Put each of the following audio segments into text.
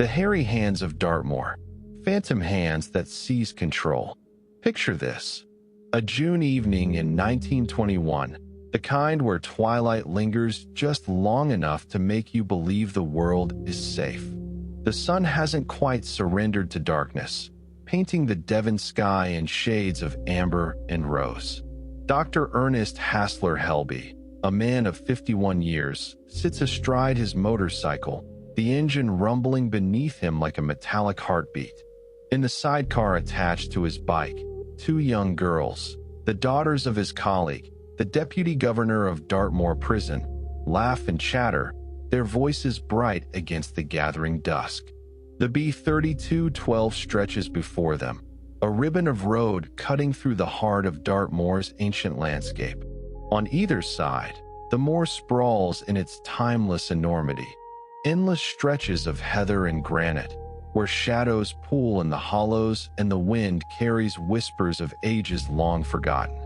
The Hairy Hands of Dartmoor, phantom hands that seize control. Picture this: a June evening in 1921, the kind where twilight lingers just long enough to make you believe the world is safe. The sun hasn't quite surrendered to darkness, painting the Devon sky in shades of amber and rose. Dr. Ernest Hassler Helby, a man of 51 years, sits astride his motorcycle, the engine rumbling beneath him like a metallic heartbeat. In the sidecar attached to his bike, two young girls, the daughters of his colleague, the deputy governor of Dartmoor Prison, laugh and chatter, their voices bright against the gathering dusk. The B-3212 stretches before them, a ribbon of road cutting through the heart of Dartmoor's ancient landscape. On either side, the moor sprawls in its timeless enormity, endless stretches of heather and granite, where shadows pool in the hollows and the wind carries whispers of ages long forgotten.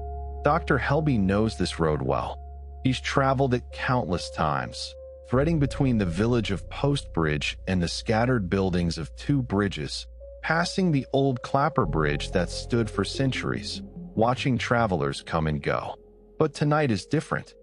Dr. Helby knows this road well. He's traveled it countless times, threading between the village of Postbridge and the scattered buildings of two bridges, passing the old clapper bridge that stood for centuries, watching travelers come and go. But tonight is different.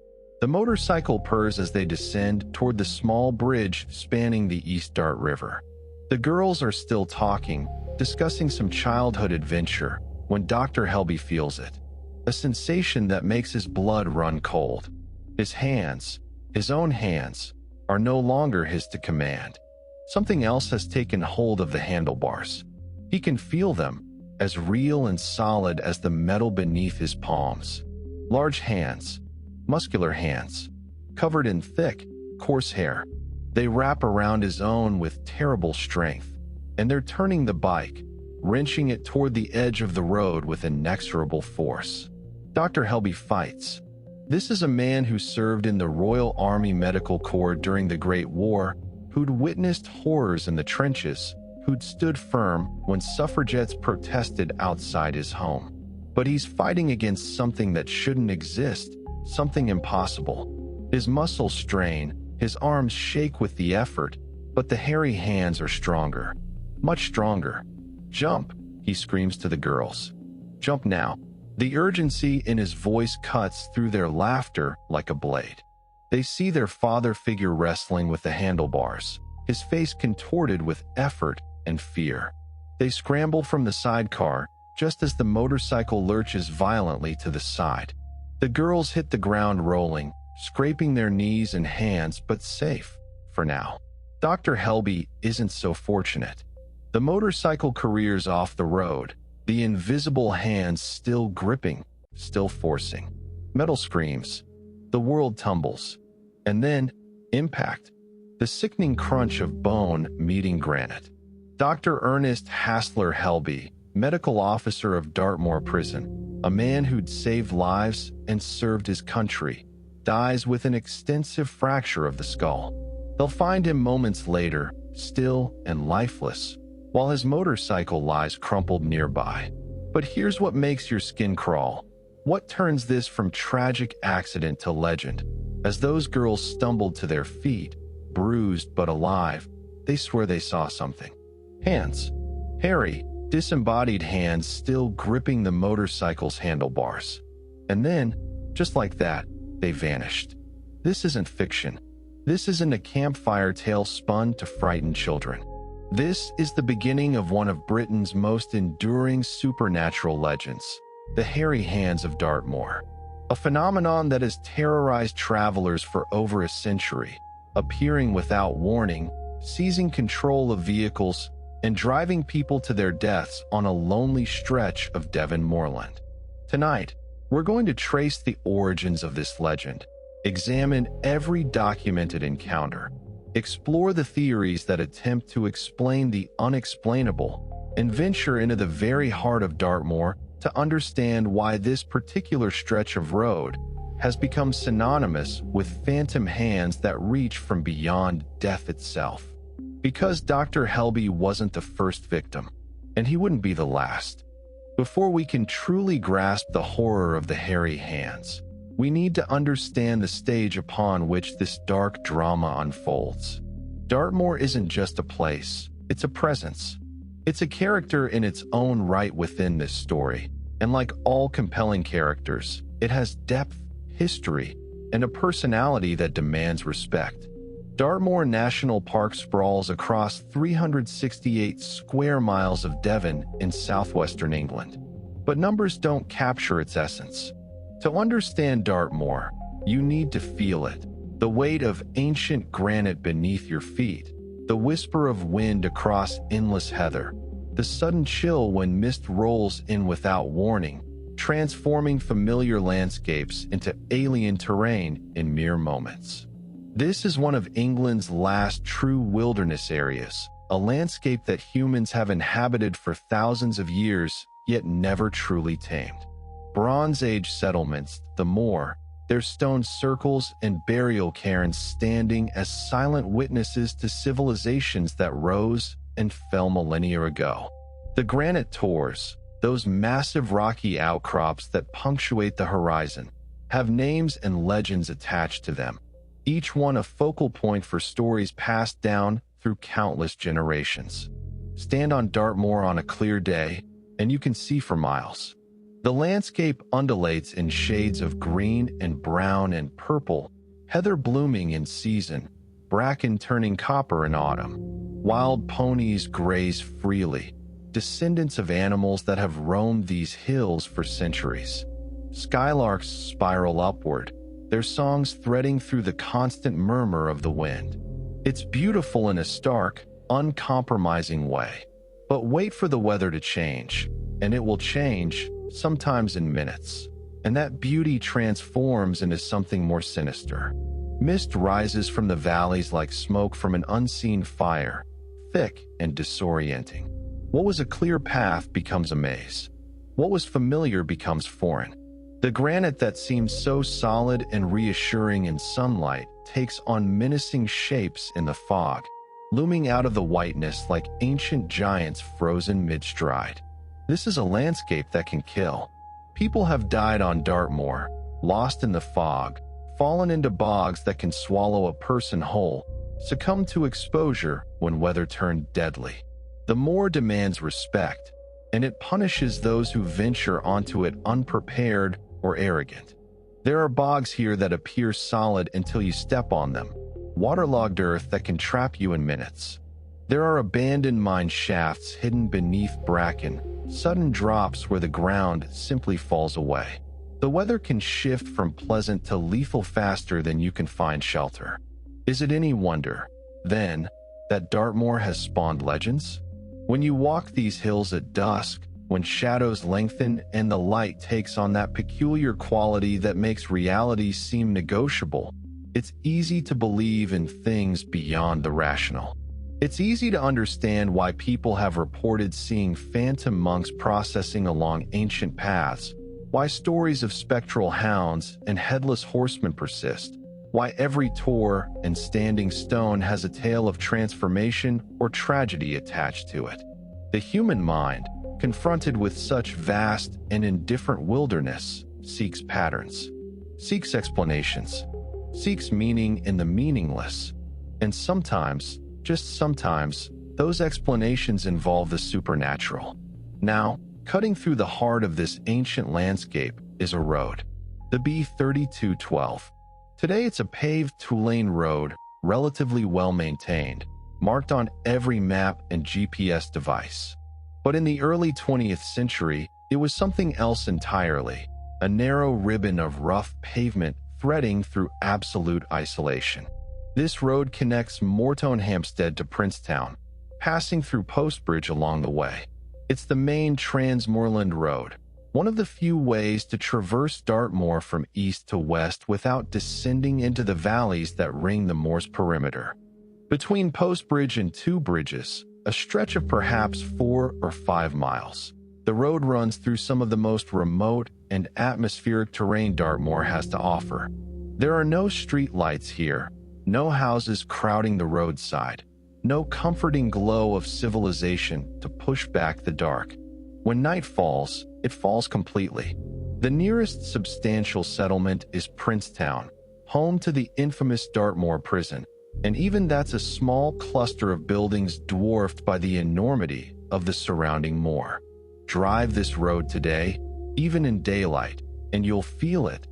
The motorcycle purrs as they descend toward the small bridge spanning the East Dart River. The girls are still talking, discussing some childhood adventure, when Dr. Helby feels it. A sensation that makes his blood run cold. His hands, his own hands, are no longer his to command. Something else has taken hold of the handlebars. He can feel them, as real and solid as the metal beneath his palms. Large hands, muscular hands, covered in thick, coarse hair. They wrap around his own with terrible strength, and they're turning the bike, wrenching it toward the edge of the road with inexorable force. Dr. Helby fights. This is a man who served in the Royal Army Medical Corps during the Great War, who'd witnessed horrors in the trenches, who'd stood firm when suffragettes protested outside his home. But he's fighting against something that shouldn't exist, something impossible. His muscles strain, his arms shake with the effort, but the hairy hands are stronger, much stronger. "Jump," he screams to the girls. "Jump now." The urgency in his voice cuts through their laughter like a blade. They see their father figure wrestling with the handlebars, his face contorted with effort and fear. They scramble from the sidecar just as the motorcycle lurches violently to the side. The girls hit the ground rolling, scraping their knees and hands, but safe, for now. Dr. Helby isn't so fortunate. The motorcycle careers off the road, the invisible hands still gripping, still forcing. Metal screams. The world tumbles. And then, impact. The sickening crunch of bone meeting granite. Dr. Ernest Hassler Helby, medical officer of Dartmoor Prison, a man who'd saved lives and served his country, dies with an extensive fracture of the skull. They'll find him moments later, still and lifeless, while his motorcycle lies crumpled nearby. But here's what makes your skin crawl. What turns this from tragic accident to legend? As those girls stumbled to their feet, bruised but alive, they swear they saw something. Hands. Hairy, disembodied hands still gripping the motorcycle's handlebars. And then, just like that, they vanished. This isn't fiction. This isn't a campfire tale spun to frighten children. This is the beginning of one of Britain's most enduring supernatural legends, the Hairy Hands of Dartmoor. A phenomenon that has terrorized travelers for over a century, appearing without warning, seizing control of vehicles, and driving people to their deaths on a lonely stretch of Devon moorland. Tonight, we're going to trace the origins of this legend, examine every documented encounter, explore the theories that attempt to explain the unexplainable, and venture into the very heart of Dartmoor to understand why this particular stretch of road has become synonymous with phantom hands that reach from beyond death itself. Because Dr. Helby wasn't the first victim, and he wouldn't be the last. Before we can truly grasp the horror of the hairy hands, we need to understand the stage upon which this dark drama unfolds. Dartmoor isn't just a place, It's a presence. It's a character in its own right within this story. And like all compelling characters, it has depth, history, and a personality that demands respect. Dartmoor National Park sprawls across 368 square miles of Devon in southwestern England. But numbers don't capture its essence. To understand Dartmoor, you need to feel it. The weight of ancient granite beneath your feet, the whisper of wind across endless heather, the sudden chill when mist rolls in without warning, transforming familiar landscapes into alien terrain in mere moments. This is one of England's last true wilderness areas, a landscape that humans have inhabited for thousands of years, yet never truly tamed. Bronze Age settlements, the moor, their stone circles and burial cairns standing as silent witnesses to civilizations that rose and fell millennia ago. The granite tors, those massive rocky outcrops that punctuate the horizon, have names and legends attached to them, each one a focal point for stories passed down through countless generations. Stand on Dartmoor on a clear day, and you can see for miles. The landscape undulates in shades of green and brown and purple, heather blooming in season, bracken turning copper in autumn. Wild ponies graze freely, descendants of animals that have roamed these hills for centuries. Skylarks spiral upward, their songs threading through the constant murmur of the wind. It's beautiful in a stark, uncompromising way. But wait for the weather to change, and it will change, sometimes in minutes. And that beauty transforms into something more sinister. Mist rises from the valleys like smoke from an unseen fire, thick and disorienting. What was a clear path becomes a maze. What was familiar becomes foreign. The granite that seems so solid and reassuring in sunlight takes on menacing shapes in the fog, looming out of the whiteness like ancient giants frozen mid-stride. This is a landscape that can kill. People have died on Dartmoor, lost in the fog, fallen into bogs that can swallow a person whole, succumbed to exposure when weather turned deadly. The moor demands respect, and it punishes those who venture onto it unprepared or arrogant. There are bogs here that appear solid until you step on them, waterlogged earth that can trap you in minutes. There are abandoned mine shafts hidden beneath bracken, sudden drops where the ground simply falls away. The weather can shift from pleasant to lethal faster than you can find shelter. Is it any wonder, then, that Dartmoor has spawned legends? When you walk these hills at dusk, when shadows lengthen and the light takes on that peculiar quality that makes reality seem negotiable, it's easy to believe in things beyond the rational. It's easy to understand why people have reported seeing phantom monks processing along ancient paths, why stories of spectral hounds and headless horsemen persist, why every tor and standing stone has a tale of transformation or tragedy attached to it. The human mind, confronted with such vast and indifferent wilderness, seeks patterns, seeks explanations, seeks meaning in the meaningless, and sometimes, just sometimes, those explanations involve the supernatural. Now, cutting through the heart of this ancient landscape is a road, the B3212. Today it's a paved two-lane road, relatively well-maintained, marked on every map and GPS device. But in the early 20th century, it was something else entirely, a narrow ribbon of rough pavement threading through absolute isolation. This road connects Moreton-Hampstead to Princetown, passing through Postbridge along the way. It's the main Transmoorland Road, one of the few ways to traverse Dartmoor from east to west without descending into the valleys that ring the moor's perimeter. Between Postbridge and Two Bridges, a stretch of perhaps 4 or 5 miles, the road runs through some of the most remote and atmospheric terrain Dartmoor has to offer. There are no street lights here, no houses crowding the roadside, no comforting glow of civilization to push back the dark. When night falls, it falls completely. The nearest substantial settlement is Princetown, home to the infamous Dartmoor prison, And even that's a small cluster of buildings dwarfed by the enormity of the surrounding moor. Drive this road today, even in daylight, and you'll feel it.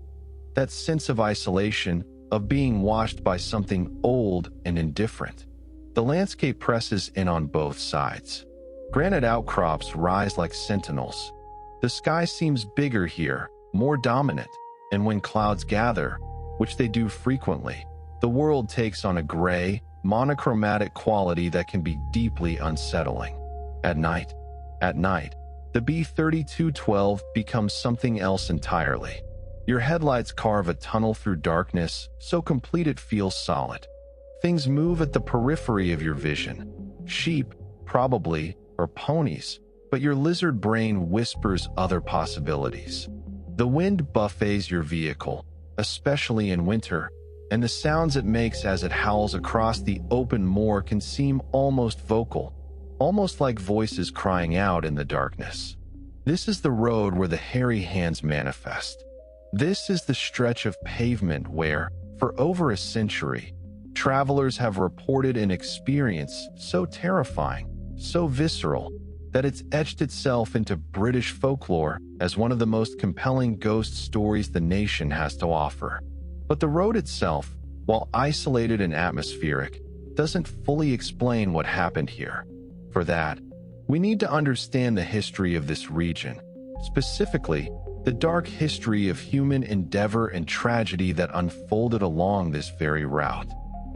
That sense of isolation, of being watched by something old and indifferent. The landscape presses in on both sides. Granite outcrops rise like sentinels. The sky seems bigger here, more dominant, and when clouds gather, which they do frequently, the world takes on a gray, monochromatic quality that can be deeply unsettling. At night, the B-3212 becomes something else entirely. Your headlights carve a tunnel through darkness, so complete it feels solid. Things move at the periphery of your vision. Sheep, probably, or ponies, but your lizard brain whispers other possibilities. The wind buffets your vehicle, especially in winter, and the sounds it makes as it howls across the open moor can seem almost vocal, almost like voices crying out in the darkness. This is the road where the hairy hands manifest. This is the stretch of pavement where, for over a century, travelers have reported an experience so terrifying, so visceral, that it's etched itself into British folklore as one of the most compelling ghost stories the nation has to offer. But the road itself, while isolated and atmospheric, doesn't fully explain what happened here. For that, we need to understand the history of this region, specifically, the dark history of human endeavor and tragedy that unfolded along this very route.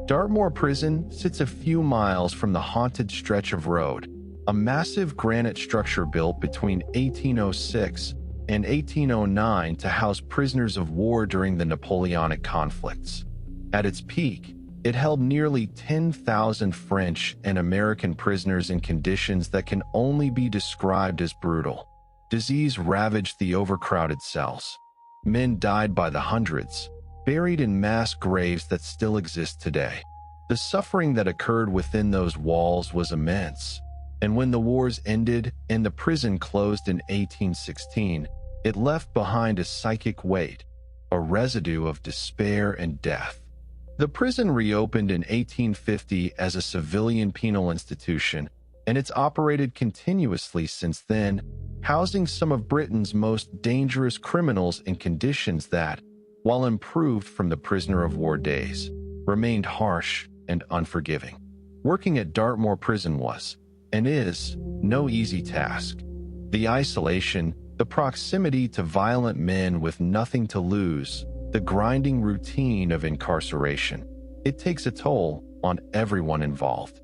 Dartmoor Prison sits a few miles from the haunted stretch of road, a massive granite structure built between 1806 and 1809 to house prisoners of war during the Napoleonic conflicts. At its peak, it held nearly 10,000 French and American prisoners in conditions that can only be described as brutal. Disease ravaged the overcrowded cells. Men died by the hundreds, buried in mass graves that still exist today. The suffering that occurred within those walls was immense, and when the wars ended and the prison closed in 1816, it left behind a psychic weight, a residue of despair and death. The prison reopened in 1850 as a civilian penal institution, and it's operated continuously since then, housing some of Britain's most dangerous criminals in conditions that, while improved from the prisoner of war days, remained harsh and unforgiving. Working at Dartmoor Prison was, and is, no easy task. The isolation, the proximity to violent men with nothing to lose, the grinding routine of incarceration. It takes a toll on everyone involved.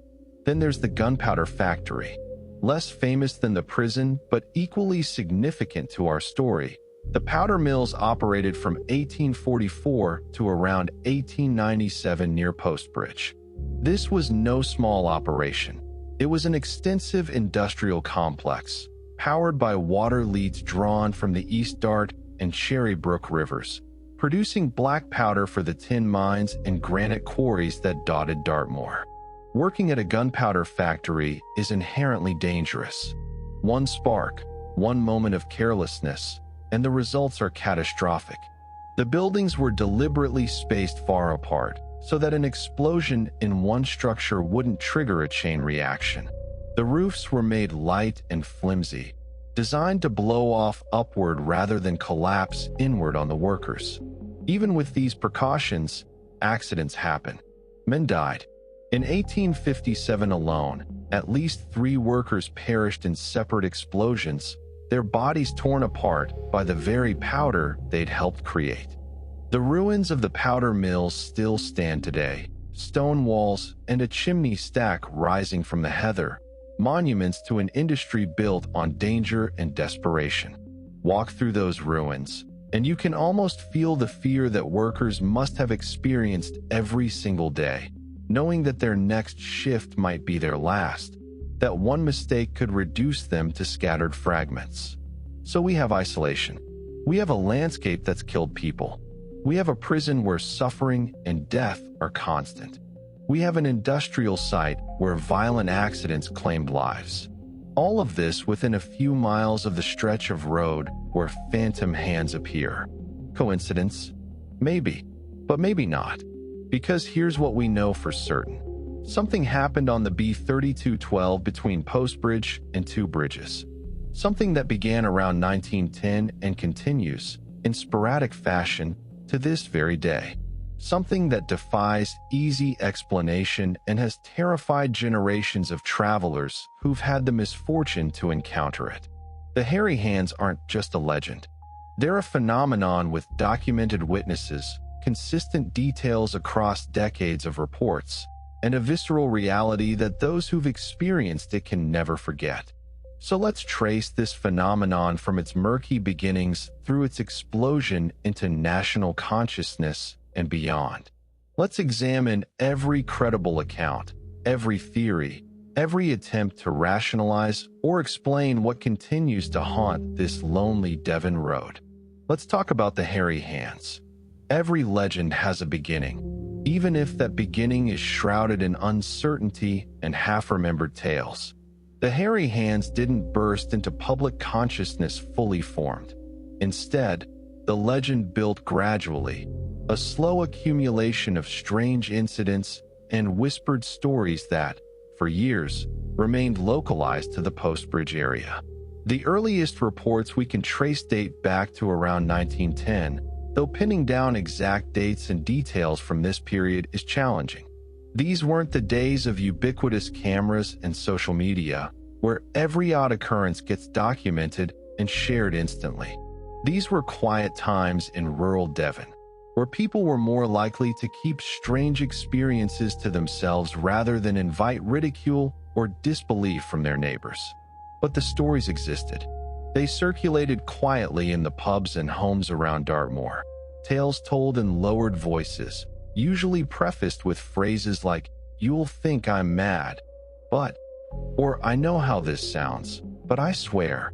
Then there's the gunpowder factory. Less famous than the prison, but equally significant to our story. The powder mills operated from 1844 to around 1897 near Postbridge. This was no small operation. It was an extensive industrial complex, powered by water leads drawn from the East Dart and Cherry Brook rivers, producing black powder for the tin mines and granite quarries that dotted Dartmoor. Working at a gunpowder factory is inherently dangerous. One spark, one moment of carelessness, and the results are catastrophic. The buildings were deliberately spaced far apart so that an explosion in one structure wouldn't trigger a chain reaction. The roofs were made light and flimsy, designed to blow off upward rather than collapse inward on the workers. Even with these precautions, accidents happen. Men died. In 1857 alone, at least 3 workers perished in separate explosions, their bodies torn apart by the very powder they'd helped create. The ruins of the powder mills still stand today, stone walls and a chimney stack rising from the heather, monuments to an industry built on danger and desperation. Walk through those ruins, and you can almost feel the fear that workers must have experienced every single day, knowing that their next shift might be their last, that one mistake could reduce them to scattered fragments. So we have isolation. We have a landscape that's killed people. We have a prison where suffering and death are constant. We have an industrial site where violent accidents claimed lives. All of this within a few miles of the stretch of road where phantom hands appear. Coincidence? Maybe, but maybe not. Because here's what we know for certain. Something happened on the B-3212 between Post Bridge and Two Bridges. Something that began around 1910 and continues, in sporadic fashion, to this very day. Something that defies easy explanation and has terrified generations of travelers who've had the misfortune to encounter it. The Hairy Hands aren't just a legend. They're a phenomenon with documented witnesses, consistent details across decades of reports, and a visceral reality that those who've experienced it can never forget. So let's trace this phenomenon from its murky beginnings through its explosion into national consciousness and beyond. Let's examine every credible account, every theory, every attempt to rationalize or explain what continues to haunt this lonely Devon road. Let's talk about the Hairy Hands. Every legend has a beginning, even if that beginning is shrouded in uncertainty and half-remembered tales. The Hairy Hands didn't burst into public consciousness fully formed. Instead, the legend built gradually, a slow accumulation of strange incidents and whispered stories that, for years, remained localized to the Post Bridge area. The earliest reports we can trace date back to around 1910, though pinning down exact dates and details from this period is challenging. These weren't the days of ubiquitous cameras and social media, where every odd occurrence gets documented and shared instantly. These were quiet times in rural Devon, where people were more likely to keep strange experiences to themselves rather than invite ridicule or disbelief from their neighbors. But the stories existed. They circulated quietly in the pubs and homes around Dartmoor, tales told in lowered voices, usually prefaced with phrases like, "You'll think I'm mad, but," or "I know how this sounds, but I swear."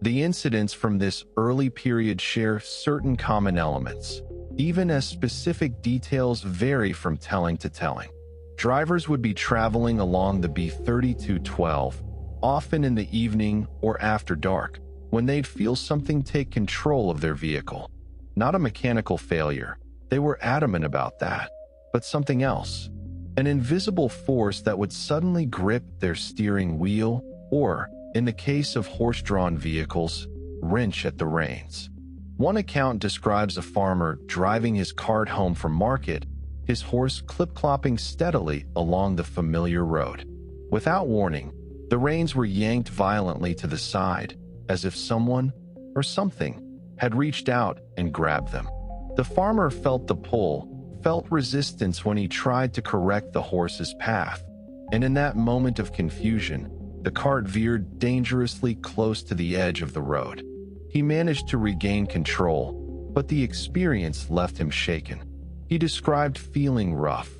The incidents from this early period share certain common elements, even as specific details vary from telling to telling. Drivers would be traveling along the B-3212, often in the evening or after dark, when they'd feel something take control of their vehicle. Not a mechanical failure, they were adamant about that, but something else. An invisible force that would suddenly grip their steering wheel or, in the case of horse-drawn vehicles, wrench at the reins. One account describes a farmer driving his cart home from market, his horse clip-clopping steadily along the familiar road. Without warning, the reins were yanked violently to the side, as if someone or something had reached out and grabbed them. The farmer felt the pull, felt resistance when he tried to correct the horse's path, and in that moment of confusion, the cart veered dangerously close to the edge of the road. He managed to regain control, but the experience left him shaken. He described feeling rough,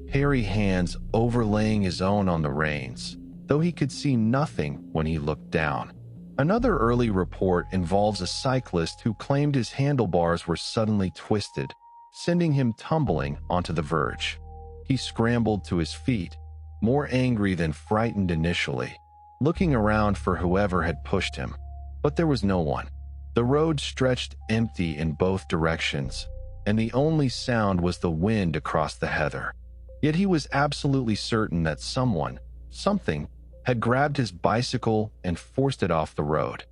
hairy hands overlaying his own on the reins, though he could see nothing when he looked down. Another early report involves a cyclist who claimed his handlebars were suddenly twisted, sending him tumbling onto the verge. He scrambled to his feet, more angry than frightened initially, looking around for whoever had pushed him. But there was no one. The road stretched empty in both directions, and the only sound was the wind across the heather. Yet he was absolutely certain that someone, something, had grabbed his bicycle and forced it off the road.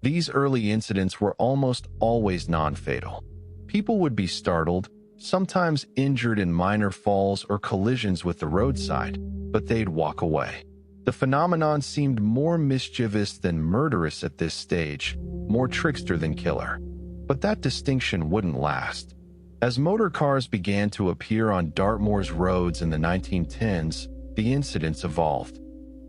These early incidents were almost always non-fatal. People would be startled, sometimes injured in minor falls or collisions with the roadside, but they'd walk away. The phenomenon seemed more mischievous than murderous at this stage, more trickster than killer. But that distinction wouldn't last. As motor cars began to appear on Dartmoor's roads in the 1910s, the incidents evolved.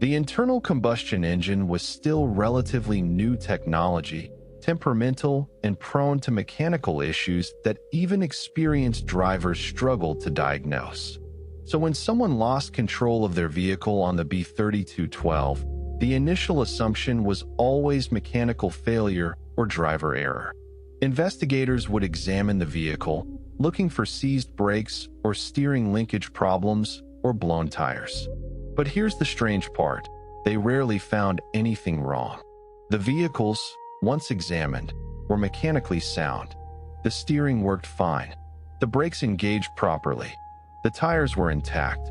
The internal combustion engine was still relatively new technology, temperamental and prone to mechanical issues that even experienced drivers struggled to diagnose. So when someone lost control of their vehicle on the B-3212, the initial assumption was always mechanical failure or driver error. Investigators would examine the vehicle, looking for seized brakes or steering linkage problems or blown tires. But here's the strange part. They rarely found anything wrong. The vehicles, once examined, were mechanically sound. The steering worked fine. The brakes engaged properly. The The tires were intact.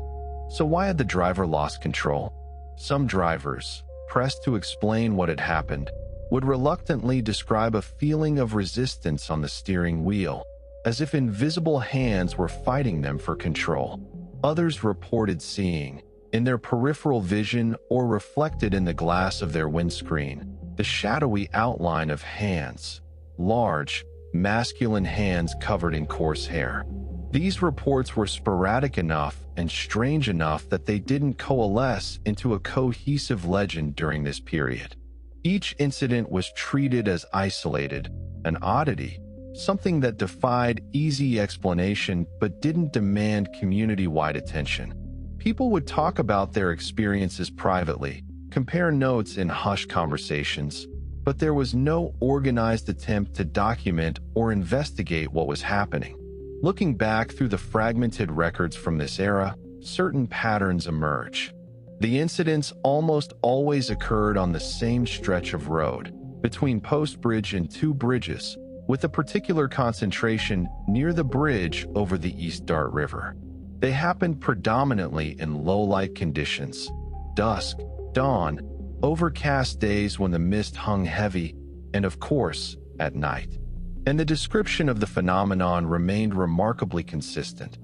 So why had the driver lost control? Some drivers, pressed to explain what had happened, would reluctantly describe a feeling of resistance on the steering wheel, as if invisible hands were fighting them for control. Others reported seeing, in their peripheral vision or reflected in the glass of their windscreen, the shadowy outline of hands, large, masculine hands covered in coarse hair. These reports were sporadic enough and strange enough that they didn't coalesce into a cohesive legend during this period. Each incident was treated as isolated, an oddity, something that defied easy explanation but didn't demand community-wide attention. People would talk about their experiences privately, compare notes in hushed conversations, but there was no organized attempt to document or investigate what was happening. Looking back through the fragmented records from this era, certain patterns emerge. The incidents almost always occurred on the same stretch of road, between Post Bridge and two bridges, with a particular concentration near the bridge over the East Dart River. They happened predominantly in low-light conditions, dusk, dawn, overcast days when the mist hung heavy, and of course, at night. And the description of the phenomenon remained remarkably consistent.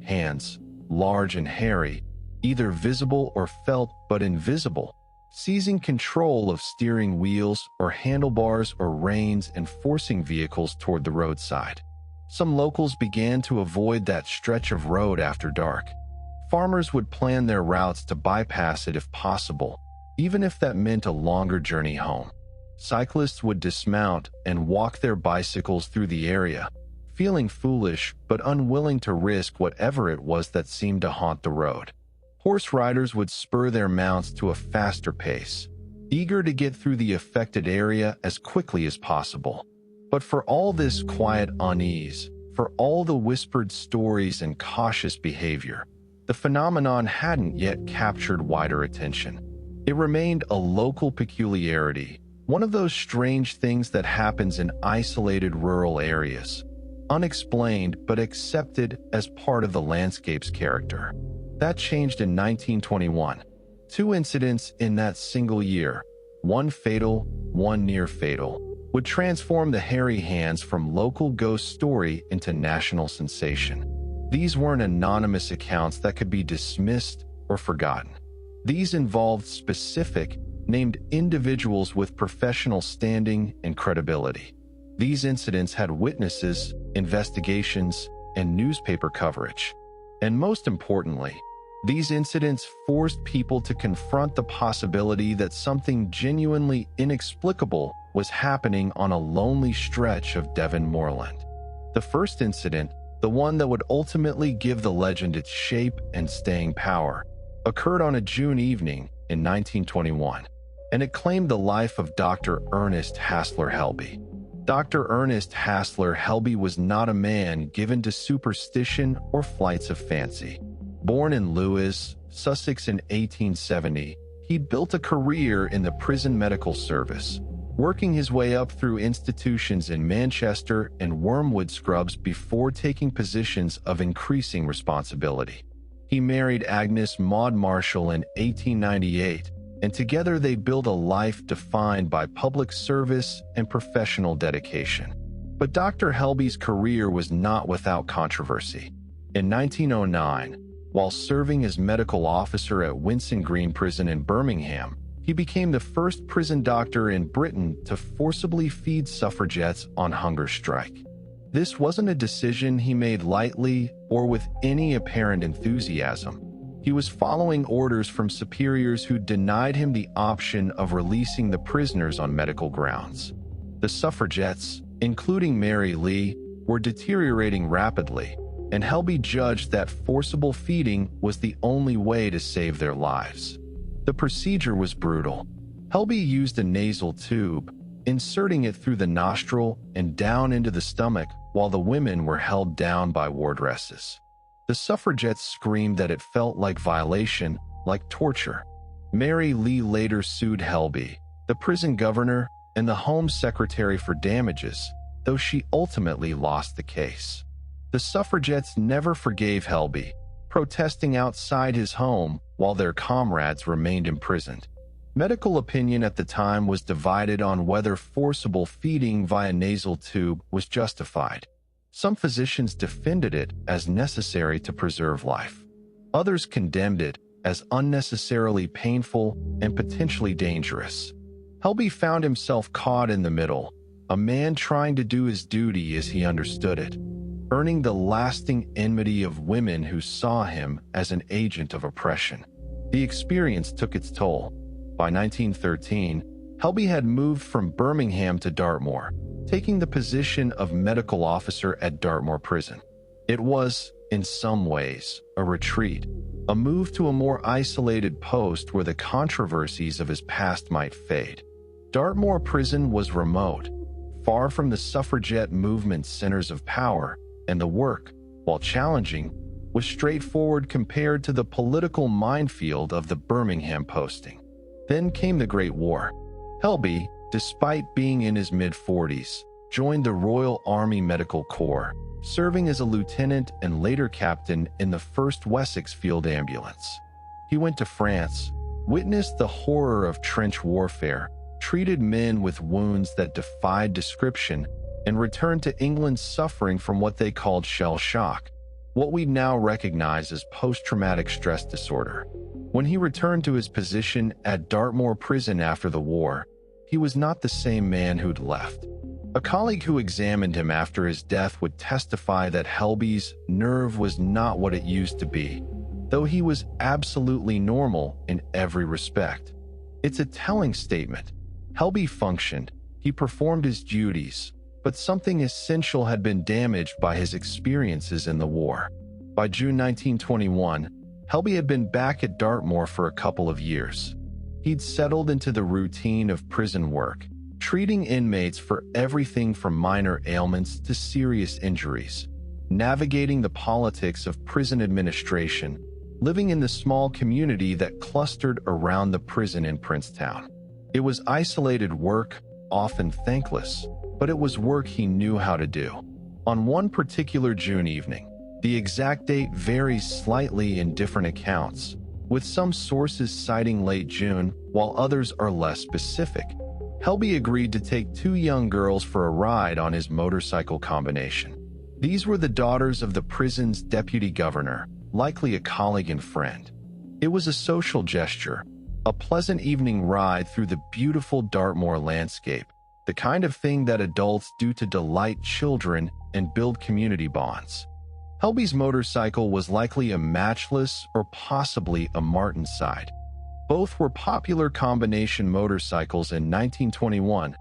Hands, large and hairy, either visible or felt but invisible, seizing control of steering wheels or handlebars or reins and forcing vehicles toward the roadside. Some locals began to avoid that stretch of road after dark. Farmers would plan their routes to bypass it if possible, even if that meant a longer journey home. Cyclists would dismount and walk their bicycles through the area, feeling foolish but unwilling to risk whatever it was that seemed to haunt the road. Horse riders would spur their mounts to a faster pace, eager to get through the affected area as quickly as possible. But for all this quiet unease, for all the whispered stories and cautious behavior, the phenomenon hadn't yet captured wider attention. It remained a local peculiarity, one of those strange things that happens in isolated rural areas, unexplained but accepted as part of the landscape's character. That changed in 1921. Two incidents in that single year, one fatal, one near fatal, would transform the Hairy Hands from local ghost story into national sensation. These weren't anonymous accounts that could be dismissed or forgotten. These involved specific, named individuals with professional standing and credibility. These incidents had witnesses, investigations, and newspaper coverage. And most importantly, these incidents forced people to confront the possibility that something genuinely inexplicable was happening on a lonely stretch of Devon moorland. The first incident, the one that would ultimately give the legend its shape and staying power, occurred on a June evening in 1921, and it claimed the life of Dr. Ernest Hassler Helby. Dr. Ernest Hassler Helby was not a man given to superstition or flights of fancy. Born in Lewes, Sussex in 1870, he built a career in the prison medical service, working his way up through institutions in Manchester and Wormwood Scrubs before taking positions of increasing responsibility. He married Agnes Maud Marshall in 1898, and together they built a life defined by public service and professional dedication. But Dr. Helby's career was not without controversy. In 1909, while serving as medical officer at Winson Green Prison in Birmingham, he became the first prison doctor in Britain to forcibly feed suffragettes on hunger strike. This wasn't a decision he made lightly or with any apparent enthusiasm. He was following orders from superiors who denied him the option of releasing the prisoners on medical grounds. The suffragettes, including Mary Lee, were deteriorating rapidly, and Helby judged that forcible feeding was the only way to save their lives. The procedure was brutal. Helby used a nasal tube, inserting it through the nostril and down into the stomach while the women were held down by wardresses. The suffragettes screamed that it felt like violation, like torture. Mary Lee later sued Helby, the prison governor, and the Home Secretary for damages, though she ultimately lost the case. The suffragettes never forgave Helby, protesting outside his home while their comrades remained imprisoned. Medical opinion at the time was divided on whether forcible feeding via nasal tube was justified. Some physicians defended it as necessary to preserve life. Others condemned it as unnecessarily painful and potentially dangerous. Helby found himself caught in the middle, a man trying to do his duty as he understood it, earning the lasting enmity of women who saw him as an agent of oppression. The experience took its toll. By 1913, Helby had moved from Birmingham to Dartmoor, taking the position of medical officer at Dartmoor Prison. It was, in some ways, a retreat, a move to a more isolated post where the controversies of his past might fade. Dartmoor Prison was remote, far from the suffragette movement's centers of power, and the work, while challenging, was straightforward compared to the political minefield of the Birmingham posting. Then came the Great War. Helby, despite being in his mid-40s, joined the Royal Army Medical Corps, serving as a lieutenant and later captain in the 1st Wessex Field Ambulance. He went to France, witnessed the horror of trench warfare, treated men with wounds that defied description, and returned to England suffering from what they called shell shock, what we now recognize as post-traumatic stress disorder. When he returned to his position at Dartmoor Prison after the war, he was not the same man who'd left. A colleague who examined him after his death would testify that Helby's nerve was not what it used to be, though he was absolutely normal in every respect. It's a telling statement. Helby functioned, he performed his duties, but something essential had been damaged by his experiences in the war. By June 1921, Helby had been back at Dartmoor for a couple of years. He'd settled into the routine of prison work, treating inmates for everything from minor ailments to serious injuries, navigating the politics of prison administration, living in the small community that clustered around the prison in Princetown. It was isolated work, often thankless, but it was work he knew how to do. On one particular June evening, the exact date varies slightly in different accounts, with some sources citing late June while others are less specific. Helby agreed to take 2 young girls for a ride on his motorcycle combination. These were the daughters of the prison's deputy governor, likely a colleague and friend. It was a social gesture, a pleasant evening ride through the beautiful Dartmoor landscape, the kind of thing that adults do to delight children and build community bonds. Helby's motorcycle was likely a Matchless or possibly a Martinside. Both were popular combination motorcycles in 1921,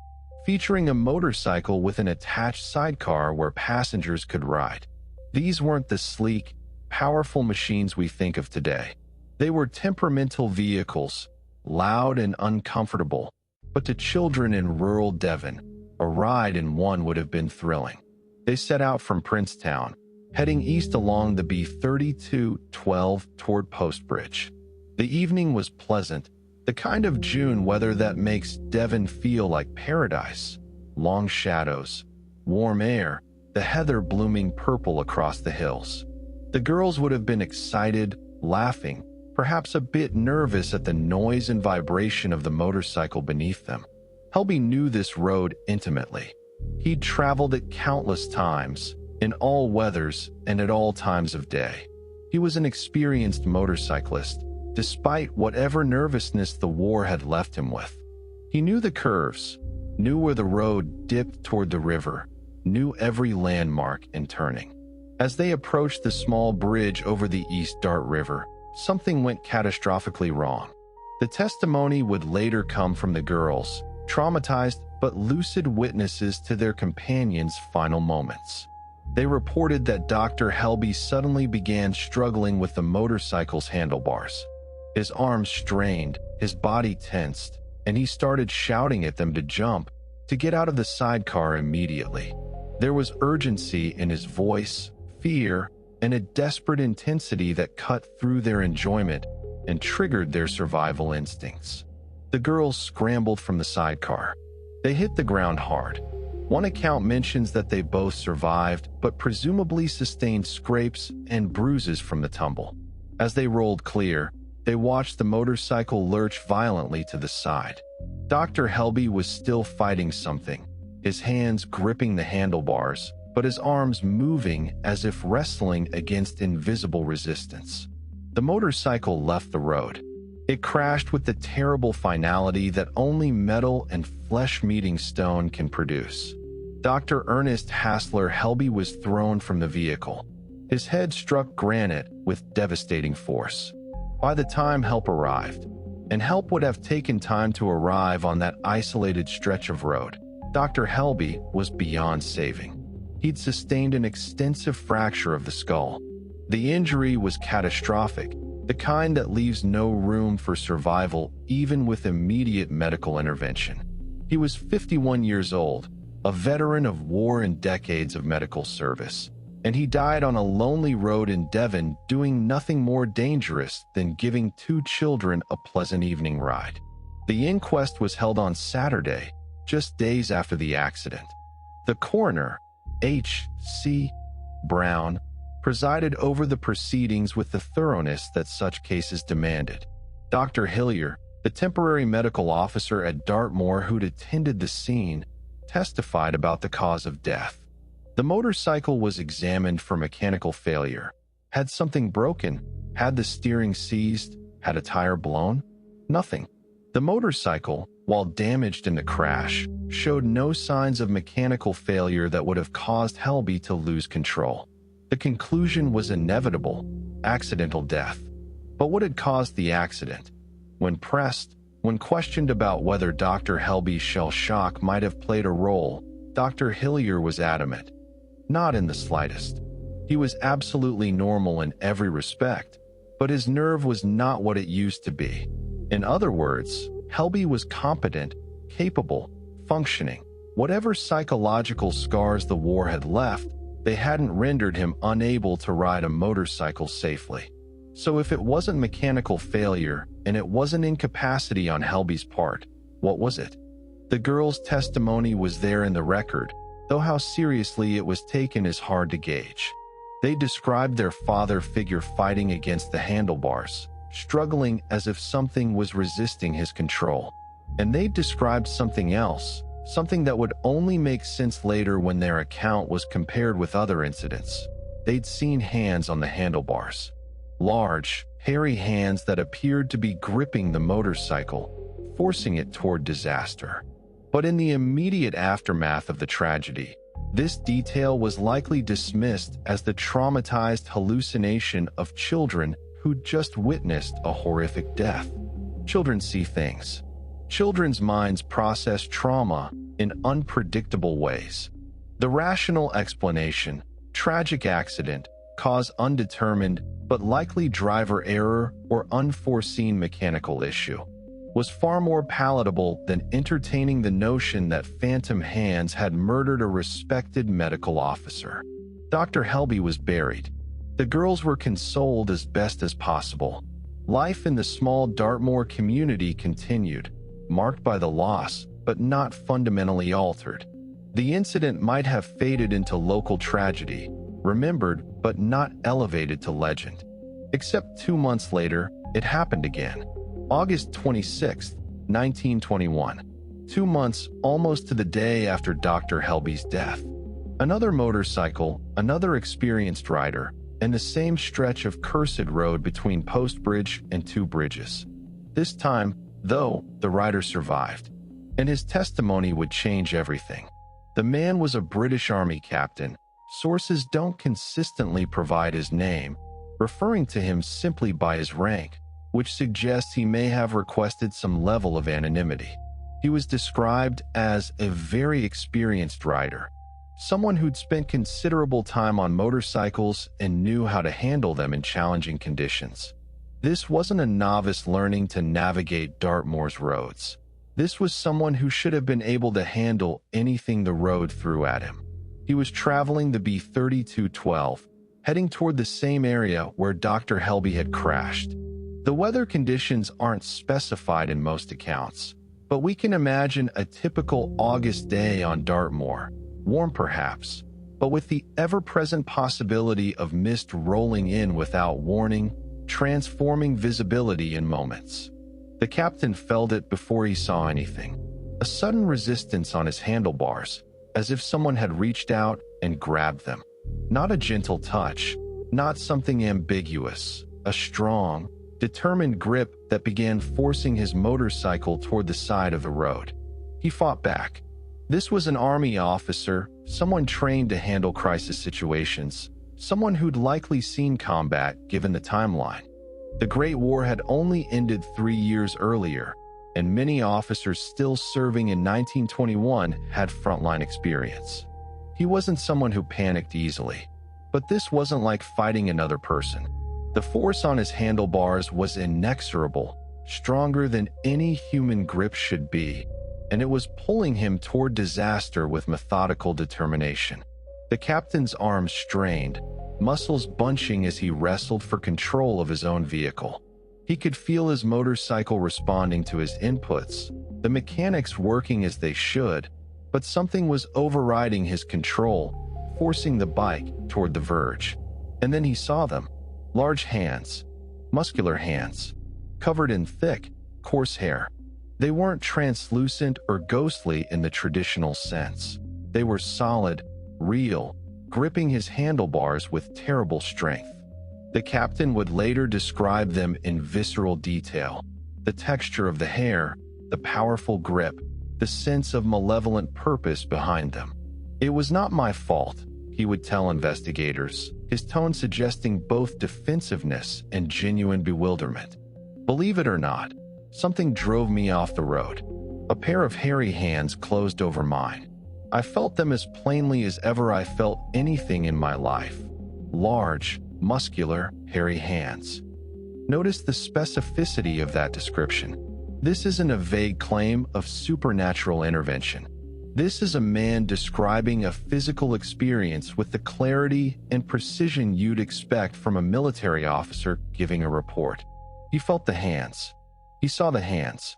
featuring a motorcycle with an attached sidecar where passengers could ride. These weren't the sleek, powerful machines we think of today. They were temperamental vehicles, loud and uncomfortable, but to children in rural Devon, a ride in one would have been thrilling. They set out from Princetown, heading east along the B3212 toward Postbridge. The evening was pleasant, the kind of June weather that makes Devon feel like paradise. Long shadows, warm air, the heather blooming purple across the hills. The girls would have been excited, laughing, perhaps a bit nervous at the noise and vibration of the motorcycle beneath them. Helby knew this road intimately. He'd traveled it countless times, in all weathers and at all times of day. He was an experienced motorcyclist, despite whatever nervousness the war had left him with. He knew the curves, knew where the road dipped toward the river, knew every landmark and turning. As they approached the small bridge over the East Dart River, something went catastrophically wrong. The testimony would later come from the girls, traumatized but lucid witnesses to their companions' final moments. They reported that Dr. Helby suddenly began struggling with the motorcycle's handlebars. His arms strained, his body tensed, and he started shouting at them to jump, to get out of the sidecar immediately. There was urgency in his voice, fear, and a desperate intensity that cut through their enjoyment and triggered their survival instincts. The girls scrambled from the sidecar. They hit the ground hard. One account mentions that they both survived, but presumably sustained scrapes and bruises from the tumble. As they rolled clear, they watched the motorcycle lurch violently to the side. Dr. Helby was still fighting something, his hands gripping the handlebars, but his arms moving as if wrestling against invisible resistance. The motorcycle left the road. It crashed with the terrible finality that only metal and flesh-meeting stone can produce. Dr. Ernest Hassler Helby was thrown from the vehicle. His head struck granite with devastating force. By the time help arrived, and help would have taken time to arrive on that isolated stretch of road, Dr. Helby was beyond saving. He'd sustained an extensive fracture of the skull. The injury was catastrophic, the kind that leaves no room for survival even with immediate medical intervention. He was 51 years old, a veteran of war and decades of medical service, and he died on a lonely road in Devon doing nothing more dangerous than giving 2 children a pleasant evening ride. The inquest was held on Saturday, just days after the accident. The coroner, H.C. Brown, presided over the proceedings with the thoroughness that such cases demanded. Dr. Hillier, the temporary medical officer at Dartmoor who'd attended the scene, testified about the cause of death. The motorcycle was examined for mechanical failure. Had something broken? Had the steering seized? Had a tire blown? Nothing. The motorcycle, while damaged in the crash, showed no signs of mechanical failure that would have caused Helby to lose control. The conclusion was inevitable: accidental death. But what had caused the accident? When pressed, when questioned about whether Dr. Helby's shell shock might have played a role, Dr. Hillier was adamant. Not in the slightest. He was absolutely normal in every respect, but his nerve was not what it used to be. In other words, Helby was competent, capable, functioning. Whatever psychological scars the war had left, they hadn't rendered him unable to ride a motorcycle safely. So if it wasn't mechanical failure and it wasn't incapacity on Helby's part, what was it? The girl's testimony was there in the record, though how seriously it was taken is hard to gauge. They described their father figure fighting against the handlebars, struggling as if something was resisting his control. And they described something else, something that would only make sense later when their account was compared with other incidents. They'd seen hands on the handlebars. Large, hairy hands that appeared to be gripping the motorcycle, forcing it toward disaster. But in the immediate aftermath of the tragedy, this detail was likely dismissed as the traumatized hallucination of children who'd just witnessed a horrific death. Children see things. Children's minds process trauma in unpredictable ways. The rational explanation, tragic accident, cause undetermined but likely driver error or unforeseen mechanical issue, was far more palatable than entertaining the notion that phantom hands had murdered a respected medical officer. Dr. Helby was buried. The girls were consoled as best as possible. Life in the small Dartmoor community continued, marked by the loss, but not fundamentally altered. The incident might have faded into local tragedy, remembered but not elevated to legend. Except 2 months later, it happened again. August 26, 1921. 2 months almost to the day after Dr. Helby's death. Another motorcycle, another experienced rider, and the same stretch of cursed road between Post Bridge and 2 bridges. This time, though, the rider survived, and his testimony would change everything. The man was a British Army captain. Sources don't consistently provide his name, referring to him simply by his rank, which suggests he may have requested some level of anonymity. He was described as a very experienced rider, someone who'd spent considerable time on motorcycles and knew how to handle them in challenging conditions. This wasn't a novice learning to navigate Dartmoor's roads. This was someone who should have been able to handle anything the road threw at him. He was traveling the B-3212, heading toward the same area where Dr. Helby had crashed. The weather conditions aren't specified in most accounts, but we can imagine a typical August day on Dartmoor, warm perhaps, but with the ever-present possibility of mist rolling in without warning, transforming visibility in moments. The captain felt it before he saw anything. A sudden resistance on his handlebars, as if someone had reached out and grabbed them. Not a gentle touch, not something ambiguous, a strong, determined grip that began forcing his motorcycle toward the side of the road. He fought back. This was an army officer, someone trained to handle crisis situations, someone who'd likely seen combat given the timeline. The Great War had only ended 3 years earlier, and many officers still serving in 1921 had frontline experience. He wasn't someone who panicked easily, but this wasn't like fighting another person. The force on his handlebars was inexorable, stronger than any human grip should be, and it was pulling him toward disaster with methodical determination. The captain's arms strained, muscles bunching as he wrestled for control of his own vehicle. He could feel his motorcycle responding to his inputs, the mechanics working as they should, but something was overriding his control, forcing the bike toward the verge. And then he saw them. Large hands, muscular hands, covered in thick, coarse hair. They weren't translucent or ghostly in the traditional sense. They were solid, real, gripping his handlebars with terrible strength. The captain would later describe them in visceral detail. The texture of the hair, the powerful grip, the sense of malevolent purpose behind them. "It was not my fault," he would tell investigators, his tone suggesting both defensiveness and genuine bewilderment. "Believe it or not, something drove me off the road. A pair of hairy hands closed over mine. I felt them as plainly as ever I felt anything in my life. Large, muscular, hairy hands." Notice the specificity of that description. This isn't a vague claim of supernatural intervention. This is a man describing a physical experience with the clarity and precision you'd expect from a military officer giving a report. He felt the hands. He saw the hands.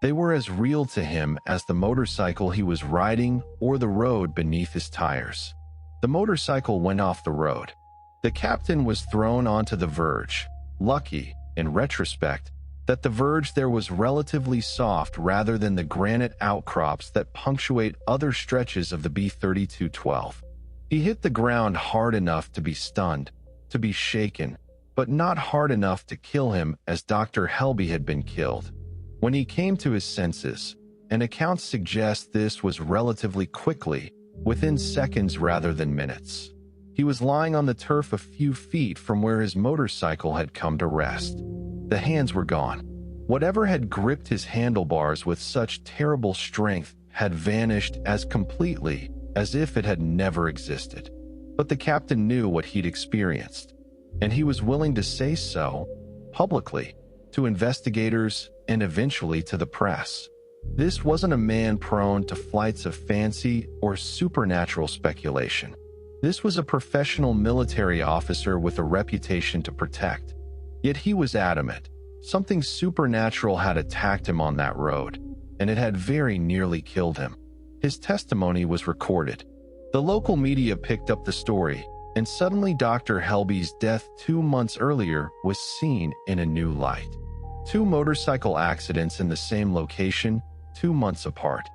They were as real to him as the motorcycle he was riding or the road beneath his tires. The motorcycle went off the road. The captain was thrown onto the verge. Lucky, in retrospect, that the verge there was relatively soft rather than the granite outcrops that punctuate other stretches of the B-3212. He hit the ground hard enough to be stunned, to be shaken, but not hard enough to kill him as Dr. Helby had been killed. When he came to his senses, and accounts suggest this was relatively quickly, within seconds rather than minutes. He was lying on the turf a few feet from where his motorcycle had come to rest. The hands were gone. Whatever had gripped his handlebars with such terrible strength had vanished as completely as if it had never existed. But the captain knew what he'd experienced, and he was willing to say so, publicly, to investigators and eventually to the press. This wasn't a man prone to flights of fancy or supernatural speculation. This was a professional military officer with a reputation to protect. Yet he was adamant. Something supernatural had attacked him on that road, and it had very nearly killed him. His testimony was recorded. The local media picked up the story, and suddenly Dr. Helby's death 2 months earlier was seen in a new light. 2 motorcycle accidents in the same location, 2 months apart.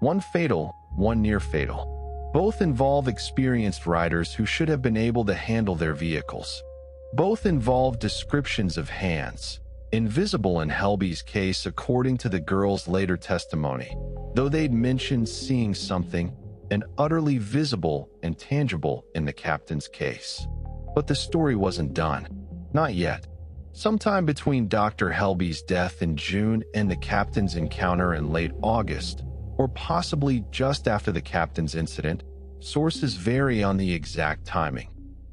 One fatal, one near fatal. Both involve experienced riders who should have been able to handle their vehicles. Both involve descriptions of hands, invisible in Helby's case according to the girl's later testimony, though they'd mentioned seeing something, and utterly visible and tangible in the captain's case. But the story wasn't done. Not yet. Sometime between Dr. Helby's death in June and the captain's encounter in late August, or possibly just after the captain's incident, sources vary on the exact timing.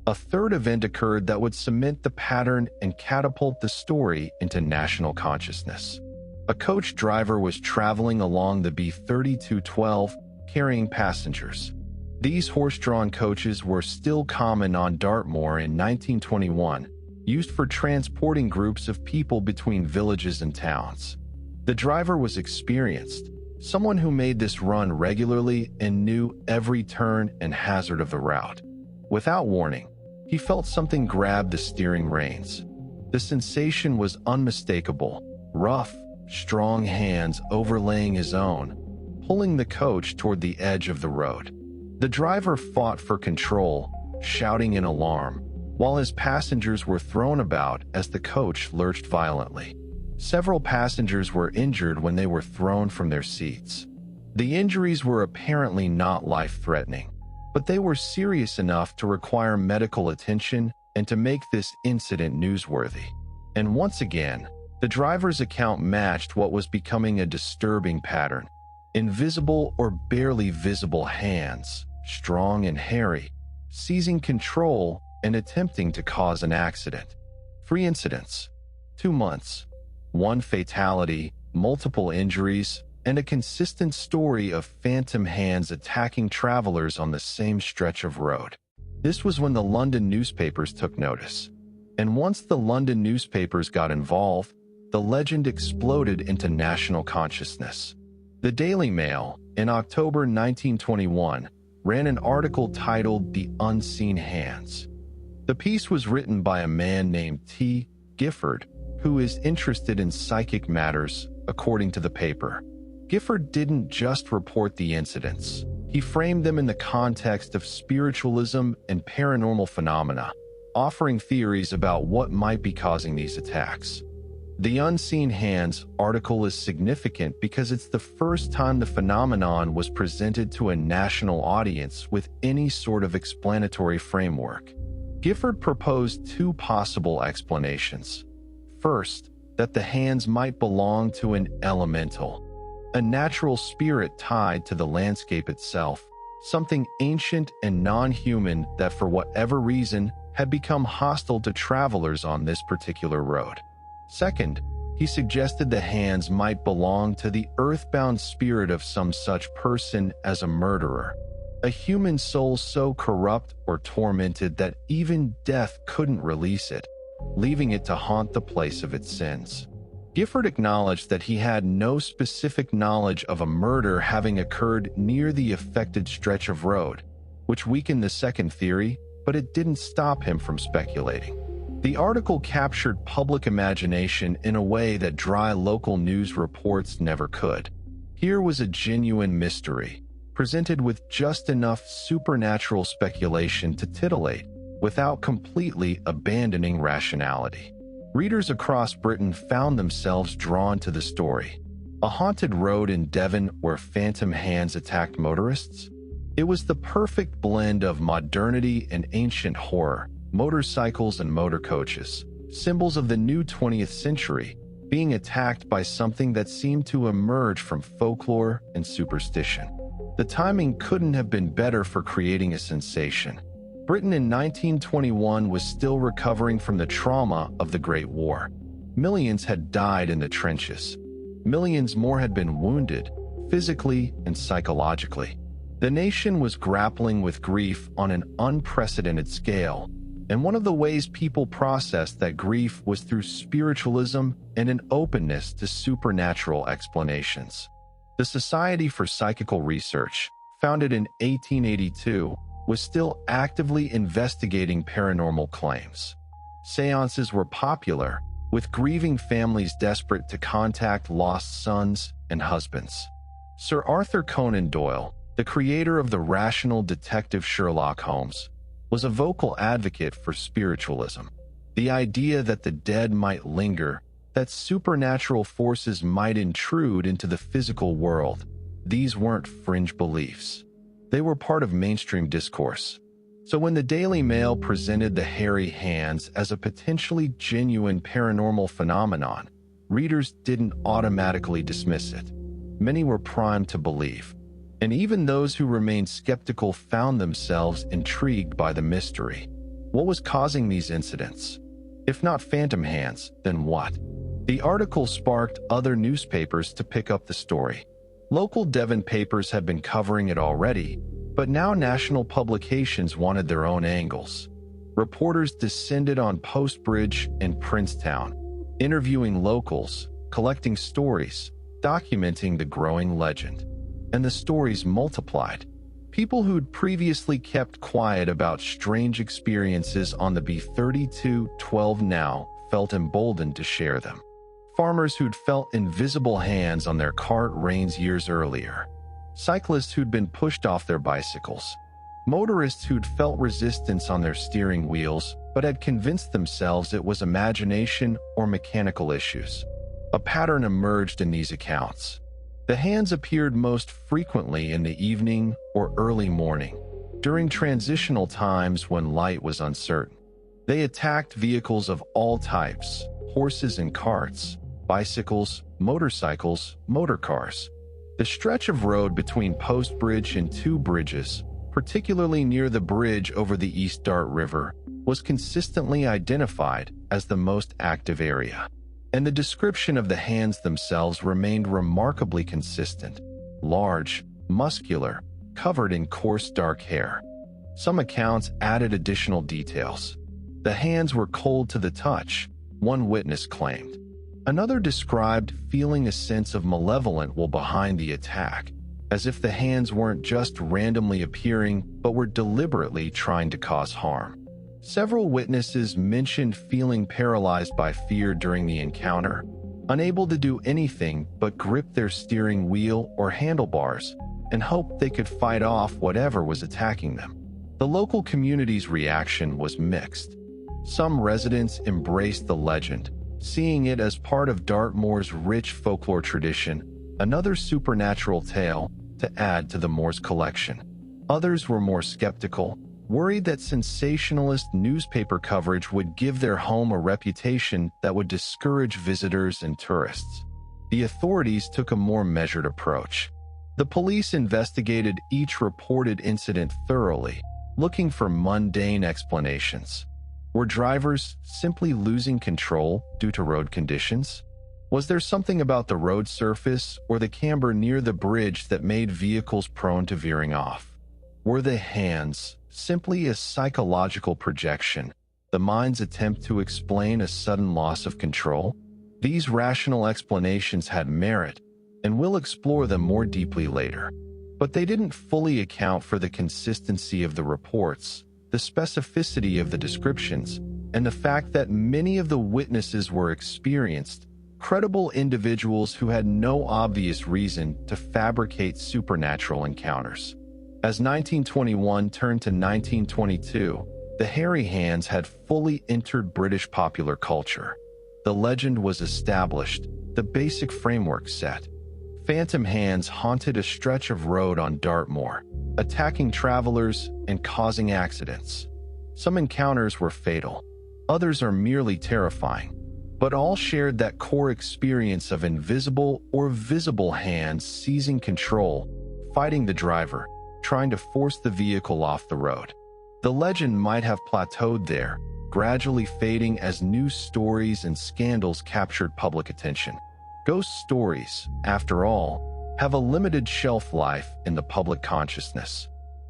A third event occurred that would cement the pattern and catapult the story into national consciousness. A coach driver was traveling along the B-3212 carrying passengers. These horse-drawn coaches were still common on Dartmoor in 1921, used for transporting groups of people between villages and towns. The driver was experienced, someone who made this run regularly and knew every turn and hazard of the route. Without warning, he felt something grab the steering reins. The sensation was unmistakable: rough, strong hands overlaying his own, pulling the coach toward the edge of the road. The driver fought for control, shouting in alarm, while his passengers were thrown about as the coach lurched violently. Several passengers were injured when they were thrown from their seats. The injuries were apparently not life-threatening, but they were serious enough to require medical attention and to make this incident newsworthy. And once again, the driver's account matched what was becoming a disturbing pattern: invisible or barely visible hands, strong and hairy, seizing control and attempting to cause an accident. 3 incidents, 2 months, 1 fatality, multiple injuries, and a consistent story of phantom hands attacking travelers on the same stretch of road. This was when the London newspapers took notice. And once the London newspapers got involved, the legend exploded into national consciousness. The Daily Mail, in October 1921, ran an article titled "The Unseen Hands." The piece was written by a man named T. Gifford, who is interested in psychic matters, according to the paper. Gifford didn't just report the incidents. He framed them in the context of spiritualism and paranormal phenomena, offering theories about what might be causing these attacks. The Unseen Hands article is significant because it's the first time the phenomenon was presented to a national audience with any sort of explanatory framework. Gifford proposed 2 possible explanations. First, that the hands might belong to an elemental, a natural spirit tied to the landscape itself, something ancient and non-human that for whatever reason had become hostile to travelers on this particular road. Second, he suggested the hands might belong to the earthbound spirit of some such person as a murderer, a human soul so corrupt or tormented that even death couldn't release it, leaving it to haunt the place of its sins. Gifford acknowledged that he had no specific knowledge of a murder having occurred near the affected stretch of road, which weakened the second theory, but it didn't stop him from speculating. The article captured public imagination in a way that dry local news reports never could. Here was a genuine mystery, presented with just enough supernatural speculation to titillate, without completely abandoning rationality. Readers across Britain found themselves drawn to the story. A haunted road in Devon where phantom hands attacked motorists? It was the perfect blend of modernity and ancient horror, motorcycles and motor coaches, symbols of the new 20th century, being attacked by something that seemed to emerge from folklore and superstition. The timing couldn't have been better for creating a sensation. Britain in 1921 was still recovering from the trauma of the Great War. Millions had died in the trenches. Millions more had been wounded, physically and psychologically. The nation was grappling with grief on an unprecedented scale, and one of the ways people processed that grief was through spiritualism and an openness to supernatural explanations. The Society for Psychical Research, founded in 1882, was still actively investigating paranormal claims. Seances were popular, with grieving families desperate to contact lost sons and husbands. Sir Arthur Conan Doyle, the creator of the rational detective Sherlock Holmes, was a vocal advocate for spiritualism. The idea that the dead might linger, that supernatural forces might intrude into the physical world, these weren't fringe beliefs. They were part of mainstream discourse. So when the Daily Mail presented the hairy hands as a potentially genuine paranormal phenomenon, readers didn't automatically dismiss it. Many were primed to believe. And even those who remained skeptical found themselves intrigued by the mystery. What was causing these incidents? If not phantom hands, then what? The article sparked other newspapers to pick up the story. Local Devon papers had been covering it already, but now national publications wanted their own angles. Reporters descended on Post Bridge and Princetown, interviewing locals, collecting stories, documenting the growing legend. And the stories multiplied. People who'd previously kept quiet about strange experiences on the B3212 now felt emboldened to share them. Farmers who'd felt invisible hands on their cart reins years earlier. Cyclists who'd been pushed off their bicycles. Motorists who'd felt resistance on their steering wheels but had convinced themselves it was imagination or mechanical issues. A pattern emerged in these accounts. The hands appeared most frequently in the evening or early morning, during transitional times when light was uncertain. They attacked vehicles of all types, horses and carts, bicycles, motorcycles, motorcars. The stretch of road between Post Bridge and Two Bridges, particularly near the bridge over the East Dart River, was consistently identified as the most active area. And the description of the hands themselves remained remarkably consistent: large, muscular, covered in coarse dark hair. Some accounts added additional details. The hands were cold to the touch, one witness claimed. Another described feeling a sense of malevolent will behind the attack, as if the hands weren't just randomly appearing but were deliberately trying to cause harm. Several witnesses mentioned feeling paralyzed by fear during the encounter, unable to do anything but grip their steering wheel or handlebars and hope they could fight off whatever was attacking them. The local community's reaction was mixed. Some residents embraced the legend, seeing it as part of Dartmoor's rich folklore tradition, another supernatural tale to add to the Moors collection. Others were more skeptical, worried that sensationalist newspaper coverage would give their home a reputation that would discourage visitors and tourists. The authorities took a more measured approach. The police investigated each reported incident thoroughly, looking for mundane explanations. Were drivers simply losing control due to road conditions? Was there something about the road surface or the camber near the bridge that made vehicles prone to veering off? Were the hands simply a psychological projection, the mind's attempt to explain a sudden loss of control? These rational explanations had merit, and we'll explore them more deeply later. But they didn't fully account for the consistency of the reports, the specificity of the descriptions, and the fact that many of the witnesses were experienced, credible individuals who had no obvious reason to fabricate supernatural encounters. As 1921 turned to 1922, the Hairy Hands had fully entered British popular culture. The legend was established, the basic framework set. Phantom hands haunted a stretch of road on Dartmoor, attacking travelers and causing accidents. Some encounters were fatal, others are merely terrifying, but all shared that core experience of invisible or visible hands seizing control, fighting the driver, trying to force the vehicle off the road. The legend might have plateaued there, gradually fading as news stories and scandals captured public attention. Ghost stories, after all, have a limited shelf life in the public consciousness.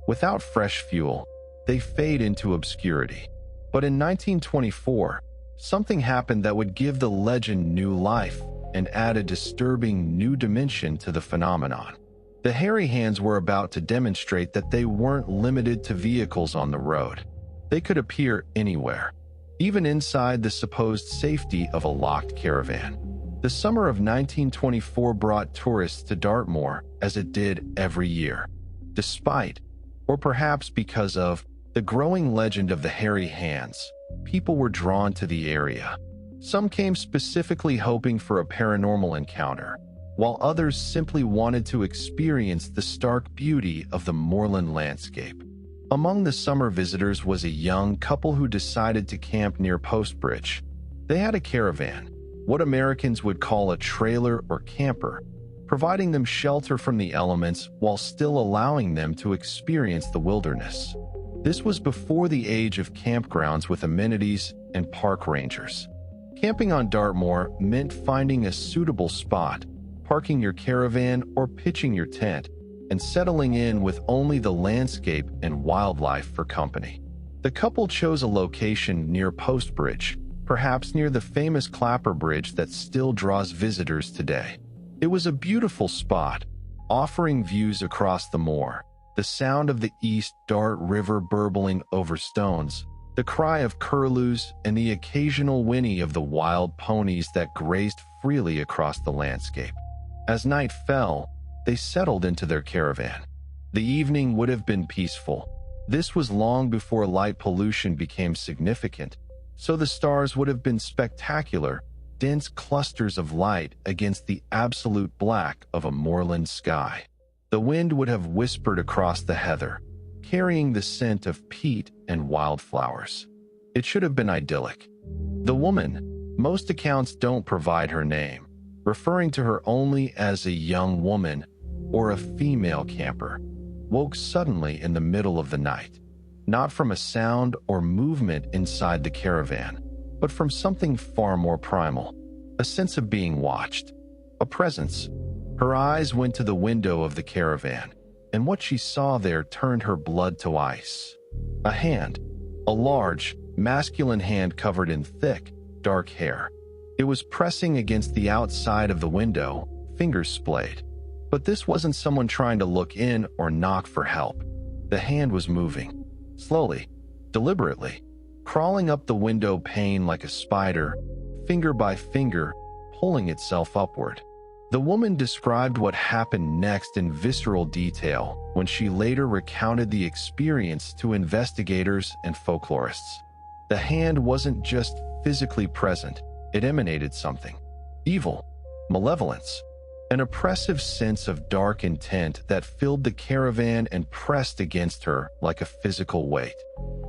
Without fresh fuel, they fade into obscurity. But in 1924, something happened that would give the legend new life and add a disturbing new dimension to the phenomenon. The Hairy Hands were about to demonstrate that they weren't limited to vehicles on the road. They could appear anywhere, even inside the supposed safety of a locked caravan. The summer of 1924 brought tourists to Dartmoor as it did every year. Despite, or perhaps because of, the growing legend of the Hairy Hands, people were drawn to the area. Some came specifically hoping for a paranormal encounter, while others simply wanted to experience the stark beauty of the moorland landscape. Among the summer visitors was a young couple who decided to camp near Post Bridge. They had a caravan, what Americans would call a trailer or camper, providing them shelter from the elements while still allowing them to experience the wilderness. This was before the age of campgrounds with amenities and park rangers. Camping on Dartmoor meant finding a suitable spot, parking your caravan or pitching your tent, and settling in with only the landscape and wildlife for company. The couple chose a location near Post Bridge, perhaps near the famous Clapper Bridge that still draws visitors today. It was a beautiful spot, offering views across the moor, the sound of the East Dart River burbling over stones, the cry of curlews, and the occasional whinny of the wild ponies that grazed freely across the landscape. As night fell, they settled into their caravan. The evening would have been peaceful. This was long before light pollution became significant, so the stars would have been spectacular, dense clusters of light against the absolute black of a moorland sky. The wind would have whispered across the heather, carrying the scent of peat and wildflowers. It should have been idyllic. The woman, most accounts don't provide her name, referring to her only as a young woman or a female camper, woke suddenly in the middle of the night, not from a sound or movement inside the caravan, but from something far more primal, a sense of being watched, a presence. Her eyes went to the window of the caravan, and what she saw there turned her blood to ice. A hand, a large, masculine hand covered in thick, dark hair. It was pressing against the outside of the window, fingers splayed. But this wasn't someone trying to look in or knock for help. The hand was moving, slowly, deliberately, crawling up the window pane like a spider, finger by finger, pulling itself upward. The woman described what happened next in visceral detail when she later recounted the experience to investigators and folklorists. The hand wasn't just physically present, it emanated something. Evil, malevolence, an oppressive sense of dark intent that filled the caravan and pressed against her like a physical weight.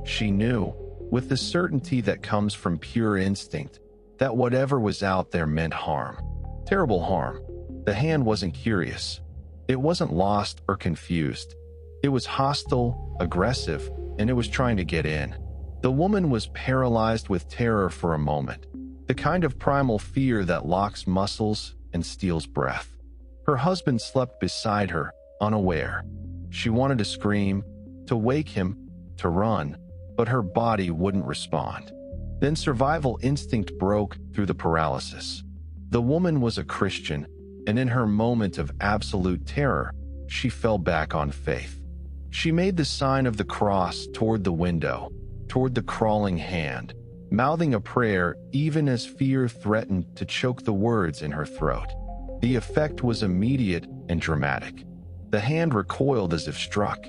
She knew, with the certainty that comes from pure instinct, that whatever was out there meant harm. Terrible harm. The hand wasn't curious. It wasn't lost or confused. It was hostile, aggressive, and it was trying to get in. The woman was paralyzed with terror for a moment, the kind of primal fear that locks muscles and steals breath. Her husband slept beside her, unaware. She wanted to scream, to wake him, to run, but her body wouldn't respond. Then survival instinct broke through the paralysis. The woman was a Christian, and in her moment of absolute terror, she fell back on faith. She made the sign of the cross toward the window, toward the crawling hand, mouthing a prayer even as fear threatened to choke the words in her throat. The effect was immediate and dramatic. The hand recoiled as if struck.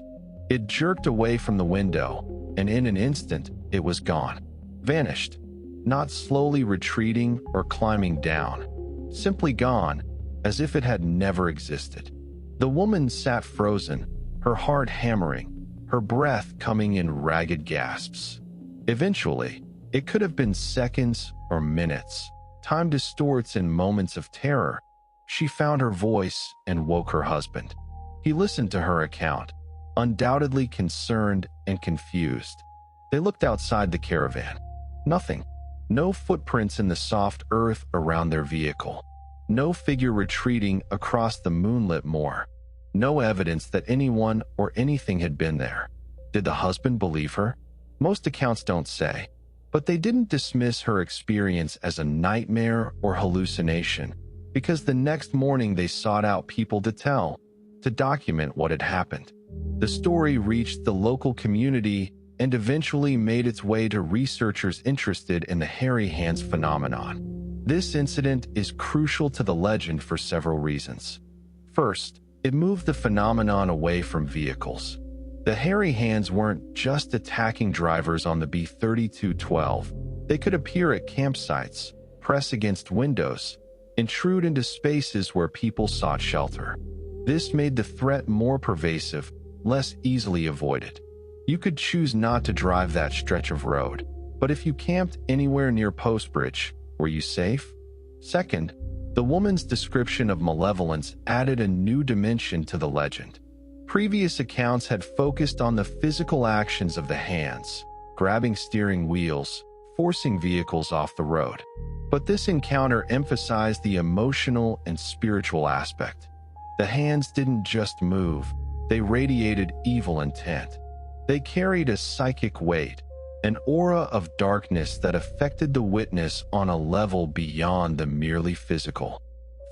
It jerked away from the window, and in an instant, it was gone. Vanished. Not slowly retreating or climbing down. Simply gone, as if it had never existed. The woman sat frozen, her heart hammering, her breath coming in ragged gasps. Eventually, it could have been seconds or minutes. Time distorts in moments of terror. She found her voice and woke her husband. He listened to her account, undoubtedly concerned and confused. They looked outside the caravan. Nothing. No footprints in the soft earth around their vehicle. No figure retreating across the moonlit moor. No evidence that anyone or anything had been there. Did the husband believe her? Most accounts don't say, but they didn't dismiss her experience as a nightmare or hallucination, because the next morning they sought out people to tell, to document what had happened. The story reached the local community and eventually made its way to researchers interested in the hairy hands phenomenon. This incident is crucial to the legend for several reasons. First, it moved the phenomenon away from vehicles. The hairy hands weren't just attacking drivers on the B3212. They could appear at campsites, press against windows, intrude into spaces where people sought shelter. This made the threat more pervasive, less easily avoided. You could choose not to drive that stretch of road, but if you camped anywhere near Postbridge, were you safe? Second, the woman's description of malevolence added a new dimension to the legend. Previous accounts had focused on the physical actions of the hands, grabbing steering wheels, forcing vehicles off the road. But this encounter emphasized the emotional and spiritual aspect. The hands didn't just move, they radiated evil intent. They carried a psychic weight, an aura of darkness that affected the witness on a level beyond the merely physical.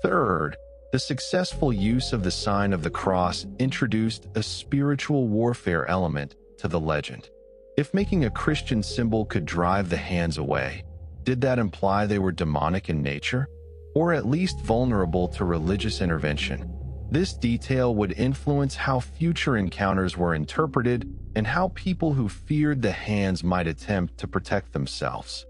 Third, the successful use of the sign of the cross introduced a spiritual warfare element to the legend. If making a Christian symbol could drive the hands away, did that imply they were demonic in nature? Or at least vulnerable to religious intervention? This detail would influence how future encounters were interpreted and how people who feared the hands might attempt to protect themselves.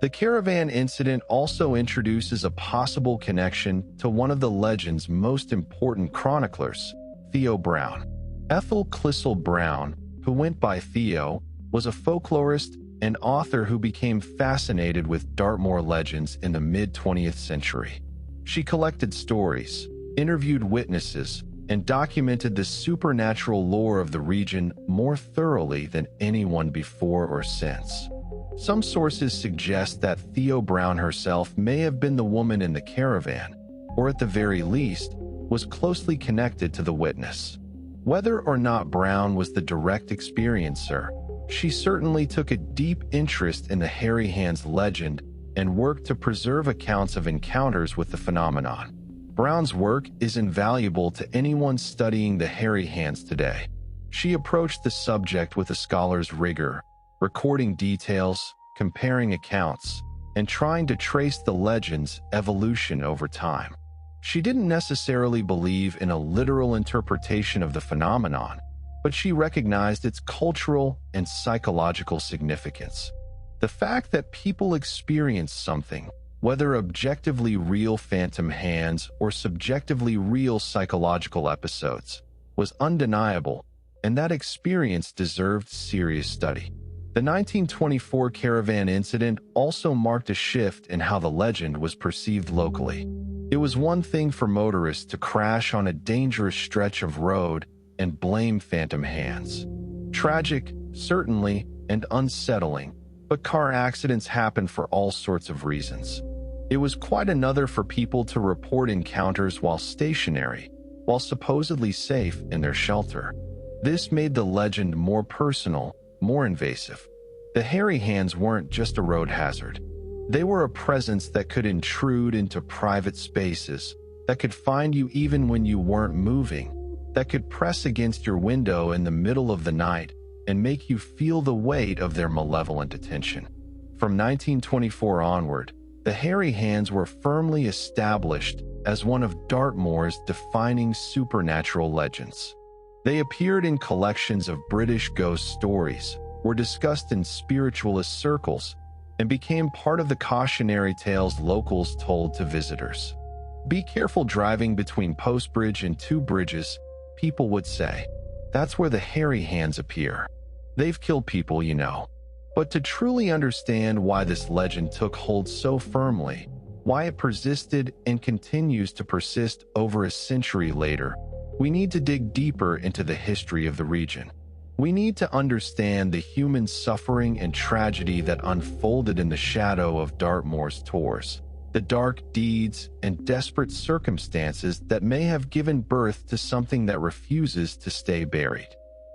The caravan incident also introduces a possible connection to one of the legend's most important chroniclers, Theo Brown. Ethel Clissold Brown, who went by Theo, was a folklorist and author who became fascinated with Dartmoor legends in the mid-20th century. She collected stories, interviewed witnesses, and documented the supernatural lore of the region more thoroughly than anyone before or since. Some sources suggest that Theo Brown herself may have been the woman in the caravan, or at the very least, was closely connected to the witness. Whether or not Brown was the direct experiencer, she certainly took a deep interest in the Hairy Hands legend and worked to preserve accounts of encounters with the phenomenon. Brown's work is invaluable to anyone studying the Hairy Hands today. She approached the subject with a scholar's rigor, recording details, comparing accounts, and trying to trace the legend's evolution over time. She didn't necessarily believe in a literal interpretation of the phenomenon, but she recognized its cultural and psychological significance. The fact that people experience something, whether objectively real phantom hands or subjectively real psychological episodes, was undeniable, and that experience deserved serious study. The 1924 caravan incident also marked a shift in how the legend was perceived locally. It was one thing for motorists to crash on a dangerous stretch of road and blame phantom hands. Tragic, certainly, and unsettling, but car accidents happen for all sorts of reasons. It was quite another for people to report encounters while stationary, while supposedly safe in their shelter. This made the legend more personal, more invasive. The Hairy Hands weren't just a road hazard. They were a presence that could intrude into private spaces, that could find you even when you weren't moving, that could press against your window in the middle of the night and make you feel the weight of their malevolent attention. From 1924 onward, the Hairy Hands were firmly established as one of Dartmoor's defining supernatural legends. They appeared in collections of British ghost stories, were discussed in spiritualist circles, and became part of the cautionary tales locals told to visitors. "Be careful driving between Post Bridge and Two Bridges," people would say. "That's where the Hairy Hands appear. They've killed people, you know." But to truly understand why this legend took hold so firmly, why it persisted and continues to persist over a century later, we need to dig deeper into the history of the region. We need to understand the human suffering and tragedy that unfolded in the shadow of Dartmoor's tors, the dark deeds and desperate circumstances that may have given birth to something that refuses to stay buried.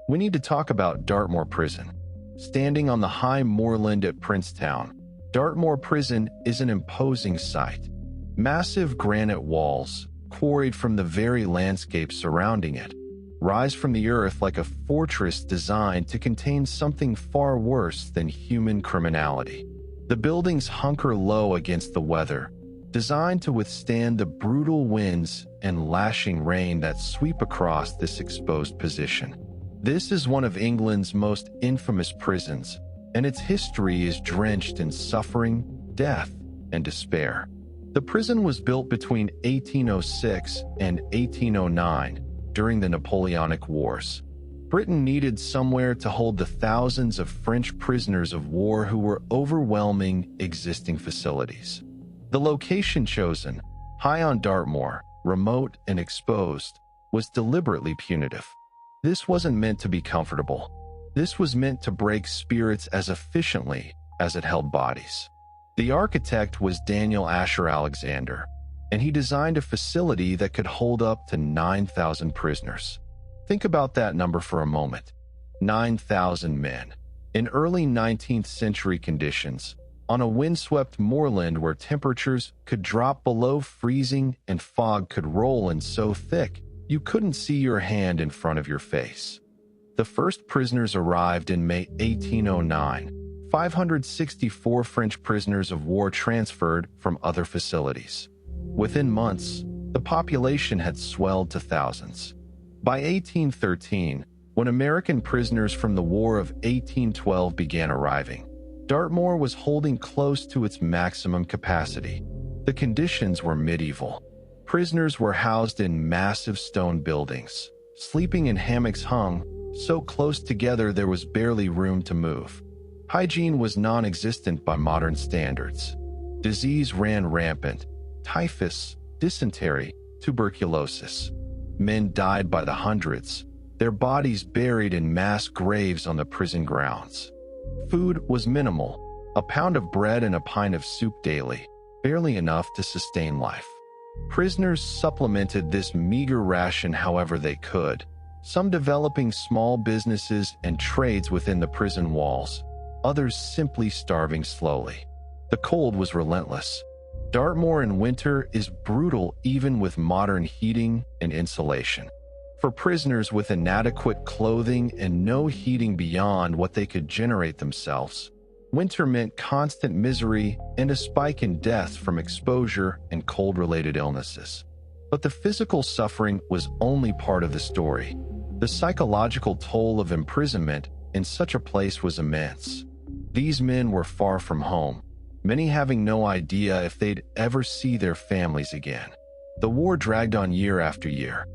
We need to talk about Dartmoor Prison. Standing on the high moorland at Princetown, Dartmoor Prison is an imposing sight. Massive granite walls, quarried from the very landscape surrounding it, rise from the earth like a fortress designed to contain something far worse than human criminality. The buildings hunker low against the weather, designed to withstand the brutal winds and lashing rain that sweep across this exposed position. This is one of England's most infamous prisons, and its history is drenched in suffering, death, and despair. The prison was built between 1806 and 1809 during the Napoleonic Wars. Britain needed somewhere to hold the thousands of French prisoners of war who were overwhelming existing facilities. The location chosen, high on Dartmoor, remote and exposed, was deliberately punitive. This wasn't meant to be comfortable. This was meant to break spirits as efficiently as it held bodies. The architect was Daniel Asher Alexander, and he designed a facility that could hold up to 9,000 prisoners. Think about that number for a moment. 9,000 men. In early 19th century conditions, on a windswept moorland where temperatures could drop below freezing and fog could roll in so thick you couldn't see your hand in front of your face. The first prisoners arrived in May 1809. 564 French prisoners of war transferred from other facilities. Within months, the population had swelled to thousands. By 1813, when American prisoners from the War of 1812 began arriving, Dartmoor was holding close to its maximum capacity. The conditions were medieval. Prisoners were housed in massive stone buildings, sleeping in hammocks hung so close together there was barely room to move. Hygiene was non-existent by modern standards. Disease ran rampant: typhus, dysentery, tuberculosis. Men died by the hundreds, their bodies buried in mass graves on the prison grounds. Food was minimal: a pound of bread and a pint of soup daily, barely enough to sustain life. Prisoners supplemented this meager ration however they could, some developing small businesses and trades within the prison walls, others simply starving slowly. The cold was relentless. Dartmoor in winter is brutal even with modern heating and insulation. For prisoners with inadequate clothing and no heating beyond what they could generate themselves, winter meant constant misery and a spike in deaths from exposure and cold-related illnesses. But the physical suffering was only part of the story. The psychological toll of imprisonment in such a place was immense. These men were far from home, many having no idea if they'd ever see their families again. The war dragged on year after year.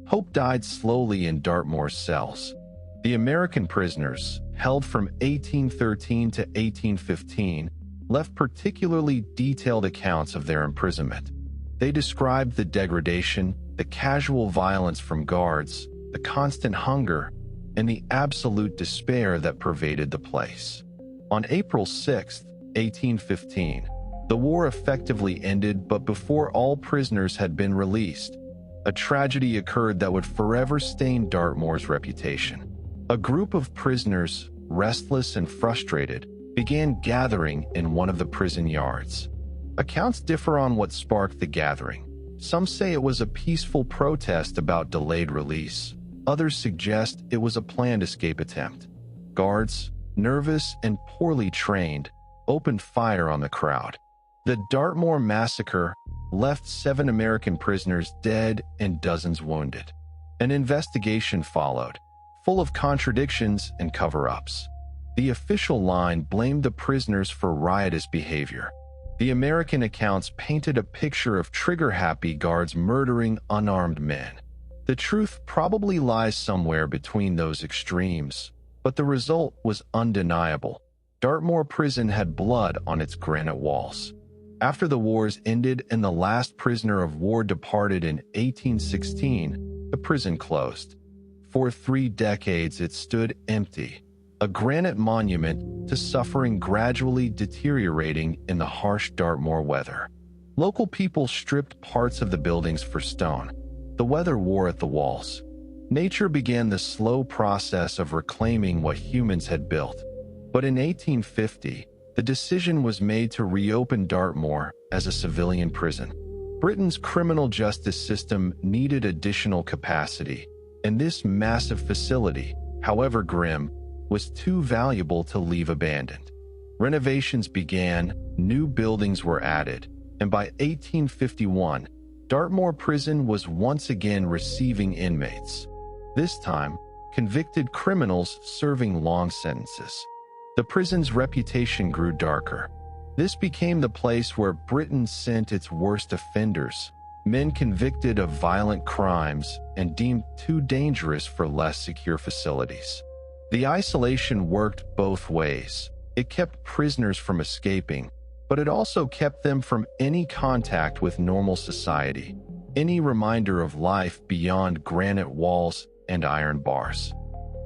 Hope died slowly in Dartmoor's cells. The American prisoners, held from 1813 to 1815, left particularly detailed accounts of their imprisonment. They described the degradation, the casual violence from guards, the constant hunger, and the absolute despair that pervaded the place. On April 6, 1815, the war effectively ended, but before all prisoners had been released, a tragedy occurred that would forever stain Dartmoor's reputation. A group of prisoners, restless and frustrated, began gathering in one of the prison yards. Accounts differ on what sparked the gathering. Some say it was a peaceful protest about delayed release. Others suggest it was a planned escape attempt. Guards, nervous and poorly trained, opened fire on the crowd. The Dartmoor massacre left 7 American prisoners dead and dozens wounded. An investigation followed, full of contradictions and cover-ups. The official line blamed the prisoners for riotous behavior. The American accounts painted a picture of trigger-happy guards murdering unarmed men. The truth probably lies somewhere between those extremes, but the result was undeniable. Dartmoor Prison had blood on its granite walls. After the wars ended and the last prisoner of war departed in 1816, the prison closed. For 3 decades it stood empty, a granite monument to suffering gradually deteriorating in the harsh Dartmoor weather. Local people stripped parts of the buildings for stone. The weather wore at the walls. Nature began the slow process of reclaiming what humans had built. But in 1850, the decision was made to reopen Dartmoor as a civilian prison. Britain's criminal justice system needed additional capacity, and this massive facility, however grim, was too valuable to leave abandoned. Renovations began, new buildings were added, and by 1851, Dartmoor Prison was once again receiving inmates. This time, convicted criminals serving long sentences. The prison's reputation grew darker. This became the place where Britain sent its worst offenders, men convicted of violent crimes and deemed too dangerous for less secure facilities. The isolation worked both ways. It kept prisoners from escaping, but it also kept them from any contact with normal society, any reminder of life beyond granite walls and iron bars.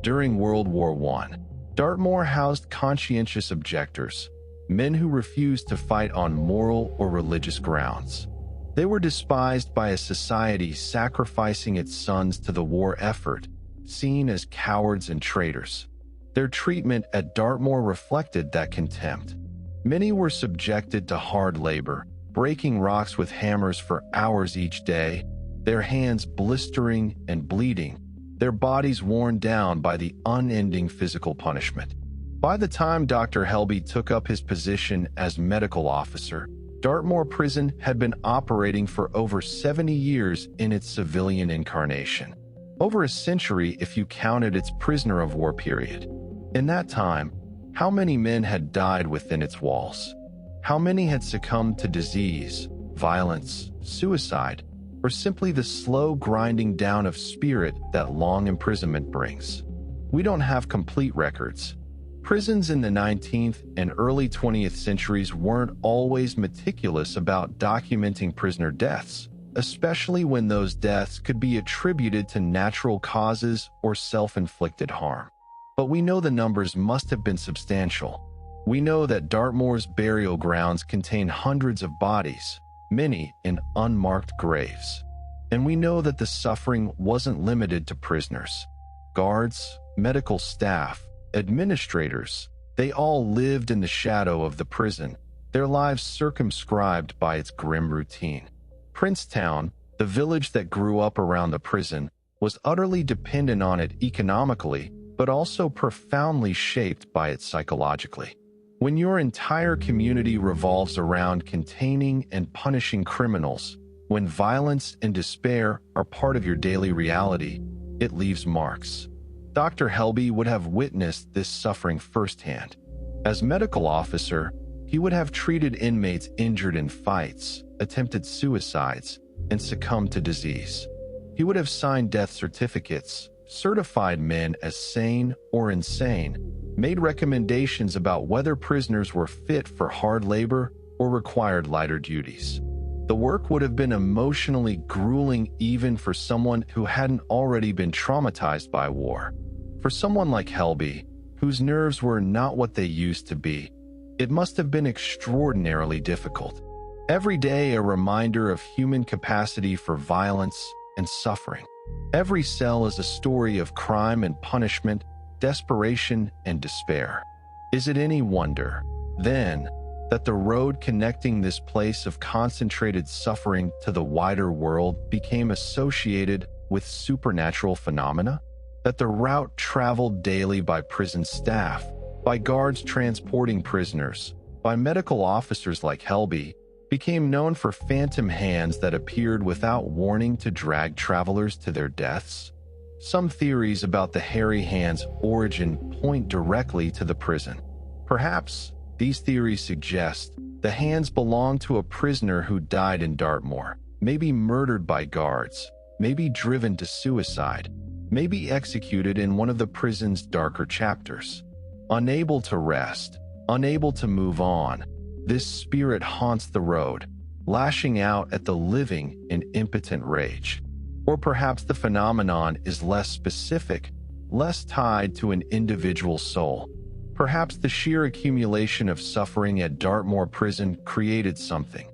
During World War I, Dartmoor housed conscientious objectors, men who refused to fight on moral or religious grounds. They were despised by a society sacrificing its sons to the war effort, seen as cowards and traitors. Their treatment at Dartmoor reflected that contempt. Many were subjected to hard labor, breaking rocks with hammers for hours each day, their hands blistering and bleeding, their bodies worn down by the unending physical punishment. By the time Dr. Helby took up his position as medical officer, Dartmoor Prison had been operating for over 70 years in its civilian incarnation. Over a century if you counted its prisoner of war period. In that time, how many men had died within its walls? How many had succumbed to disease, violence, suicide, or simply the slow grinding down of spirit that long imprisonment brings? We don't have complete records. Prisons in the 19th and early 20th centuries weren't always meticulous about documenting prisoner deaths, especially when those deaths could be attributed to natural causes or self-inflicted harm. But we know the numbers must have been substantial. We know that Dartmoor's burial grounds contain hundreds of bodies, many in unmarked graves. And we know that the suffering wasn't limited to prisoners. Guards, medical staff, administrators, they all lived in the shadow of the prison, their lives circumscribed by its grim routine. Princetown, the village that grew up around the prison, was utterly dependent on it economically, but also profoundly shaped by it psychologically. When your entire community revolves around containing and punishing criminals, when violence and despair are part of your daily reality, it leaves marks. Dr. Helby would have witnessed this suffering firsthand. As medical officer, he would have treated inmates injured in fights, attempted suicides, and succumbed to disease. He would have signed death certificates, certified men as sane or insane, made recommendations about whether prisoners were fit for hard labor or required lighter duties. The work would have been emotionally grueling even for someone who hadn't already been traumatized by war. For someone like Helby, whose nerves were not what they used to be, it must have been extraordinarily difficult. Every day a reminder of human capacity for violence and suffering. Every cell is a story of crime and punishment, desperation and despair. Is it any wonder, then, that the road connecting this place of concentrated suffering to the wider world became associated with supernatural phenomena? That the route traveled daily by prison staff, by guards transporting prisoners, by medical officers like Helby, became known for phantom hands that appeared without warning to drag travelers to their deaths? Some theories about the Hairy Hands' origin point directly to the prison. Perhaps these theories suggest the hands belonged to a prisoner who died in Dartmoor, maybe murdered by guards, maybe driven to suicide, maybe executed in one of the prison's darker chapters. Unable to rest, unable to move on, this spirit haunts the road, lashing out at the living in impotent rage. Or perhaps the phenomenon is less specific, less tied to an individual soul. Perhaps the sheer accumulation of suffering at Dartmoor Prison created something,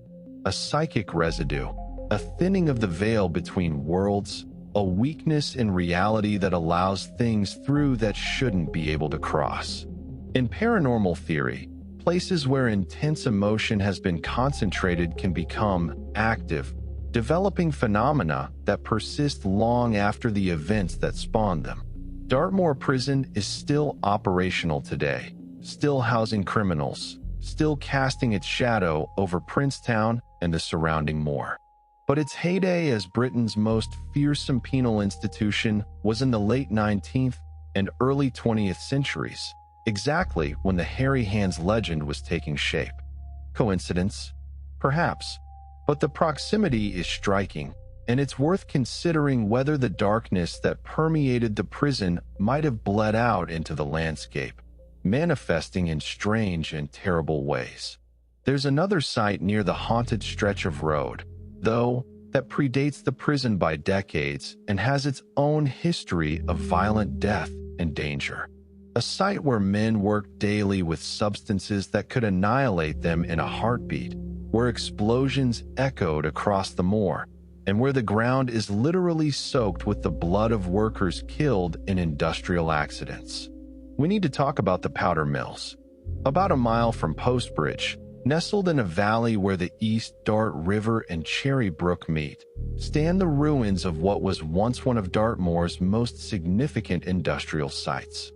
a psychic residue, a thinning of the veil between worlds, a weakness in reality that allows things through that shouldn't be able to cross. In paranormal theory, places where intense emotion has been concentrated can become active, developing phenomena that persist long after the events that spawned them. Dartmoor Prison is still operational today, still housing criminals, still casting its shadow over Princetown and the surrounding moor. But its heyday as Britain's most fearsome penal institution was in the late 19th and early 20th centuries, exactly when the Hairy Hands legend was taking shape. Coincidence? Perhaps. But the proximity is striking, and it's worth considering whether the darkness that permeated the prison might have bled out into the landscape, manifesting in strange and terrible ways. There's another site near the haunted stretch of road, though, that predates the prison by decades and has its own history of violent death and danger. A site where men worked daily with substances that could annihilate them in a heartbeat, where explosions echoed across the moor, and where the ground is literally soaked with the blood of workers killed in industrial accidents. We need to talk about the powder mills. About a mile from Postbridge, Nestled in a valley where the East Dart River and Cherry Brook meet, stand the ruins of what was once one of Dartmoor's most significant industrial sites.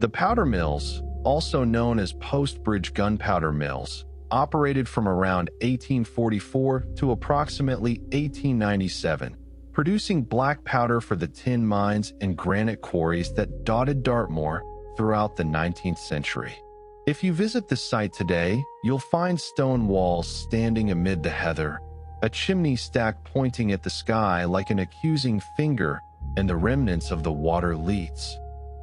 The powder mills, also known as post-bridge gunpowder mills, operated from around 1844 to approximately 1897, producing black powder for the tin mines and granite quarries that dotted Dartmoor throughout the 19th century. If you visit the site today, you'll find stone walls standing amid the heather, a chimney stack pointing at the sky like an accusing finger, and the remnants of the water leats,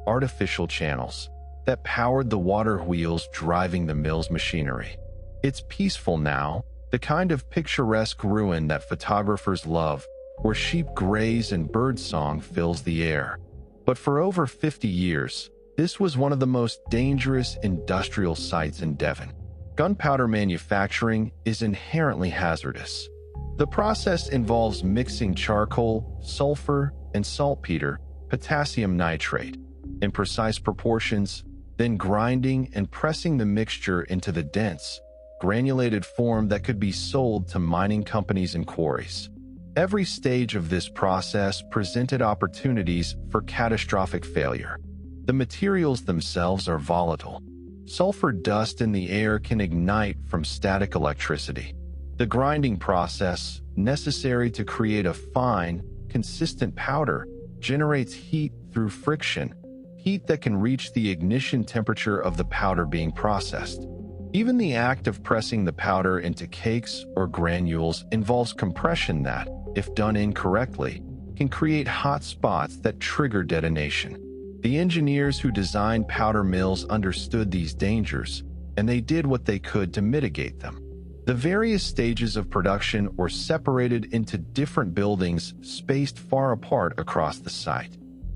artificial channels that powered the water wheels driving the mill's machinery. It's peaceful now, the kind of picturesque ruin that photographers love, where sheep graze and birdsong fills the air. But for over 50 years, this was one of the most dangerous industrial sites in Devon. Gunpowder manufacturing is inherently hazardous. The process involves mixing charcoal, sulfur, and saltpeter, potassium nitrate, in precise proportions, then grinding and pressing the mixture into the dense, granulated form that could be sold to mining companies and quarries. Every stage of this process presented opportunities for catastrophic failure. The materials themselves are volatile. Sulfur dust in the air can ignite from static electricity. The grinding process, necessary to create a fine, consistent powder, generates heat through friction, heat that can reach the ignition temperature of the powder being processed. Even the act of pressing the powder into cakes or granules involves compression that, if done incorrectly, can create hot spots that trigger detonation. The engineers who designed powder mills understood these dangers, and they did what they could to mitigate them. The various stages of production were separated into different buildings spaced far apart across the site.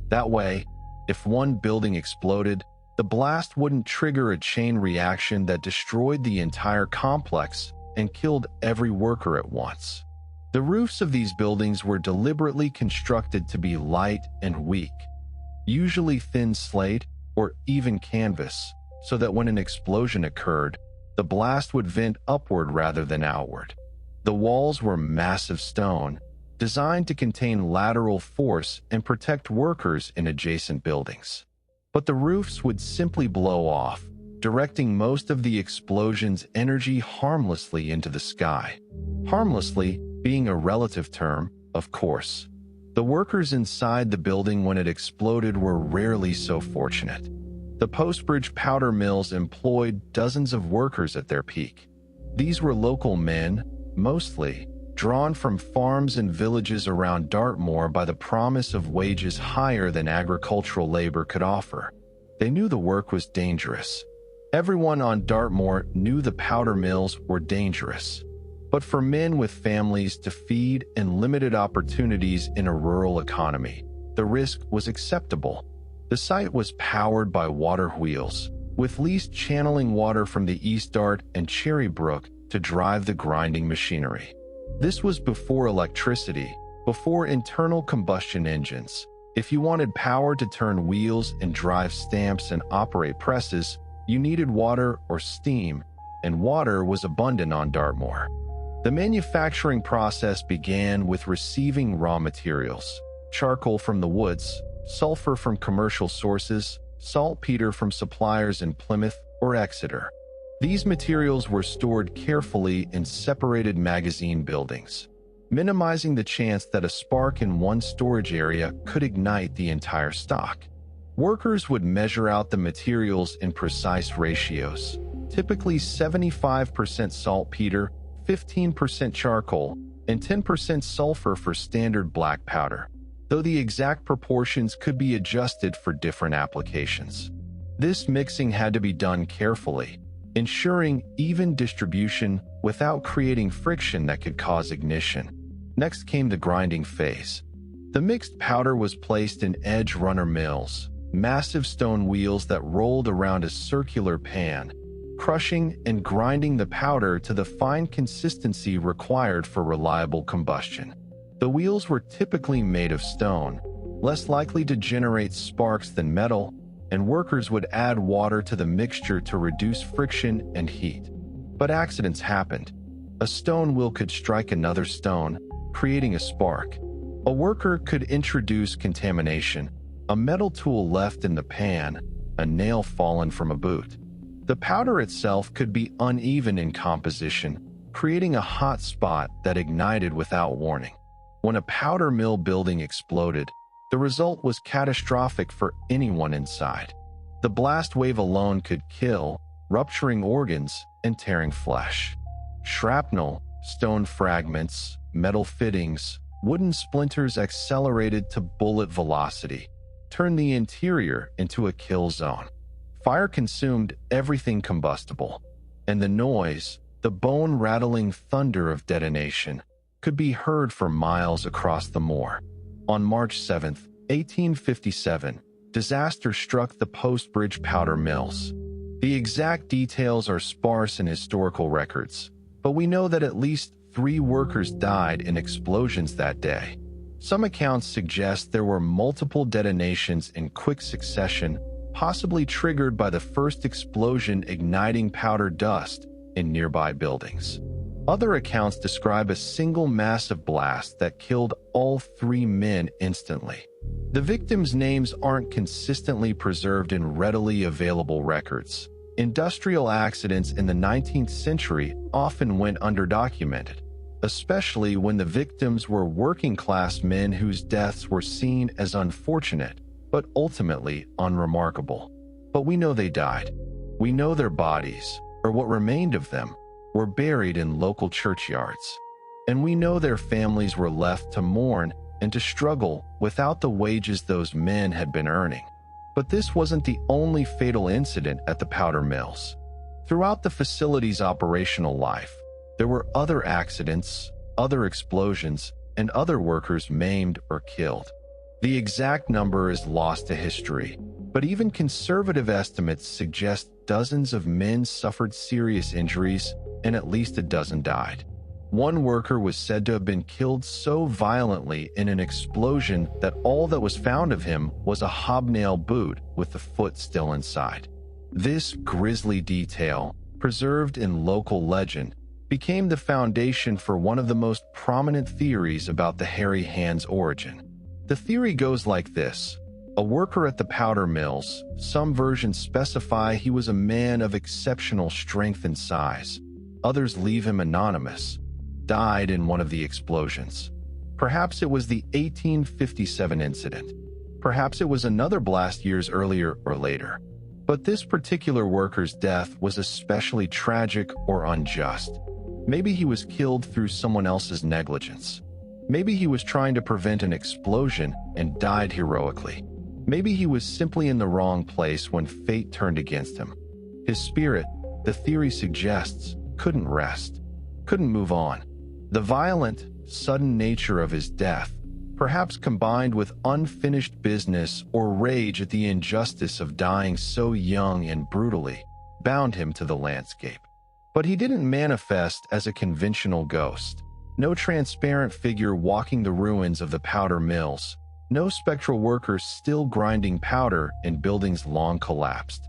That way, if one building exploded, the blast wouldn't trigger a chain reaction that destroyed the entire complex and killed every worker at once. The roofs of these buildings were deliberately constructed to be light and weak, usually thin slate or even canvas, so that when an explosion occurred, the blast would vent upward rather than outward. The walls were massive stone, designed to contain lateral force and protect workers in adjacent buildings. But the roofs would simply blow off, directing most of the explosion's energy harmlessly into the sky. Harmlessly being a relative term, of course. The workers inside the building when it exploded were rarely so fortunate. The post-bridge powder mills employed dozens of workers at their peak. These were local men, mostly, drawn from farms and villages around Dartmoor by the promise of wages higher than agricultural labor could offer. They knew the work was dangerous. Everyone on Dartmoor knew the powder mills were dangerous. But for men with families to feed and limited opportunities in a rural economy, the risk was acceptable. The site was powered by water wheels, with least channeling water from the East Dart and Cherry Brook to drive the grinding machinery. This was before electricity, before internal combustion engines. If you wanted power to turn wheels and drive stamps and operate presses, you needed water or steam, and water was abundant on Dartmoor. The manufacturing process began with receiving raw materials: charcoal from the woods, sulfur from commercial sources, saltpeter from suppliers in Plymouth or Exeter. These materials were stored carefully in separated magazine buildings, minimizing the chance that a spark in one storage area could ignite the entire stock. Workers would measure out the materials in precise ratios, typically 75% saltpeter, 15% charcoal, and 10% sulfur for standard black powder, though the exact proportions could be adjusted for different applications. This mixing had to be done carefully, ensuring even distribution without creating friction that could cause ignition. Next came the grinding phase. The mixed powder was placed in edge runner mills, massive stone wheels that rolled around a circular pan, crushing and grinding the powder to the fine consistency required for reliable combustion. The wheels were typically made of stone, less likely to generate sparks than metal, and workers would add water to the mixture to reduce friction and heat. But accidents happened. A stone wheel could strike another stone, creating a spark. A worker could introduce contamination, a metal tool left in the pan, a nail fallen from a boot. The powder itself could be uneven in composition, creating a hot spot that ignited without warning. When a powder mill building exploded, the result was catastrophic for anyone inside. The blast wave alone could kill, rupturing organs and tearing flesh. Shrapnel, stone fragments, metal fittings, wooden splinters accelerated to bullet velocity, turned the interior into a kill zone. Fire consumed everything combustible, and the noise, the bone-rattling thunder of detonation, could be heard for miles across the moor. On March 7, 1857, disaster struck the Post Bridge powder mills. The exact details are sparse in historical records, but we know that at least 3 workers died in explosions that day. Some accounts suggest there were multiple detonations in quick succession, possibly triggered by the first explosion igniting powder dust in nearby buildings. Other accounts describe a single massive blast that killed all 3 men instantly. The victims' names aren't consistently preserved in readily available records. Industrial accidents in the 19th century often went underdocumented, especially when the victims were working-class men whose deaths were seen as unfortunate, but ultimately unremarkable. But we know they died. We know their bodies, or what remained of them, were buried in local churchyards. And we know their families were left to mourn and to struggle without the wages those men had been earning. But this wasn't the only fatal incident at the powder mills. Throughout the facility's operational life, there were other accidents, other explosions, and other workers maimed or killed. The exact number is lost to history, but even conservative estimates suggest dozens of men suffered serious injuries and at least a dozen died. One worker was said to have been killed so violently in an explosion that all that was found of him was a hobnail boot with the foot still inside. This grisly detail, preserved in local legend, became the foundation for one of the most prominent theories about the hairy hands origin. The theory goes like this. A worker at the powder mills, some versions specify he was a man of exceptional strength and size. Others leave him anonymous. Died in one of the explosions. Perhaps it was the 1857 incident. Perhaps it was another blast years earlier or later. But this particular worker's death was especially tragic or unjust. Maybe he was killed through someone else's negligence. Maybe he was trying to prevent an explosion and died heroically. Maybe he was simply in the wrong place when fate turned against him. His spirit, the theory suggests, couldn't rest, couldn't move on. The violent, sudden nature of his death, perhaps combined with unfinished business or rage at the injustice of dying so young and brutally, bound him to the landscape. But he didn't manifest as a conventional ghost. No transparent figure walking the ruins of the powder mills. No spectral workers still grinding powder in buildings long collapsed.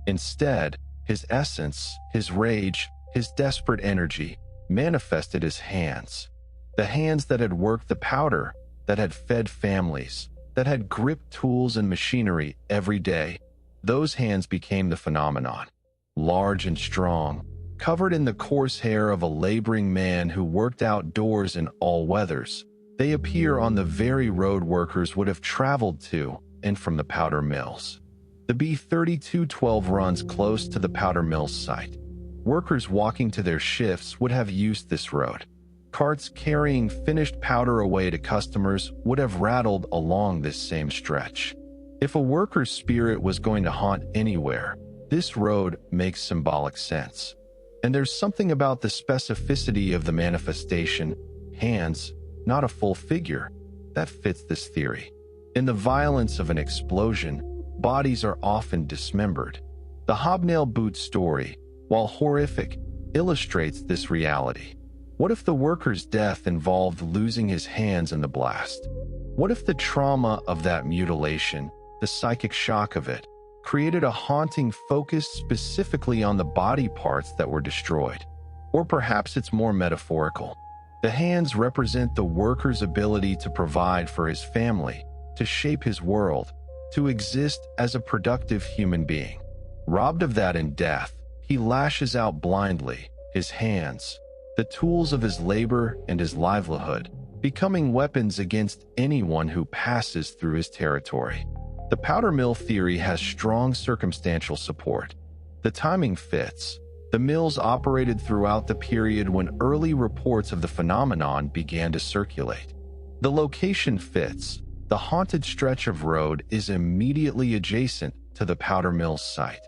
Instead, his essence, his rage, his desperate energy, manifested as hands. The hands that had worked the powder, that had fed families, that had gripped tools and machinery every day. Those hands became the phenomenon. Large and strong, covered in the coarse hair of a laboring man who worked outdoors in all weathers, they appear on the very road workers would have traveled to and from the powder mills. The B-3212 runs close to the powder mills site. Workers walking to their shifts would have used this road. Carts carrying finished powder away to customers would have rattled along this same stretch. If a worker's spirit was going to haunt anywhere, this road makes symbolic sense. And there's something about the specificity of the manifestation, hands, not a full figure, that fits this theory. In the violence of an explosion, bodies are often dismembered. The hobnail boot story, while horrific, illustrates this reality. What if the worker's death involved losing his hands in the blast? What if the trauma of that mutilation, the psychic shock of it, created a haunting focus specifically on the body parts that were destroyed? Or perhaps it's more metaphorical. The hands represent the worker's ability to provide for his family, to shape his world, to exist as a productive human being. Robbed of that in death, he lashes out blindly, his hands, the tools of his labor and his livelihood, becoming weapons against anyone who passes through his territory. The powder mill theory has strong circumstantial support. The timing fits. The mills operated throughout the period when early reports of the phenomenon began to circulate. The location fits. The haunted stretch of road is immediately adjacent to the powder mill's site.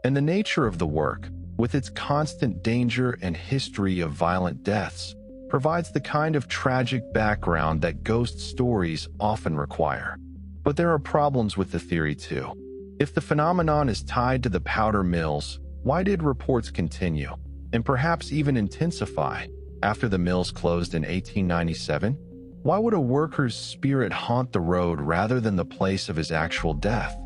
And the nature of the work, with its constant danger and history of violent deaths, provides the kind of tragic background that ghost stories often require. But there are problems with the theory too. If the phenomenon is tied to the powder mills, why did reports continue, and perhaps even intensify, after the mills closed in 1897? Why would a worker's spirit haunt the road rather than the place of his actual death?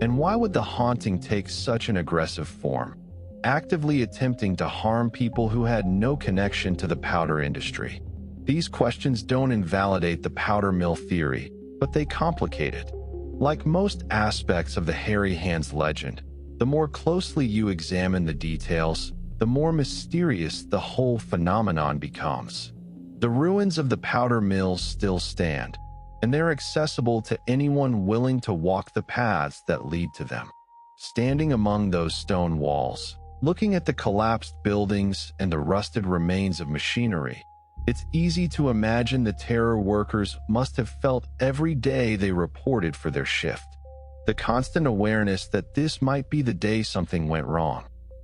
And why would the haunting take such an aggressive form, actively attempting to harm people who had no connection to the powder industry? These questions don't invalidate the powder mill theory, but they complicate it. Like most aspects of the Hairy Hands legend, the more closely you examine the details, the more mysterious the whole phenomenon becomes. The ruins of the powder mills still stand, and they're accessible to anyone willing to walk the paths that lead to them. Standing among those stone walls, looking at the collapsed buildings and the rusted remains of machinery, it's easy to imagine the terror workers must have felt every day they reported for their shift. The constant awareness that this might be the day something went wrong.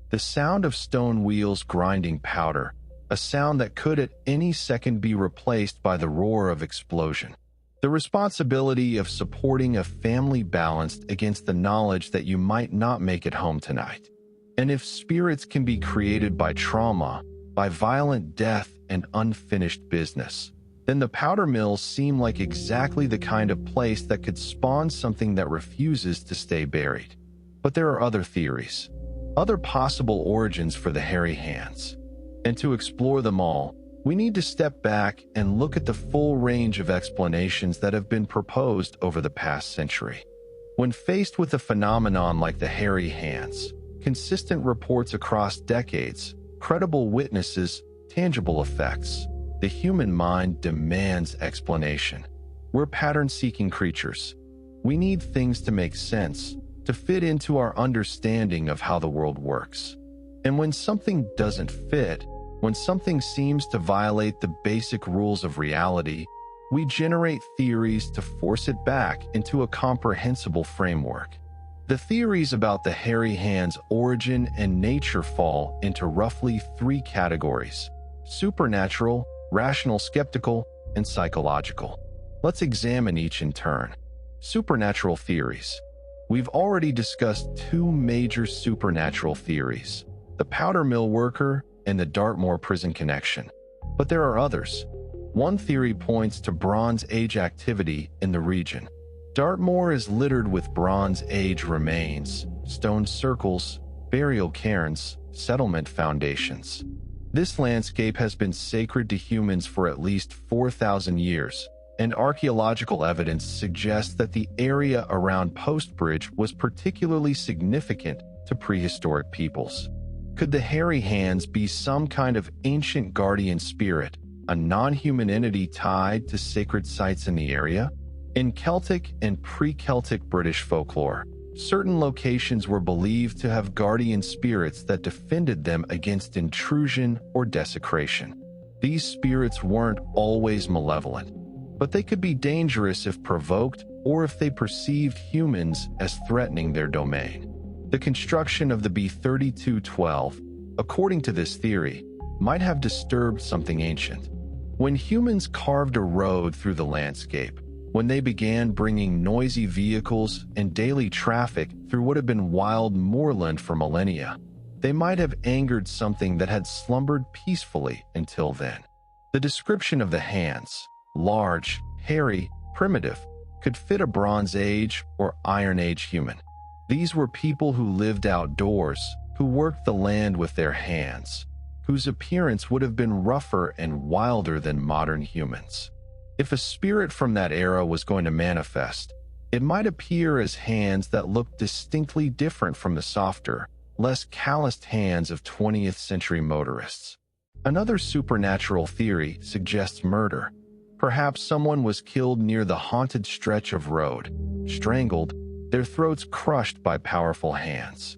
The sound of stone wheels grinding powder, a sound that could at any second be replaced by the roar of explosion. The responsibility of supporting a family balanced against the knowledge that you might not make it home tonight. And if spirits can be created by trauma, by violent death and unfinished business, then the powder mills seem like exactly the kind of place that could spawn something that refuses to stay buried. But there are other theories, other possible origins for the Hairy Hands. And to explore them all, we need to step back and look at the full range of explanations that have been proposed over the past century. When faced with a phenomenon like the Hairy Hands, consistent reports across decades, credible witnesses, tangible effects, the human mind demands explanation. We're pattern-seeking creatures. We need things to make sense, to fit into our understanding of how the world works. And when something doesn't fit, when something seems to violate the basic rules of reality, we generate theories to force it back into a comprehensible framework. The theories about the Hairy Hands' origin and nature fall into roughly 3 categories: supernatural, rational skeptical, and psychological. Let's examine each in turn. Supernatural theories. We've already discussed 2 major supernatural theories: the powder mill worker and the Dartmoor prison connection. But there are others. One theory points to Bronze Age activity in the region. Dartmoor is littered with Bronze Age remains, stone circles, burial cairns, settlement foundations. This landscape has been sacred to humans for at least 4,000 years, and archaeological evidence suggests that the area around Post Bridge was particularly significant to prehistoric peoples. Could the Hairy Hands be some kind of ancient guardian spirit, a non-human entity tied to sacred sites in the area? In Celtic and pre-Celtic British folklore, certain locations were believed to have guardian spirits that defended them against intrusion or desecration. These spirits weren't always malevolent, but they could be dangerous if provoked or if they perceived humans as threatening their domain. The construction of the B3212, according to this theory, might have disturbed something ancient. When humans carved a road through the landscape, when they began bringing noisy vehicles and daily traffic through what had been wild moorland for millennia, they might have angered something that had slumbered peacefully until then. The description of the hands, large, hairy, primitive, could fit a Bronze Age or Iron Age human. These were people who lived outdoors, who worked the land with their hands. whose appearance would have been rougher and wilder than modern humans. If a spirit from that era was going to manifest, it might appear as hands that looked distinctly different from the softer, less calloused hands of 20th century motorists. Another supernatural theory suggests murder. Perhaps someone was killed near the haunted stretch of road, strangled, their throats crushed by powerful hands.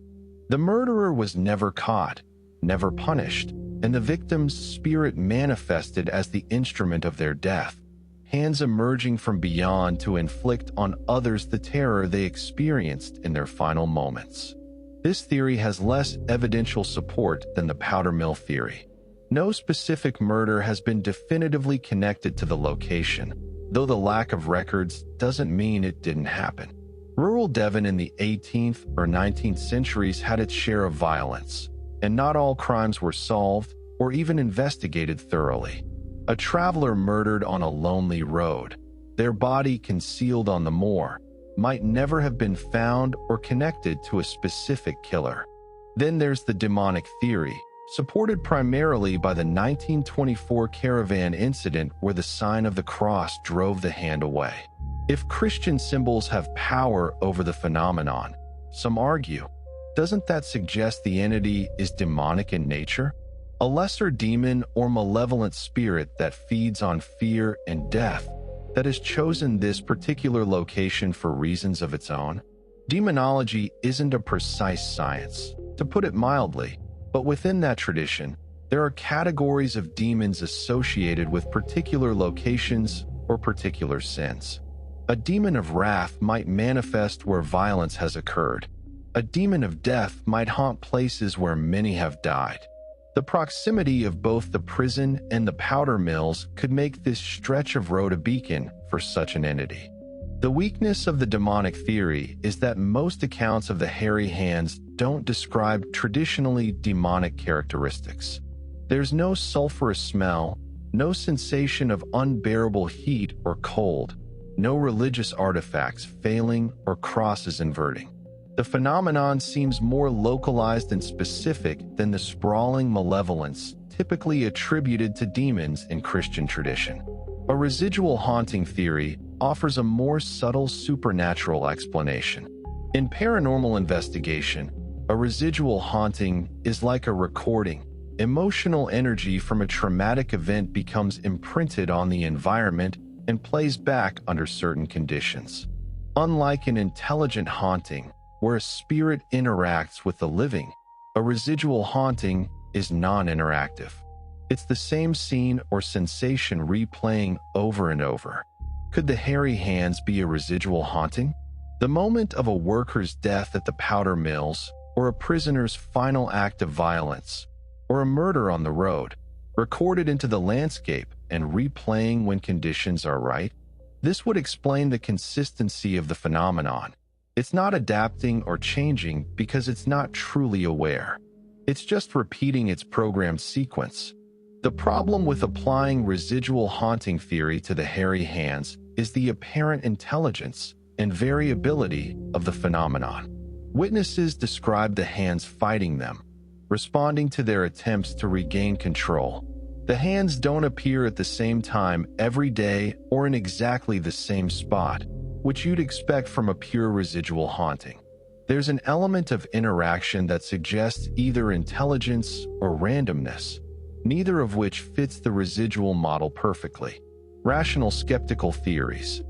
The murderer was never caught, never punished, and the victim's spirit manifested as the instrument of their death, hands emerging from beyond to inflict on others the terror they experienced in their final moments. This theory has less evidential support than the powder mill theory. No specific murder has been definitively connected to the location, though the lack of records doesn't mean it didn't happen. Rural Devon in the 18th or 19th centuries had its share of violence, and not all crimes were solved or even investigated thoroughly. A traveler murdered on a lonely road, their body concealed on the moor, might never have been found or connected to a specific killer. Then there's the demonic theory, supported primarily by the 1924 caravan incident where the sign of the cross drove the hand away. If Christian symbols have power over the phenomenon, some argue, doesn't that suggest the entity is demonic in nature? A lesser demon or malevolent spirit that feeds on fear and death that has chosen this particular location for reasons of its own? Demonology isn't a precise science, to put it mildly, but within that tradition, there are categories of demons associated with particular locations or particular sins. A demon of wrath might manifest where violence has occurred. A demon of death might haunt places where many have died. The proximity of both the prison and the powder mills could make this stretch of road a beacon for such an entity. The weakness of the demonic theory is that most accounts of the hairy hands don't describe traditionally demonic characteristics. There's no sulfurous smell, no sensation of unbearable heat or cold, no religious artifacts failing or crosses inverting. The phenomenon seems more localized and specific than the sprawling malevolence typically attributed to demons in Christian tradition. A residual haunting theory offers a more subtle supernatural explanation. In paranormal investigation, a residual haunting is like a recording. Emotional energy from a traumatic event becomes imprinted on the environment and plays back under certain conditions. Unlike an intelligent haunting, where a spirit interacts with the living, a residual haunting is non-interactive. It's the same scene or sensation replaying over and over. Could the hairy hands be a residual haunting? The moment of a worker's death at the powder mills, or a prisoner's final act of violence, or a murder on the road, recorded into the landscape and replaying when conditions are right? This would explain the consistency of the phenomenon. It's not adapting or changing because it's not truly aware. It's just repeating its programmed sequence. The problem with applying residual haunting theory to the hairy hands is the apparent intelligence and variability of the phenomenon. Witnesses describe the hands fighting them, responding to their attempts to regain control. The hands don't appear at the same time every day or in exactly the same spot, which you'd expect from a pure residual haunting. There's an element of interaction that suggests either intelligence or randomness, neither of which fits the residual model perfectly. Rational skeptical theories.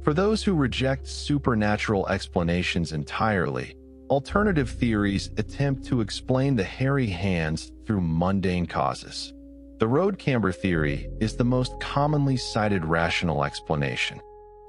For those who reject supernatural explanations entirely, alternative theories attempt to explain the hairy hands through mundane causes. The road camber theory is the most commonly cited rational explanation.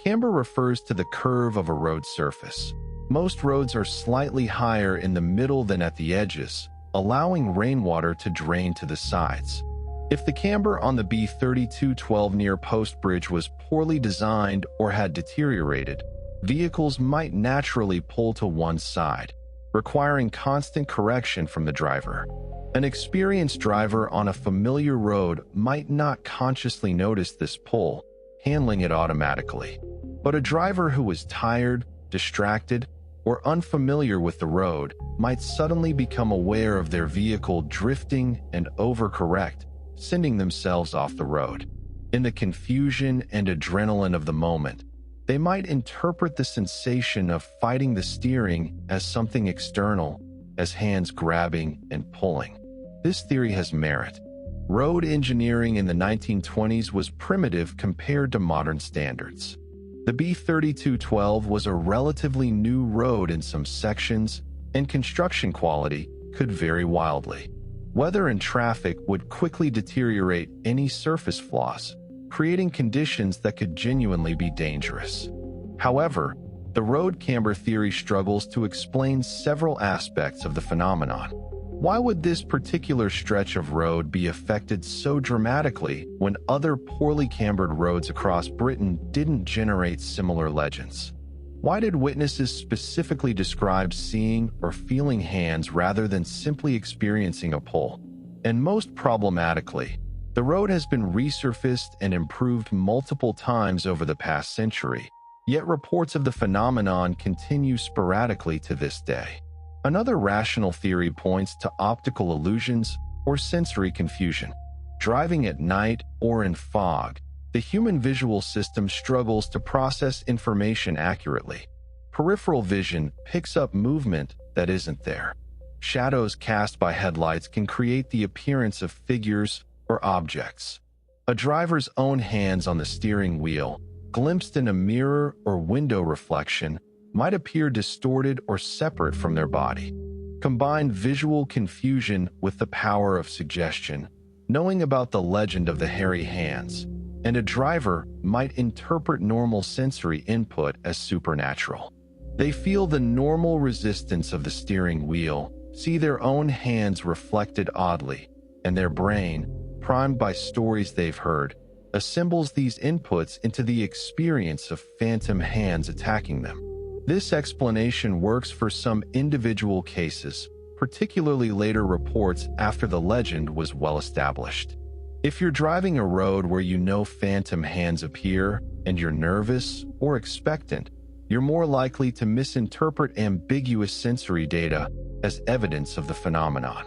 Camber refers to the curve of a road surface. Most roads are slightly higher in the middle than at the edges, allowing rainwater to drain to the sides. If the camber on the B3212 near Post Bridge was poorly designed or had deteriorated, vehicles might naturally pull to one side, requiring constant correction from the driver. An experienced driver on a familiar road might not consciously notice this pull, handling it automatically. But a driver who was tired, distracted, or unfamiliar with the road might suddenly become aware of their vehicle drifting and overcorrect, sending themselves off the road. In the confusion and adrenaline of the moment, they might interpret the sensation of fighting the steering as something external, as hands grabbing and pulling. This theory has merit. Road engineering in the 1920s was primitive compared to modern standards. The B-3212 was a relatively new road in some sections, and construction quality could vary wildly. Weather and traffic would quickly deteriorate any surface flaws, creating conditions that could genuinely be dangerous. However, the road camber theory struggles to explain several aspects of the phenomenon. Why would this particular stretch of road be affected so dramatically when other poorly cambered roads across Britain didn't generate similar legends? Why did witnesses specifically describe seeing or feeling hands rather than simply experiencing a pull? And most problematically, the road has been resurfaced and improved multiple times over the past century, yet reports of the phenomenon continue sporadically to this day. Another rational theory points to optical illusions or sensory confusion. Driving at night or in fog, the human visual system struggles to process information accurately. Peripheral vision picks up movement that isn't there. Shadows cast by headlights can create the appearance of figures or objects. A driver's own hands on the steering wheel, glimpsed in a mirror or window reflection, might appear distorted or separate from their body. Combine visual confusion with the power of suggestion, knowing about the legend of the hairy hands, and a driver might interpret normal sensory input as supernatural. They feel the normal resistance of the steering wheel, see their own hands reflected oddly, and their brain, primed by stories they've heard, assembles these inputs into the experience of phantom hands attacking them. This explanation works for some individual cases, particularly later reports after the legend was well established. If you're driving a road where you know phantom hands appear and you're nervous or expectant, you're more likely to misinterpret ambiguous sensory data as evidence of the phenomenon.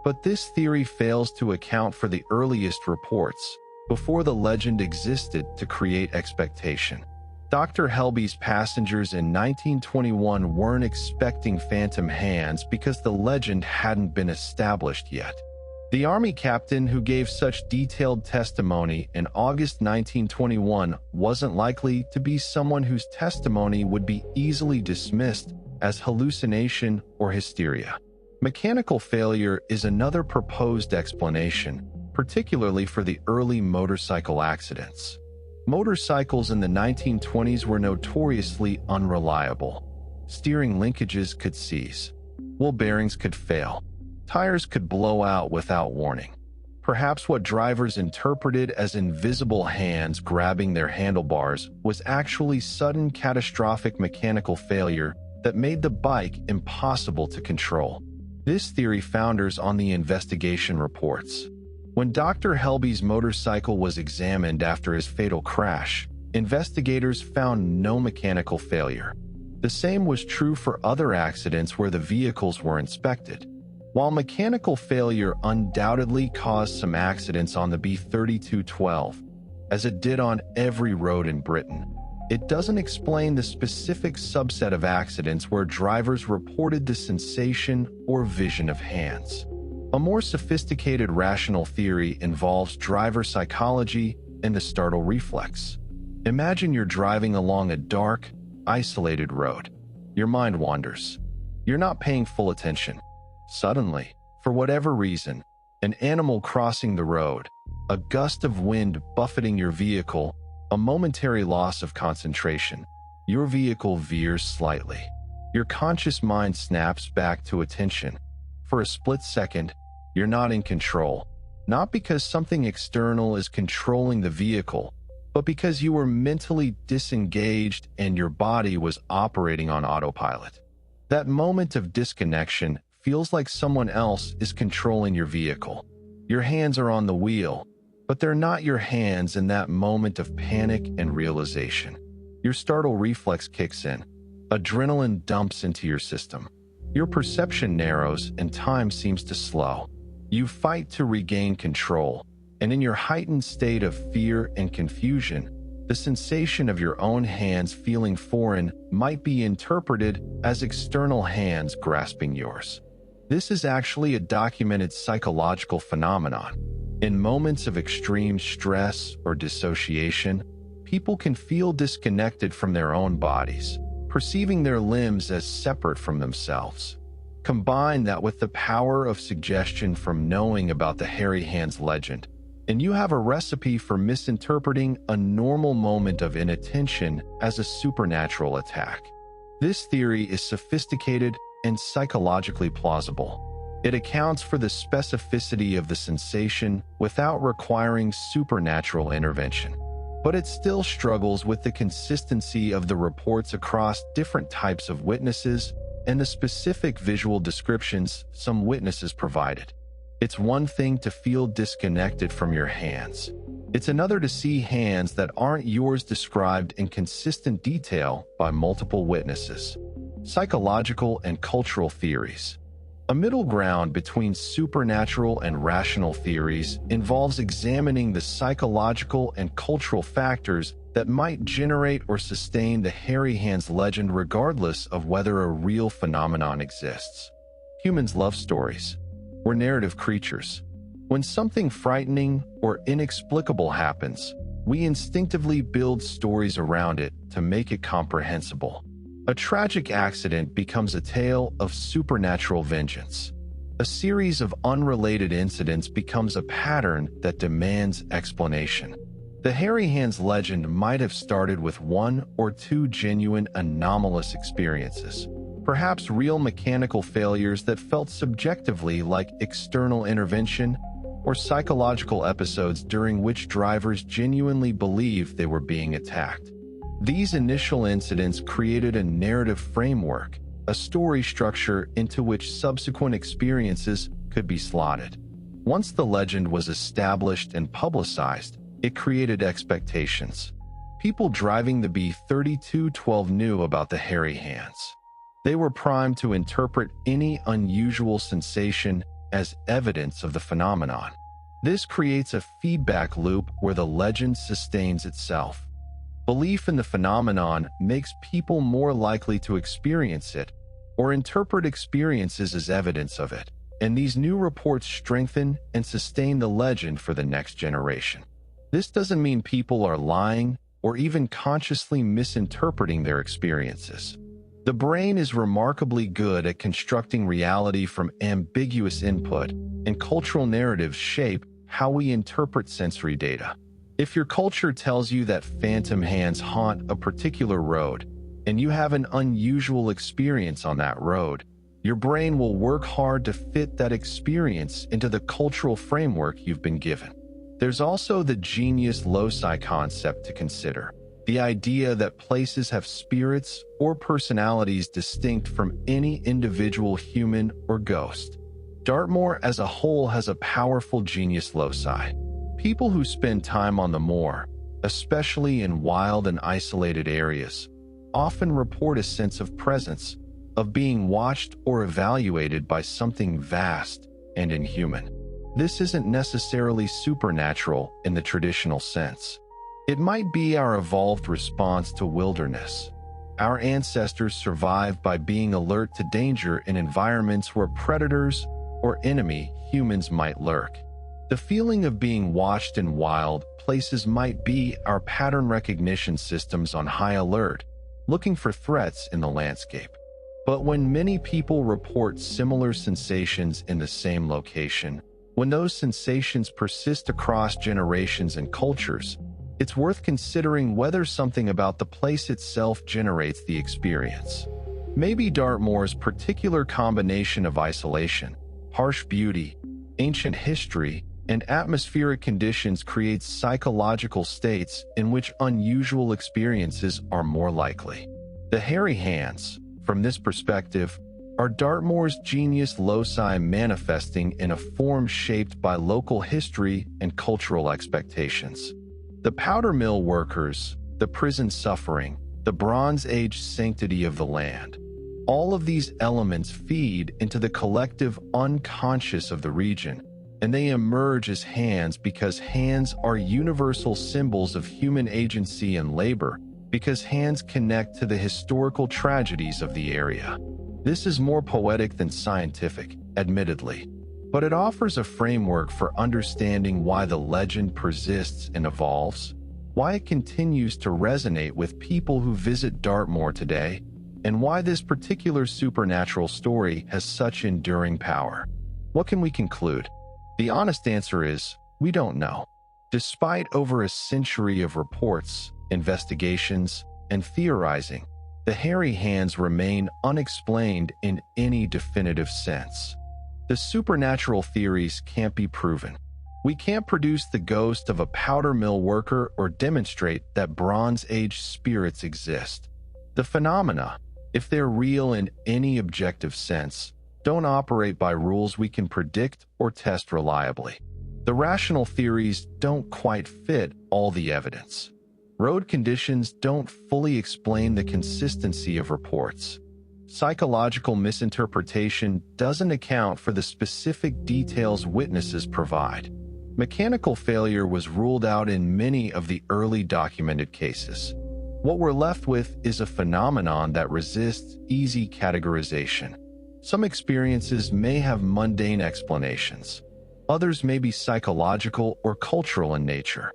But this theory fails to account for the earliest reports, before the legend existed to create expectation. Dr. Helby's passengers in 1921 weren't expecting phantom hands because the legend hadn't been established yet. The Army captain who gave such detailed testimony in August 1921 wasn't likely to be someone whose testimony would be easily dismissed as hallucination or hysteria. Mechanical failure is another proposed explanation, particularly for the early motorcycle accidents. Motorcycles in the 1920s were notoriously unreliable. Steering linkages could seize. Wheel bearings could fail. Tires could blow out without warning. Perhaps what drivers interpreted as invisible hands grabbing their handlebars was actually sudden catastrophic mechanical failure that made the bike impossible to control. This theory founders on the investigation reports. When Dr. Helby's motorcycle was examined after his fatal crash, investigators found no mechanical failure. The same was true for other accidents where the vehicles were inspected. While mechanical failure undoubtedly caused some accidents on the B-3212, as it did on every road in Britain, it doesn't explain the specific subset of accidents where drivers reported the sensation or vision of hands. A more sophisticated rational theory involves driver psychology and the startle reflex. Imagine you're driving along a dark, isolated road. Your mind wanders. You're not paying full attention. Suddenly, for whatever reason, an animal crossing the road, a gust of wind buffeting your vehicle, a momentary loss of concentration. Your vehicle veers slightly. Your conscious mind snaps back to attention. For a split second, you're not in control, not because something external is controlling the vehicle, but because you were mentally disengaged and your body was operating on autopilot. That moment of disconnection feels like someone else is controlling your vehicle. Your hands are on the wheel, but they're not your hands in that moment of panic and realization. Your startle reflex kicks in. Adrenaline dumps into your system. Your perception narrows and time seems to slow. You fight to regain control, and in your heightened state of fear and confusion, the sensation of your own hands feeling foreign might be interpreted as external hands grasping yours. This is actually a documented psychological phenomenon. In moments of extreme stress or dissociation, people can feel disconnected from their own bodies, perceiving their limbs as separate from themselves. Combine that with the power of suggestion from knowing about the Hairy Hands legend, and you have a recipe for misinterpreting a normal moment of inattention as a supernatural attack. This theory is sophisticated and psychologically plausible. It accounts for the specificity of the sensation without requiring supernatural intervention. But it still struggles with the consistency of the reports across different types of witnesses and the specific visual descriptions some witnesses provided. It's one thing to feel disconnected from your hands. It's another to see hands that aren't yours described in consistent detail by multiple witnesses. Psychological and cultural theories. A middle ground between supernatural and rational theories involves examining the psychological and cultural factors that might generate or sustain the Hairy Hands legend regardless of whether a real phenomenon exists. Humans love stories. We're narrative creatures. When something frightening or inexplicable happens, we instinctively build stories around it to make it comprehensible. A tragic accident becomes a tale of supernatural vengeance. A series of unrelated incidents becomes a pattern that demands explanation. The Hairy Hands legend might have started with one or two genuine anomalous experiences, perhaps real mechanical failures that felt subjectively like external intervention, or psychological episodes during which drivers genuinely believed they were being attacked. These initial incidents created a narrative framework, a story structure into which subsequent experiences could be slotted. Once the legend was established and publicized, it created expectations. People driving the B-3212 knew about the Hairy Hands. They were primed to interpret any unusual sensation as evidence of the phenomenon. This creates a feedback loop where the legend sustains itself. Belief in the phenomenon makes people more likely to experience it or interpret experiences as evidence of it, and these new reports strengthen and sustain the legend for the next generation. This doesn't mean people are lying or even consciously misinterpreting their experiences. The brain is remarkably good at constructing reality from ambiguous input, and cultural narratives shape how we interpret sensory data. If your culture tells you that phantom hands haunt a particular road, and you have an unusual experience on that road, your brain will work hard to fit that experience into the cultural framework you've been given. There's also the genius loci concept to consider, the idea that places have spirits or personalities distinct from any individual human or ghost. Dartmoor as a whole has a powerful genius loci. People who spend time on the moor, especially in wild and isolated areas, often report a sense of presence, of being watched or evaluated by something vast and inhuman. This isn't necessarily supernatural in the traditional sense. It might be our evolved response to wilderness. Our ancestors survived by being alert to danger in environments where predators or enemy humans might lurk. The feeling of being watched in wild places might be our pattern recognition systems on high alert, looking for threats in the landscape. But when many people report similar sensations in the same location, when those sensations persist across generations and cultures, it's worth considering whether something about the place itself generates the experience. Maybe Dartmoor's particular combination of isolation, harsh beauty, ancient history, and atmospheric conditions creates psychological states in which unusual experiences are more likely. The Hairy Hands, from this perspective, are Dartmoor's genius loci manifesting in a form shaped by local history and cultural expectations. The powder mill workers, the prison suffering, the Bronze Age sanctity of the land. All of these elements feed into the collective unconscious of the region, and they emerge as hands because hands are universal symbols of human agency and labor, because hands connect to the historical tragedies of the area. This is more poetic than scientific, admittedly, but it offers a framework for understanding why the legend persists and evolves, why it continues to resonate with people who visit Dartmoor today, and why this particular supernatural story has such enduring power. What can we conclude? The honest answer is, we don't know. Despite over a century of reports, investigations, and theorizing, the hairy hands remain unexplained in any definitive sense. The supernatural theories can't be proven. We can't produce the ghost of a powder mill worker or demonstrate that Bronze Age spirits exist. The phenomena, if they're real in any objective sense, don't operate by rules we can predict or test reliably. The rational theories don't quite fit all the evidence. Road conditions don't fully explain the consistency of reports. Psychological misinterpretation doesn't account for the specific details witnesses provide. Mechanical failure was ruled out in many of the early documented cases. What we're left with is a phenomenon that resists easy categorization. Some experiences may have mundane explanations. Others may be psychological or cultural in nature.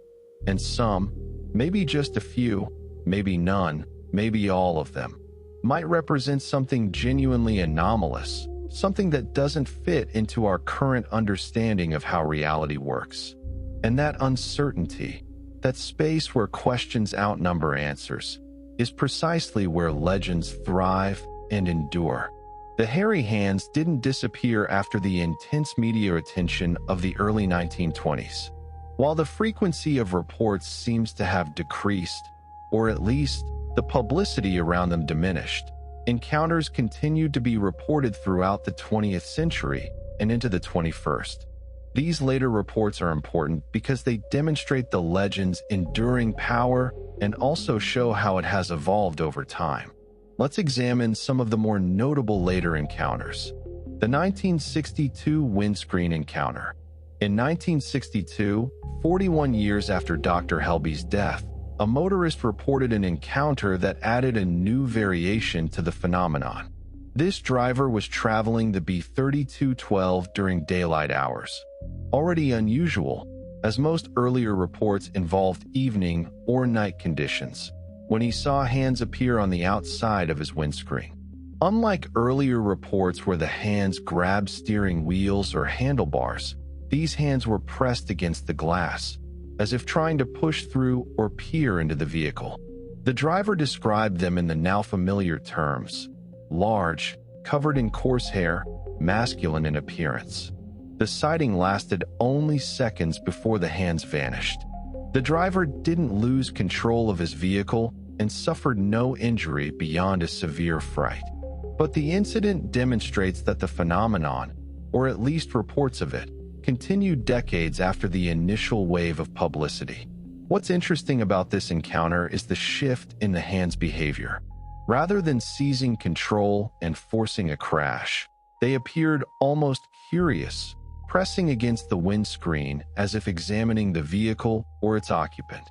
And some, maybe just a few, maybe none, maybe all of them, might represent something genuinely anomalous, something that doesn't fit into our current understanding of how reality works. And that uncertainty, that space where questions outnumber answers, is precisely where legends thrive and endure. The hairy hands didn't disappear after the intense media attention of the early 1920s. While the frequency of reports seems to have decreased, or at least the publicity around them diminished, encounters continued to be reported throughout the 20th century and into the 21st. These later reports are important because they demonstrate the legend's enduring power and also show how it has evolved over time. Let's examine some of the more notable later encounters. The 1962 windscreen encounter. In 1962, 41 years after Dr. Helby's death, a motorist reported an encounter that added a new variation to the phenomenon. This driver was traveling the B3212 during daylight hours. Already unusual, as most earlier reports involved evening or night conditions, when he saw hands appear on the outside of his windscreen. Unlike earlier reports where the hands grabbed steering wheels or handlebars, these hands were pressed against the glass, as if trying to push through or peer into the vehicle. The driver described them in the now familiar terms: large, covered in coarse hair, masculine in appearance. The sighting lasted only seconds before the hands vanished. The driver didn't lose control of his vehicle and suffered no injury beyond a severe fright. But the incident demonstrates that the phenomenon, or at least reports of it, continued decades after the initial wave of publicity. What's interesting about this encounter is the shift in the hands' behavior. Rather than seizing control and forcing a crash, they appeared almost curious, pressing against the windscreen as if examining the vehicle or its occupant.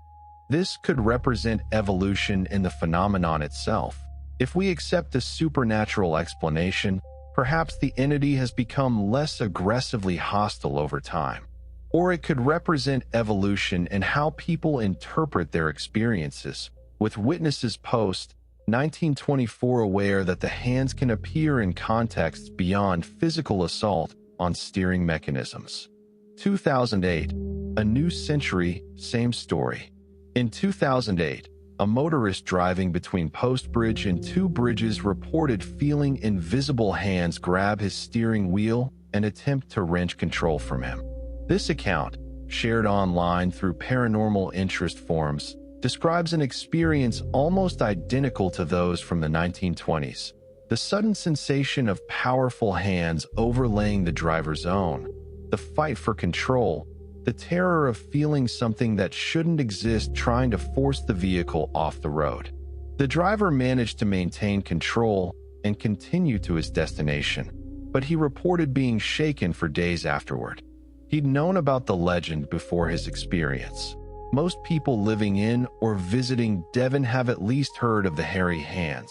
This could represent evolution in the phenomenon itself. If we accept a supernatural explanation, perhaps the entity has become less aggressively hostile over time. Or it could represent evolution in how people interpret their experiences, with witnesses post-1924 aware that the hands can appear in contexts beyond physical assault on steering mechanisms. 2008, a new century, same story. In 2008, a motorist driving between Post Bridge and Two Bridges reported feeling invisible hands grab his steering wheel and attempt to wrench control from him. This account, shared online through paranormal interest forums, describes an experience almost identical to those from the 1920s. The sudden sensation of powerful hands overlaying the driver's own, the fight for control, the terror of feeling something that shouldn't exist trying to force the vehicle off the road. The driver managed to maintain control and continue to his destination, but he reported being shaken for days afterward. He'd known about the legend before his experience. Most people living in or visiting Devon have at least heard of the Hairy Hands,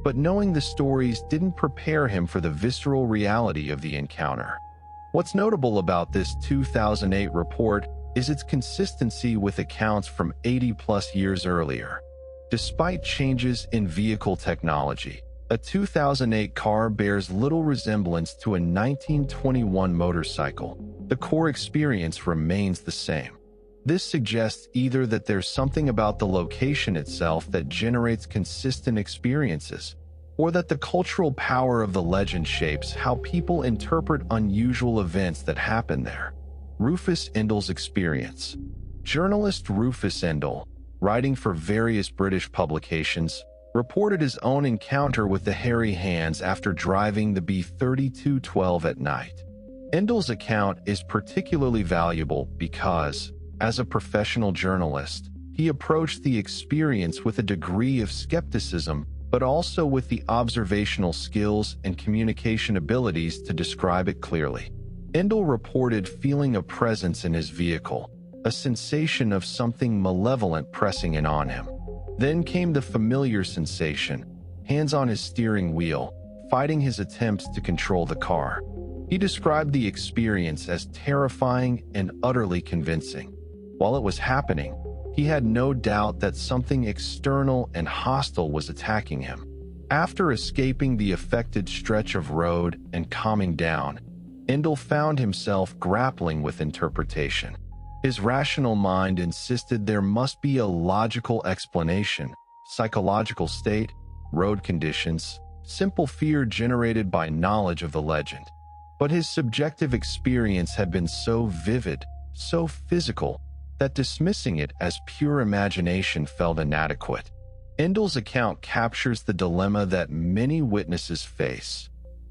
but knowing the stories didn't prepare him for the visceral reality of the encounter. What's notable about this 2008 report is its consistency with accounts from 80-plus years earlier. Despite changes in vehicle technology, a 2008 car bears little resemblance to a 1921 motorcycle. The core experience remains the same. This suggests either that there's something about the location itself that generates consistent experiences, or that the cultural power of the legend shapes how people interpret unusual events that happen there. Rufus Endell's experience. Journalist Rufus Endell, writing for various British publications, reported his own encounter with the Hairy Hands after driving the B3212 at night. Endell's account is particularly valuable because, as a professional journalist, he approached the experience with a degree of skepticism, but also with the observational skills and communication abilities to describe it clearly. Endell reported feeling a presence in his vehicle, a sensation of something malevolent pressing in on him. Then came the familiar sensation, hands on his steering wheel, fighting his attempts to control the car. He described the experience as terrifying and utterly convincing. While it was happening, he had no doubt that something external and hostile was attacking him. After escaping the affected stretch of road and calming down, Endell found himself grappling with interpretation. His rational mind insisted there must be a logical explanation: psychological state, road conditions, simple fear generated by knowledge of the legend. But his subjective experience had been so vivid, so physical, that dismissing it as pure imagination felt inadequate. Endell's account captures the dilemma that many witnesses face.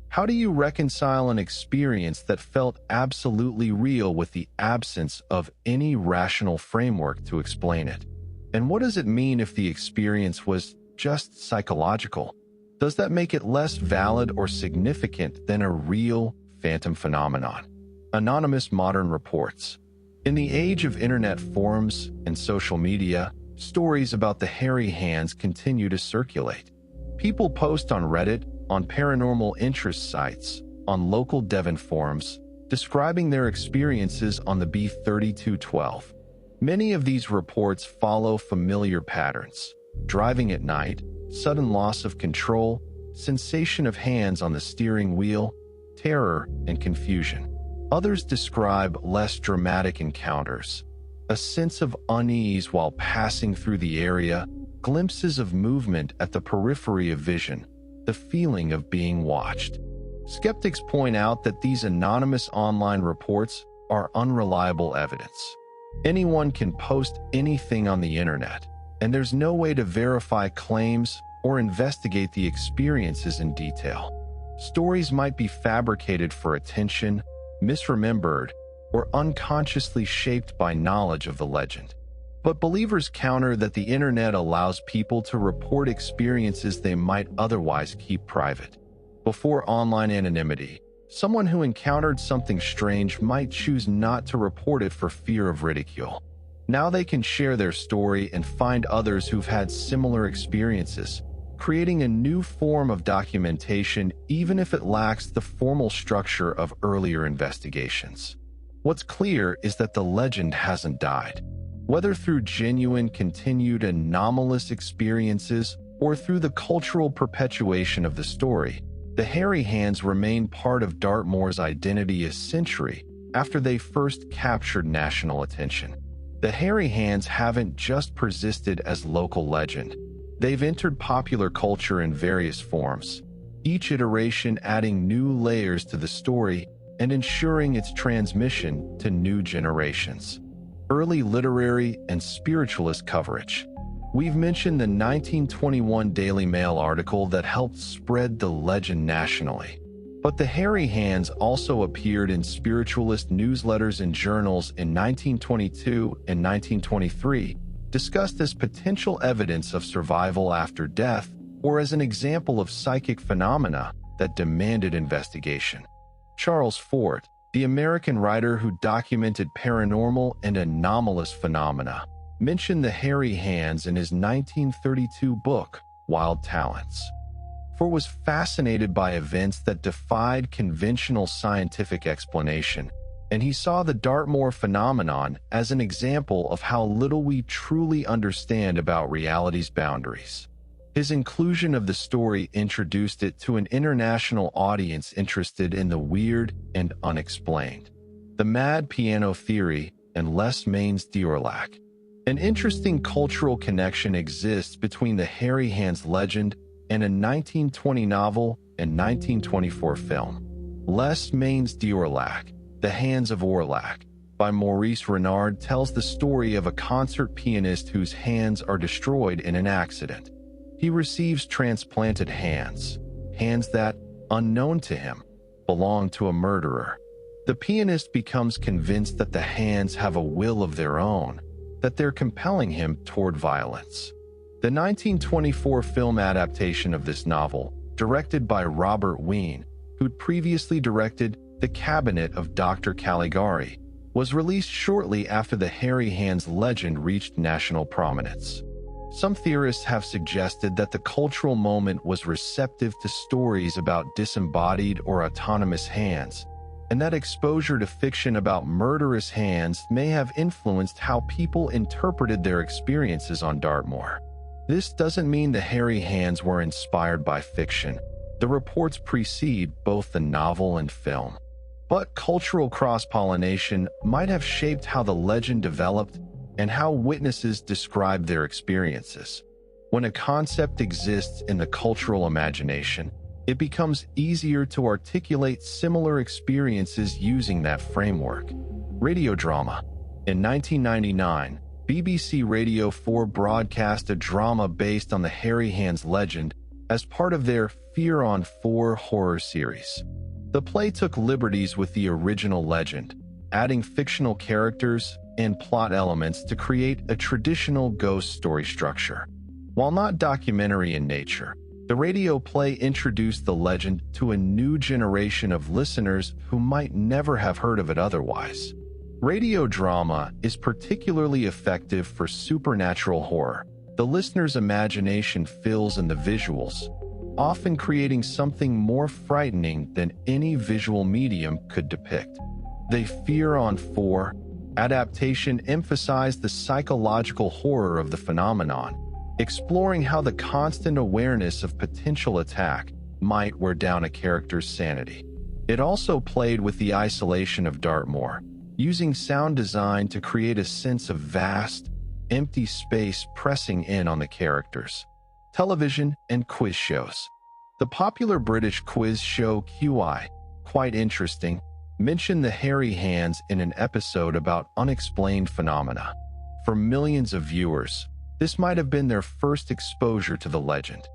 How do you reconcile an experience that felt absolutely real with the absence of any rational framework to explain it? And what does it mean if the experience was just psychological? Does that make it less valid or significant than a real phantom phenomenon? Anonymous Modern reports. In the age of internet forums and social media, stories about the Hairy Hands continue to circulate. People post on Reddit, on paranormal interest sites, on local Devon forums, describing their experiences on the B3212. Many of these reports follow familiar patterns: driving at night, sudden loss of control, sensation of hands on the steering wheel, terror, and confusion. Others describe less dramatic encounters: a sense of unease while passing through the area, glimpses of movement at the periphery of vision, the feeling of being watched. Skeptics point out that these anonymous online reports are unreliable evidence. Anyone can post anything on the internet, and there's no way to verify claims or investigate the experiences in detail. Stories might be fabricated for attention, misremembered, or unconsciously shaped by knowledge of the legend. But believers counter that the internet allows people to report experiences they might otherwise keep private. Before online anonymity, someone who encountered something strange might choose not to report it for fear of ridicule. Now they can share their story and find others who've had similar experiences, creating a new form of documentation even if it lacks the formal structure of earlier investigations. What's clear is that the legend hasn't died. Whether through genuine, continued, anomalous experiences or through the cultural perpetuation of the story, the Hairy Hands remain part of Dartmoor's identity a century after they first captured national attention. The Hairy Hands haven't just persisted as local legend. They've entered popular culture in various forms, each iteration adding new layers to the story and ensuring its transmission to new generations. Early literary and spiritualist coverage. We've mentioned the 1921 Daily Mail article that helped spread the legend nationally. But the Hairy Hands also appeared in spiritualist newsletters and journals in 1922 and 1923, discussed as potential evidence of survival after death or as an example of psychic phenomena that demanded investigation. Charles Fort, the American writer who documented paranormal and anomalous phenomena, mentioned the hairy hands in his 1932 book, Wild Talents. Fort was fascinated by events that defied conventional scientific explanation, and he saw the Dartmoor phenomenon as an example of how little we truly understand about reality's boundaries. His inclusion of the story introduced it to an international audience interested in the weird and unexplained. The Mad Piano Theory and Les Mains d'Orlac. An interesting cultural connection exists between the Hairy Hands legend and a 1920 novel and 1924 film. Les Mains d'Orlac, The Hands of Orlac, by Maurice Renard tells the story of a concert pianist whose hands are destroyed in an accident. He receives transplanted hands that, unknown to him, belong to a murderer. The pianist becomes convinced that the hands have a will of their own, that they're compelling him toward violence. The 1924 film adaptation of this novel, directed by Robert Wien, who'd previously directed The Cabinet of Dr. Caligari, was released shortly after the Hairy Hands legend reached national prominence. Some theorists have suggested that the cultural moment was receptive to stories about disembodied or autonomous hands, and that exposure to fiction about murderous hands may have influenced how people interpreted their experiences on Dartmoor. This doesn't mean the Hairy Hands were inspired by fiction. The reports precede both the novel and film. But cultural cross-pollination might have shaped how the legend developed and how witnesses describe their experiences. When a concept exists in the cultural imagination, it becomes easier to articulate similar experiences using that framework. Radio drama. In 1999, BBC Radio 4 broadcast a drama based on the Hairy Hands legend as part of their Fear on 4 horror series. The play took liberties with the original legend, adding fictional characters and plot elements to create a traditional ghost story structure. While not documentary in nature, the radio play introduced the legend to a new generation of listeners who might never have heard of it otherwise. Radio drama is particularly effective for supernatural horror. The listener's imagination fills in the visuals, often creating something more frightening than any visual medium could depict. The Fear on 4 adaptation emphasized the psychological horror of the phenomenon, exploring how the constant awareness of potential attack might wear down a character's sanity. It also played with the isolation of Dartmoor, using sound design to create a sense of vast, empty space pressing in on the characters. Television and quiz shows. The popular British quiz show QI, quite interesting, mentioned the Hairy Hands in an episode about unexplained phenomena. For millions of viewers, this might have been their first exposure to the legend.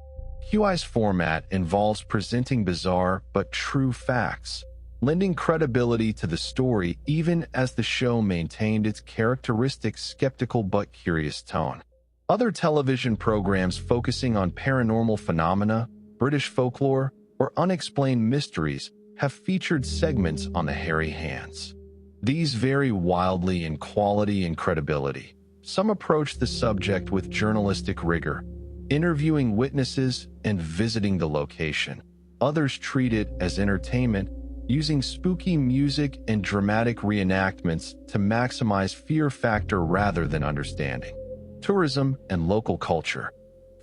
QI's format involves presenting bizarre but true facts, lending credibility to the story even as the show maintained its characteristic skeptical but curious tone. Other television programs focusing on paranormal phenomena, British folklore, or unexplained mysteries have featured segments on the Hairy Hands. These vary wildly in quality and credibility. Some approach the subject with journalistic rigor, interviewing witnesses and visiting the location. Others treat it as entertainment, using spooky music and dramatic reenactments to maximize fear factor rather than understanding. Tourism and local culture.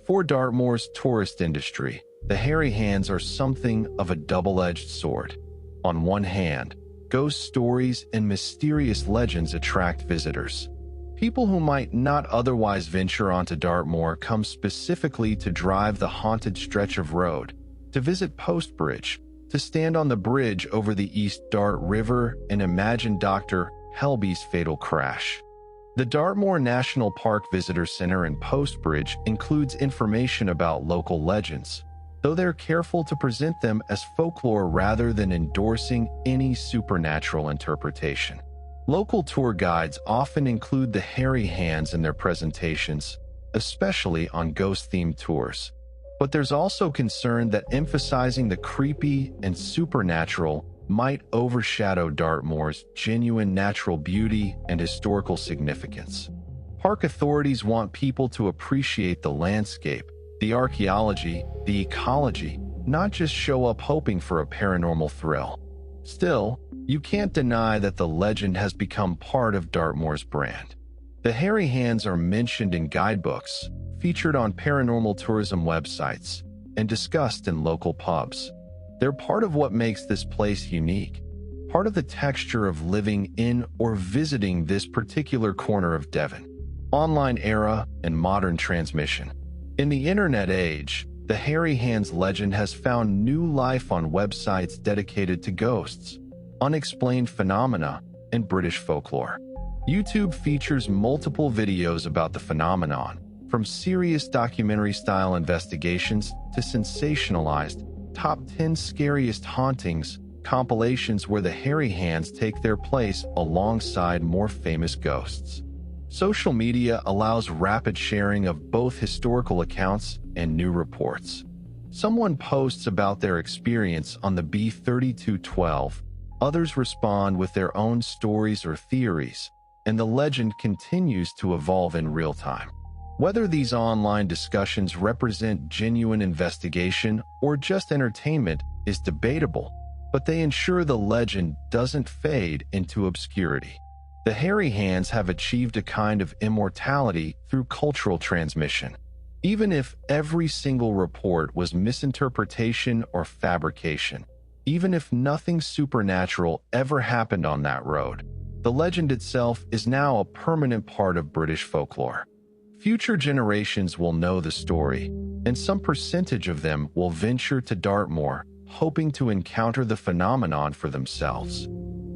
For Dartmoor's tourist industry, the Hairy Hands are something of a double-edged sword. On one hand, ghost stories and mysterious legends attract visitors. People who might not otherwise venture onto Dartmoor come specifically to drive the haunted stretch of road, to visit Post Bridge, to stand on the bridge over the East Dart River and imagine Dr. Helby's fatal crash. The Dartmoor National Park Visitor Center and Post Bridge includes information about local legends, though they're careful to present them as folklore rather than endorsing any supernatural interpretation. Local tour guides often include the hairy hands in their presentations, especially on ghost-themed tours. But there's also concern that emphasizing the creepy and supernatural might overshadow Dartmoor's genuine natural beauty and historical significance. Park authorities want people to appreciate the landscape, the archaeology, the ecology, not just show up hoping for a paranormal thrill. Still, you can't deny that the legend has become part of Dartmoor's brand. The hairy hands are mentioned in guidebooks, featured on paranormal tourism websites, and discussed in local pubs. They're part of what makes this place unique, part of the texture of living in or visiting this particular corner of Devon. Online era and modern transmission. In the internet age, the hairy hands legend has found new life on websites dedicated to ghosts, unexplained phenomena, and British folklore. YouTube features multiple videos about the phenomenon, from serious documentary-style investigations to sensationalized Top 10 Scariest Hauntings compilations where the hairy hands take their place alongside more famous ghosts. Social media allows rapid sharing of both historical accounts and new reports. Someone posts about their experience on the B3212, others respond with their own stories or theories, and the legend continues to evolve in real time. Whether these online discussions represent genuine investigation or just entertainment is debatable, but they ensure the legend doesn't fade into obscurity. The hairy hands have achieved a kind of immortality through cultural transmission. Even if every single report was misinterpretation or fabrication, even if nothing supernatural ever happened on that road, the legend itself is now a permanent part of British folklore. Future generations will know the story, and some percentage of them will venture to Dartmoor, hoping to encounter the phenomenon for themselves.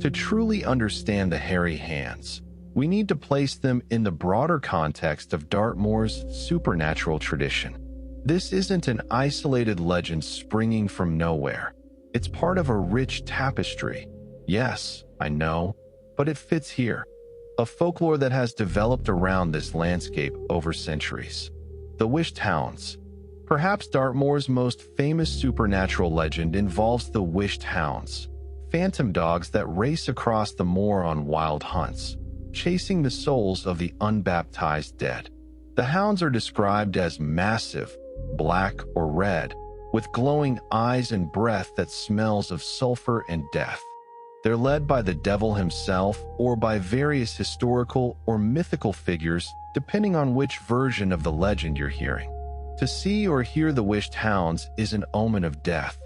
To truly understand the hairy hands, we need to place them in the broader context of Dartmoor's supernatural tradition. This isn't an isolated legend springing from nowhere. It's part of a rich tapestry. Yes, I know, but it fits here. A folklore that has developed around this landscape over centuries. The Wished Hounds. Perhaps Dartmoor's most famous supernatural legend involves the Wished Hounds, phantom dogs that race across the moor on wild hunts, chasing the souls of the unbaptized dead. The hounds are described as massive, black or red, with glowing eyes and breath that smells of sulfur and death. They're led by the devil himself or by various historical or mythical figures, depending on which version of the legend you're hearing. To see or hear the Wished Hounds is an omen of death.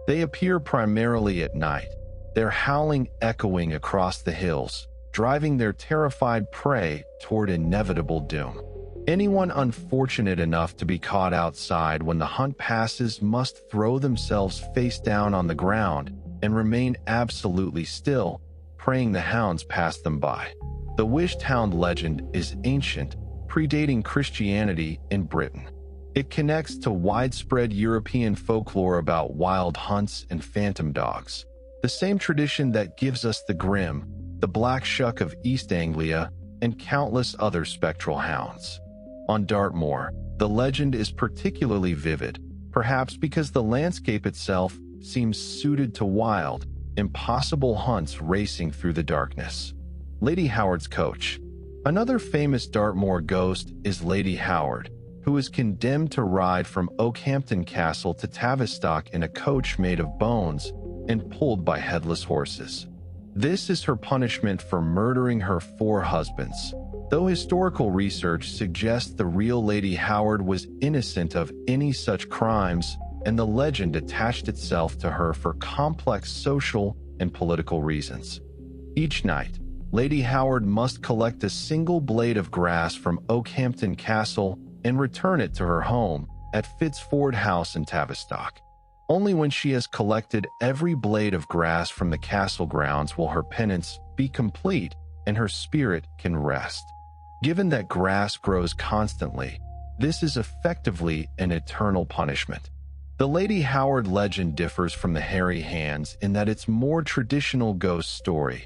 They appear primarily at night, their howling echoing across the hills, driving their terrified prey toward inevitable doom. Anyone unfortunate enough to be caught outside when the hunt passes must throw themselves face down on the ground and remain absolutely still, praying the hounds pass them by. The Wished Hound legend is ancient, predating Christianity in Britain. It connects to widespread European folklore about wild hunts and phantom dogs, the same tradition that gives us the Grim, the Black Shuck of East Anglia, and countless other spectral hounds. On Dartmoor, the legend is particularly vivid, perhaps because the landscape itself seems suited to wild, impossible hunts racing through the darkness. Lady Howard's coach. Another famous Dartmoor ghost is Lady Howard, who is condemned to ride from Oakhampton Castle to Tavistock in a coach made of bones and pulled by headless horses. This is her punishment for murdering her 4 husbands. Though historical research suggests the real Lady Howard was innocent of any such crimes, and the legend attached itself to her for complex social and political reasons. Each night, Lady Howard must collect a single blade of grass from Oakhampton Castle and return it to her home at Fitzford House in Tavistock. Only when she has collected every blade of grass from the castle grounds will her penance be complete and her spirit can rest. Given that grass grows constantly, this is effectively an eternal punishment. The Lady Howard legend differs from the hairy hands in that it's more traditional ghost story,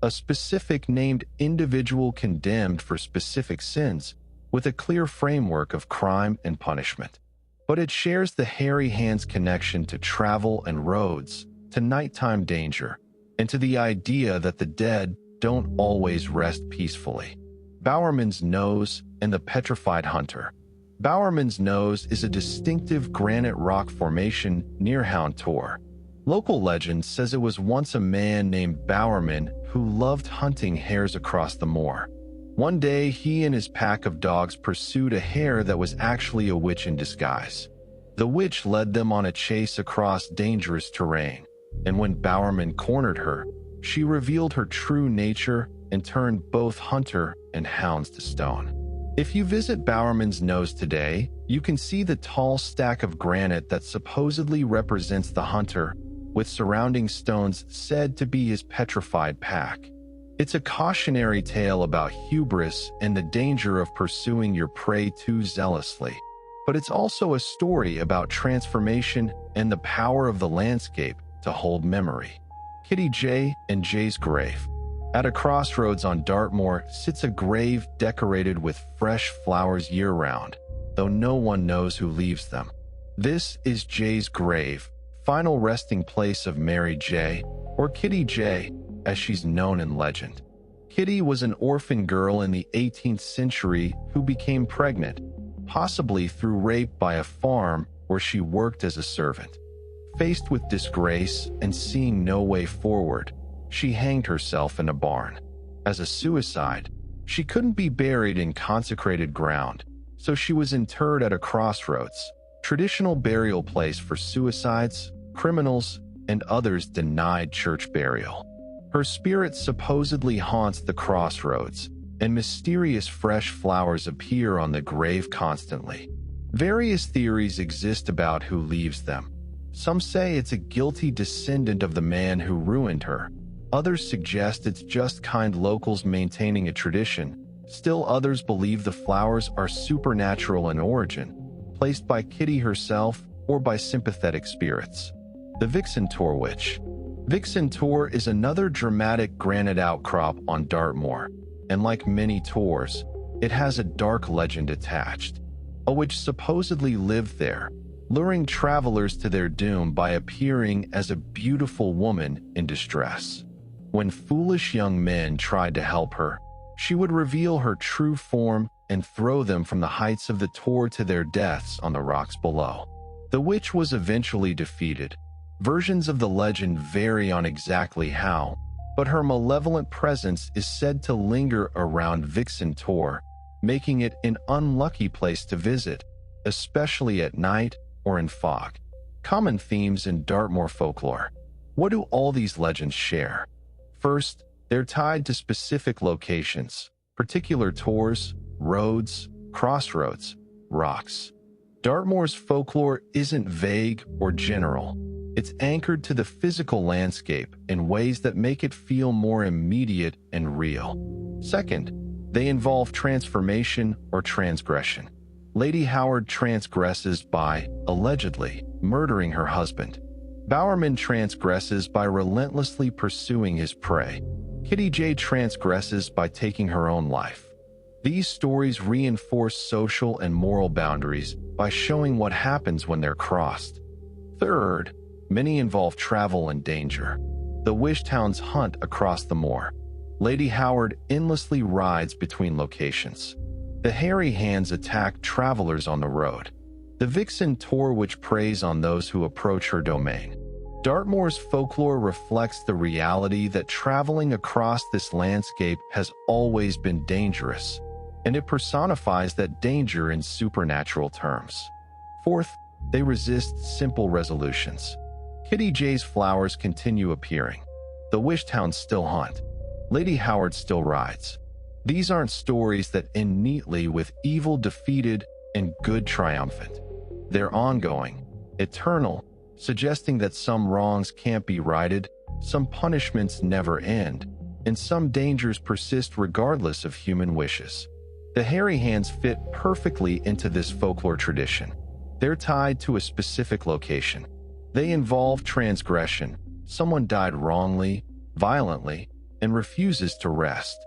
a specific named individual condemned for specific sins, with a clear framework of crime and punishment. But it shares the hairy hands connection to travel and roads, to nighttime danger, and to the idea that the dead don't always rest peacefully. Bowerman's Nose and the Petrified Hunter. Bowerman's Nose is a distinctive granite rock formation near Hound Tor. Local legend says it was once a man named Bowerman who loved hunting hares across the moor. One day, he and his pack of dogs pursued a hare that was actually a witch in disguise. The witch led them on a chase across dangerous terrain, and when Bowerman cornered her, she revealed her true nature and turned both hunter and hounds to stone. If you visit Bowerman's Nose today, you can see the tall stack of granite that supposedly represents the hunter, with surrounding stones said to be his petrified pack. It's a cautionary tale about hubris and the danger of pursuing your prey too zealously. But it's also a story about transformation and the power of the landscape to hold memory. Kitty J and Jay's Grave. At a crossroads on Dartmoor sits a grave decorated with fresh flowers year-round, though no one knows who leaves them. This is Jay's grave, final resting place of Mary J, or Kitty J, as she's known in legend. Kitty was an orphan girl in the 18th century who became pregnant, possibly through rape by a farm where she worked as a servant. Faced with disgrace and seeing no way forward, she hanged herself in a barn. As a suicide, she couldn't be buried in consecrated ground, so she was interred at a crossroads, traditional burial place for suicides, criminals, and others denied church burial. Her spirit supposedly haunts the crossroads, and mysterious fresh flowers appear on the grave constantly. Various theories exist about who leaves them. Some say it's a guilty descendant of the man who ruined her. Others suggest it's just kind locals maintaining a tradition. Still others believe the flowers are supernatural in origin, placed by Kitty herself or by sympathetic spirits. The Vixen Tor Witch. Vixen Tor is another dramatic granite outcrop on Dartmoor, and like many tors, it has a dark legend attached. A witch supposedly lived there, luring travelers to their doom by appearing as a beautiful woman in distress. When foolish young men tried to help her, she would reveal her true form and throw them from the heights of the Tor to their deaths on the rocks below. The witch was eventually defeated. Versions of the legend vary on exactly how, but her malevolent presence is said to linger around Vixen Tor, making it an unlucky place to visit, especially at night or in fog. Common themes in Dartmoor folklore. What do all these legends share? First, they're tied to specific locations, particular tors, roads, crossroads, rocks. Dartmoor's folklore isn't vague or general. It's anchored to the physical landscape in ways that make it feel more immediate and real. Second, they involve transformation or transgression. Lady Howard transgresses by, allegedly, murdering her husband. Bowerman transgresses by relentlessly pursuing his prey. Kitty J transgresses by taking her own life. These stories reinforce social and moral boundaries by showing what happens when they're crossed. Third, many involve travel and danger. The Wished Hounds hunt across the moor. Lady Howard endlessly rides between locations. The Hairy Hands attack travelers on the road. The Vixen Tor Witch preys on those who approach her domain. Dartmoor's folklore reflects the reality that traveling across this landscape has always been dangerous, and it personifies that danger in supernatural terms. Fourth, they resist simple resolutions. Kitty J's flowers continue appearing. The Wished Hounds still hunt. Lady Howard still rides. These aren't stories that end neatly with evil defeated and good triumphant. They're ongoing, eternal, suggesting that some wrongs can't be righted, some punishments never end, and some dangers persist regardless of human wishes. The Hairy Hands fit perfectly into this folklore tradition. They're tied to a specific location. They involve transgression. Someone died wrongly, violently, and refuses to rest.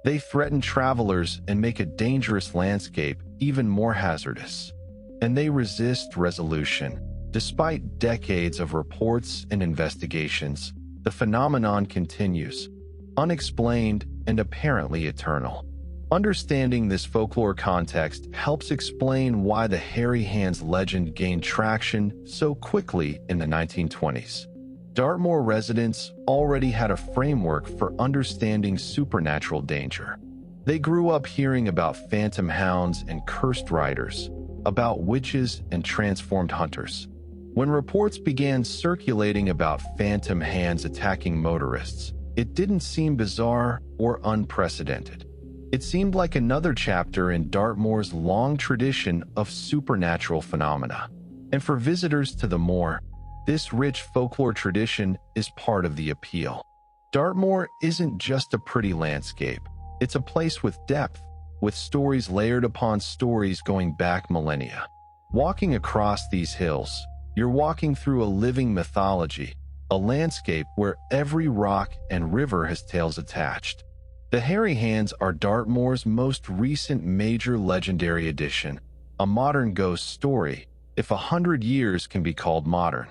They threaten travelers and make a dangerous landscape even more hazardous. And they resist resolution. Despite decades of reports and investigations, the phenomenon continues, unexplained and apparently eternal. Understanding this folklore context helps explain why the Hairy Hands legend gained traction so quickly in the 1920s. Dartmoor residents already had a framework for understanding supernatural danger. They grew up hearing about phantom hounds and cursed riders, about witches and transformed hunters. When reports began circulating about phantom hands attacking motorists, it didn't seem bizarre or unprecedented. It seemed like another chapter in Dartmoor's long tradition of supernatural phenomena. And for visitors to the moor, this rich folklore tradition is part of the appeal. Dartmoor isn't just a pretty landscape. It's a place with depth, with stories layered upon stories going back millennia. Walking across these hills, you're walking through a living mythology, a landscape where every rock and river has tales attached. The Hairy Hands are Dartmoor's most recent major legendary addition, a modern ghost story, if 100 years can be called modern.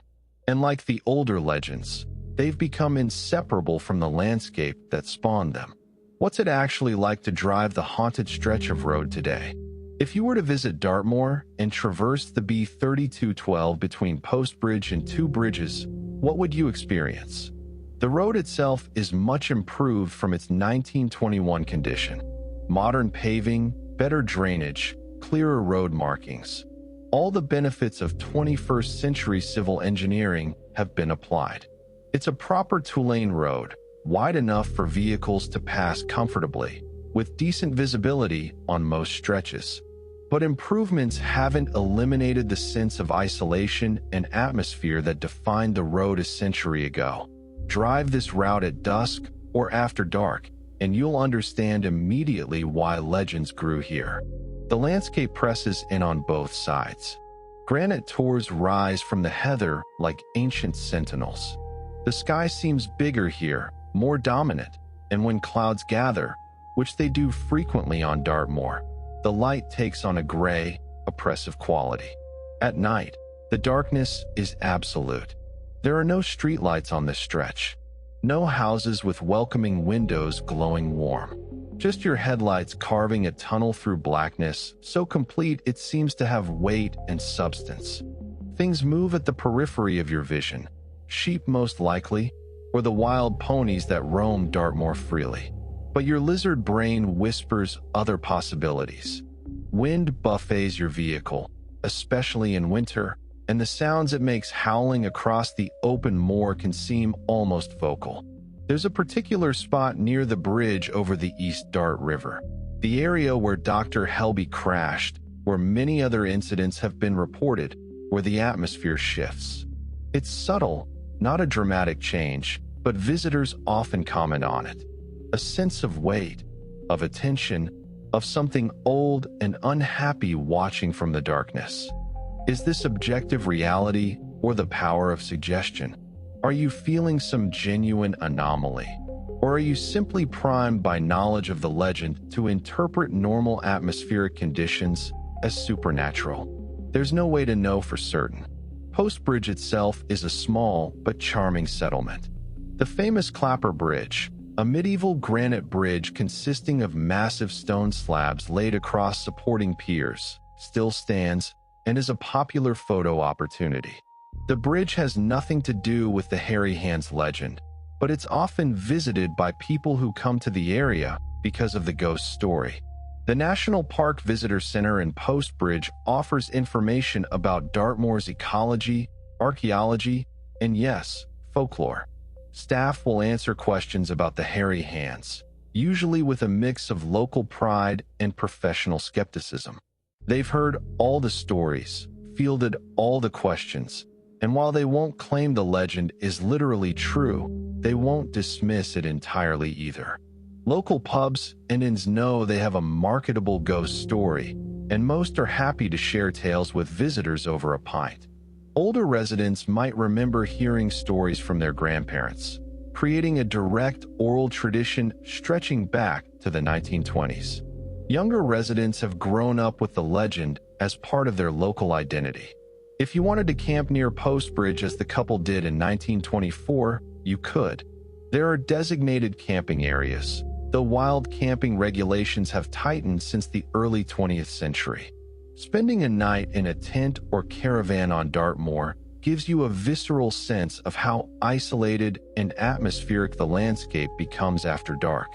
And like the older legends, they've become inseparable from the landscape that spawned them. What's it actually like to drive the haunted stretch of road today? If you were to visit Dartmoor and traverse the B3212 between Post Bridge and Two Bridges, what would you experience? The road itself is much improved from its 1921 condition. Modern paving, better drainage, clearer road markings. All the benefits of 21st century civil engineering have been applied. It's a proper two-lane road, wide enough for vehicles to pass comfortably, with decent visibility on most stretches. But improvements haven't eliminated the sense of isolation and atmosphere that defined the road a century ago. Drive this route at dusk or after dark, and you'll understand immediately why legends grew here. The landscape presses in on both sides. Granite tors rise from the heather like ancient sentinels. The sky seems bigger here, more dominant, and when clouds gather, which they do frequently on Dartmoor, the light takes on a gray, oppressive quality. At night, the darkness is absolute. There are no streetlights on this stretch. No houses with welcoming windows glowing warm. Just your headlights carving a tunnel through blackness, so complete it seems to have weight and substance. Things move at the periphery of your vision. Sheep most likely, or the wild ponies that roam Dartmoor freely. But your lizard brain whispers other possibilities. Wind buffets your vehicle, especially in winter, and the sounds it makes howling across the open moor can seem almost vocal. There's a particular spot near the bridge over the East Dart River, the area where Dr. Helby crashed, where many other incidents have been reported, where the atmosphere shifts. It's subtle, not a dramatic change, but visitors often comment on it. A sense of weight, of attention, of something old and unhappy watching from the darkness. Is this objective reality or the power of suggestion? Are you feeling some genuine anomaly? Or are you simply primed by knowledge of the legend to interpret normal atmospheric conditions as supernatural? There's no way to know for certain. Post Bridge itself is a small but charming settlement. The famous Clapper Bridge, a medieval granite bridge consisting of massive stone slabs laid across supporting piers, still stands and is a popular photo opportunity. The bridge has nothing to do with the Hairy Hands legend, but it's often visited by people who come to the area because of the ghost story. The National Park Visitor Center in Post Bridge offers information about Dartmoor's ecology, archaeology, and yes, folklore. Staff will answer questions about the Hairy Hands, usually with a mix of local pride and professional skepticism. They've heard all the stories, fielded all the questions, and while they won't claim the legend is literally true, they won't dismiss it entirely either. Local pubs and inns know they have a marketable ghost story, and most are happy to share tales with visitors over a pint. Older residents might remember hearing stories from their grandparents, creating a direct oral tradition stretching back to the 1920s. Younger residents have grown up with the legend as part of their local identity. If you wanted to camp near Post Bridge as the couple did in 1924, you could. There are designated camping areas, though wild camping regulations have tightened since the early 20th century. Spending a night in a tent or caravan on Dartmoor gives you a visceral sense of how isolated and atmospheric the landscape becomes after dark.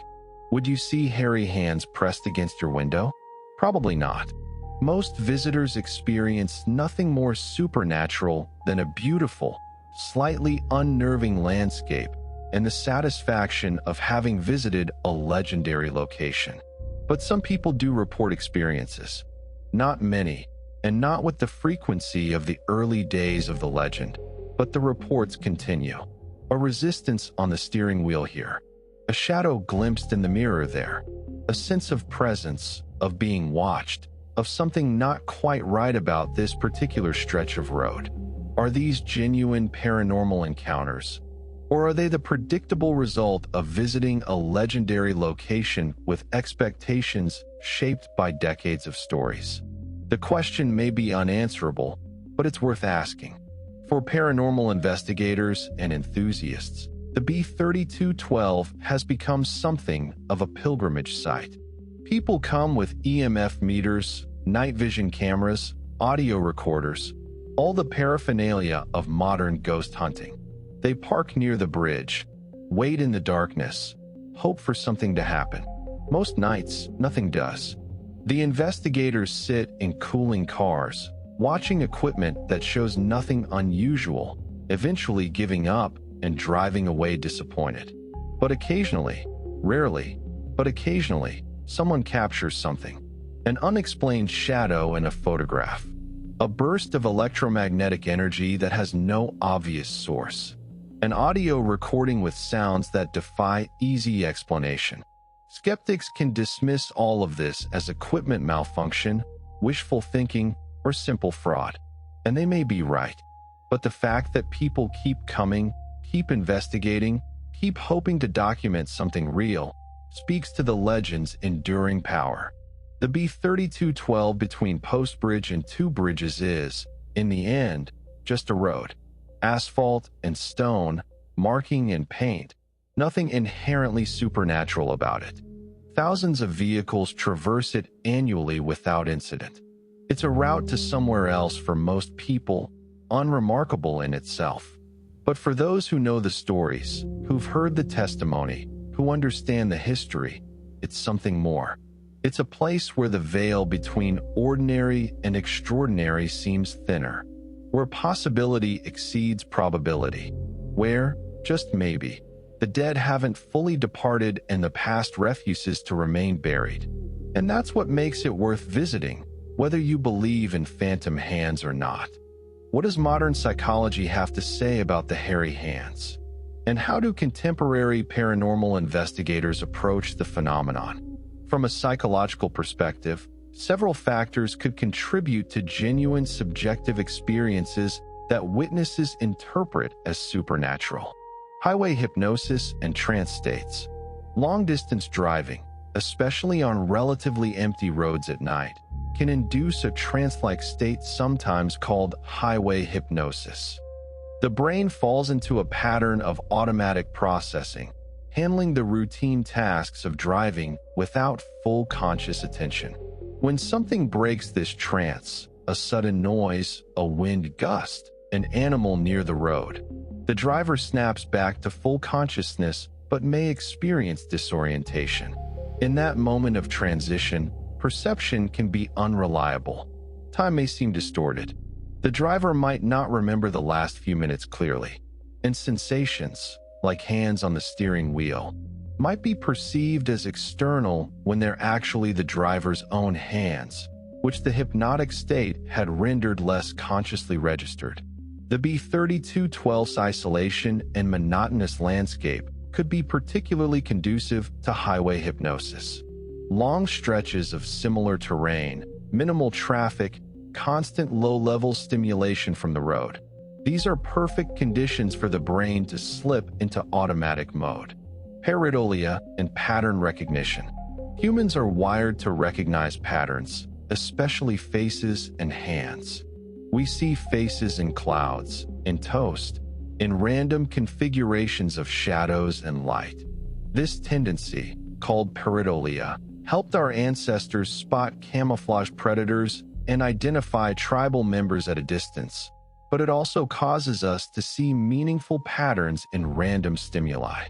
Would you see hairy hands pressed against your window? Probably not. Most visitors experience nothing more supernatural than a beautiful, slightly unnerving landscape and the satisfaction of having visited a legendary location. But some people do report experiences. Not many, and not with the frequency of the early days of the legend, but the reports continue. A resistance on the steering wheel here. A shadow glimpsed in the mirror there. A sense of presence, of being watched, of something not quite right about this particular stretch of road. Are these genuine paranormal encounters? Or are they the predictable result of visiting a legendary location with expectations shaped by decades of stories? The question may be unanswerable, but it's worth asking. For paranormal investigators and enthusiasts, the B3212 has become something of a pilgrimage site. People come with EMF meters, night vision cameras, audio recorders, all the paraphernalia of modern ghost hunting. They park near the bridge, wait in the darkness, hope for something to happen. Most nights, nothing does. The investigators sit in cooling cars, watching equipment that shows nothing unusual, eventually giving up and driving away disappointed. But occasionally, rarely, but occasionally, someone captures something. An unexplained shadow in a photograph. A burst of electromagnetic energy that has no obvious source. An audio recording with sounds that defy easy explanation. Skeptics can dismiss all of this as equipment malfunction, wishful thinking, or simple fraud. And they may be right. But the fact that people keep coming, keep investigating, keep hoping to document something real, speaks to the legend's enduring power. The B3212 between Post Bridge and Two Bridges is, in the end, just a road. Asphalt and stone, marking and paint. Nothing inherently supernatural about it. Thousands of vehicles traverse it annually without incident. It's a route to somewhere else for most people, unremarkable in itself. But for those who know the stories, who've heard the testimony, who understand the history, it's something more. It's a place where the veil between ordinary and extraordinary seems thinner, where possibility exceeds probability, where, just maybe, the dead haven't fully departed and the past refuses to remain buried. And that's what makes it worth visiting, whether you believe in phantom hands or not. What does modern psychology have to say about the hairy hands? And how do contemporary paranormal investigators approach the phenomenon? From a psychological perspective, several factors could contribute to genuine subjective experiences that witnesses interpret as supernatural. Highway hypnosis and trance states. Long-distance driving, especially on relatively empty roads at night, can induce a trance-like state sometimes called highway hypnosis. The brain falls into a pattern of automatic processing, handling the routine tasks of driving without full conscious attention. When something breaks this trance, a sudden noise, a wind gust, an animal near the road, the driver snaps back to full consciousness but may experience disorientation. In that moment of transition, perception can be unreliable. Time may seem distorted. The driver might not remember the last few minutes clearly, and sensations, like hands on the steering wheel, might be perceived as external when they're actually the driver's own hands, which the hypnotic state had rendered less consciously registered. The B3212's isolation and monotonous landscape could be particularly conducive to highway hypnosis. Long stretches of similar terrain, minimal traffic, constant low-level stimulation from the road. These are perfect conditions for the brain to slip into automatic mode. Pareidolia and pattern recognition. Humans are wired to recognize patterns, especially faces and hands. We see faces in clouds, in toast, in random configurations of shadows and light. This tendency, called pareidolia, helped our ancestors spot camouflage predators and identify tribal members at a distance, but it also causes us to see meaningful patterns in random stimuli.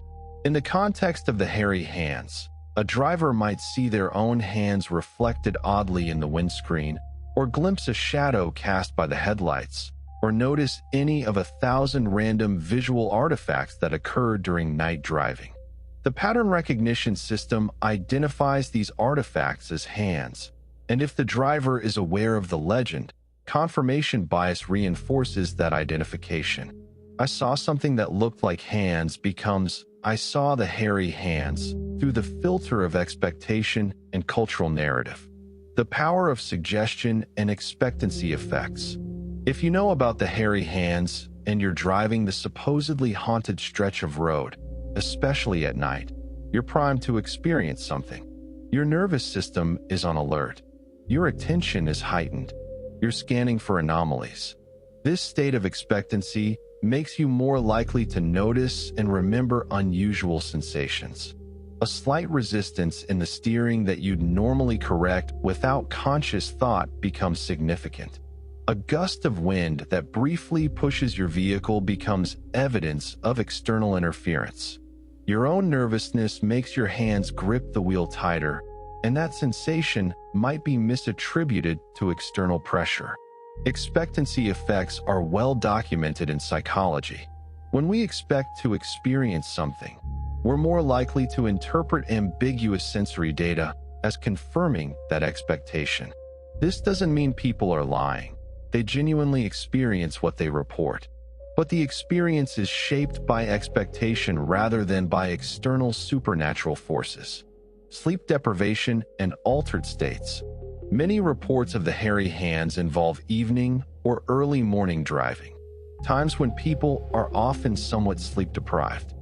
In the context of the hairy hands, a driver might see their own hands reflected oddly in the windscreen, or glimpse a shadow cast by the headlights, or notice any of 1,000 random visual artifacts that occur during night driving. The pattern recognition system identifies these artifacts as hands, and if the driver is aware of the legend, confirmation bias reinforces that identification. I saw something that looked like hands becomes I saw the hairy hands through the filter of expectation and cultural narrative. The power of suggestion and expectancy effects. If you know about the hairy hands and you're driving the supposedly haunted stretch of road, especially at night, you're primed to experience something. Your nervous system is on alert. Your attention is heightened. You're scanning for anomalies. This state of expectancy makes you more likely to notice and remember unusual sensations. A slight resistance in the steering that you'd normally correct without conscious thought becomes significant. A gust of wind that briefly pushes your vehicle becomes evidence of external interference. Your own nervousness makes your hands grip the wheel tighter, and that sensation might be misattributed to external pressure. Expectancy effects are well documented in psychology. When we expect to experience something, we're more likely to interpret ambiguous sensory data as confirming that expectation. This doesn't mean people are lying. They genuinely experience what they report. But the experience is shaped by expectation rather than by external supernatural forces. Sleep deprivation and altered states. Many reports of the hairy hands involve evening or early morning driving, times when people are often somewhat sleep deprived.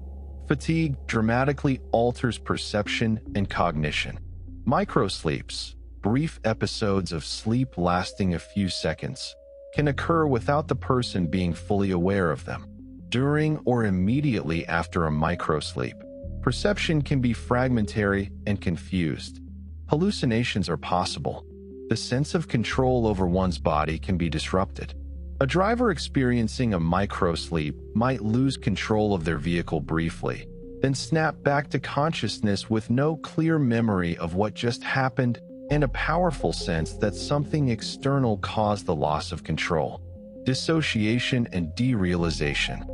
Fatigue dramatically alters perception and cognition. Microsleeps, brief episodes of sleep lasting a few seconds, can occur without the person being fully aware of them. During or immediately after a microsleep, perception can be fragmentary and confused. Hallucinations are possible. The sense of control over one's body can be disrupted. A driver experiencing a microsleep might lose control of their vehicle briefly, then snap back to consciousness with no clear memory of what just happened and a powerful sense that something external caused the loss of control. Dissociation and derealization.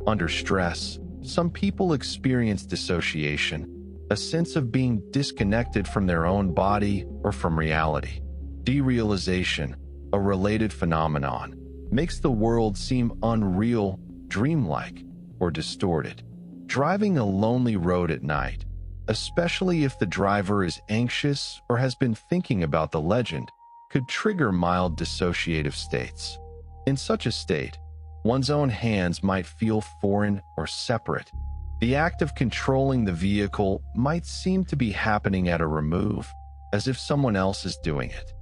Under stress, some people experience dissociation, a sense of being disconnected from their own body or from reality. Derealization, a related phenomenon, makes the world seem unreal, dreamlike, or distorted. Driving a lonely road at night, especially if the driver is anxious or has been thinking about the legend, could trigger mild dissociative states. In such a state, one's own hands might feel foreign or separate. The act of controlling the vehicle might seem to be happening at a remove, as if someone else is doing it.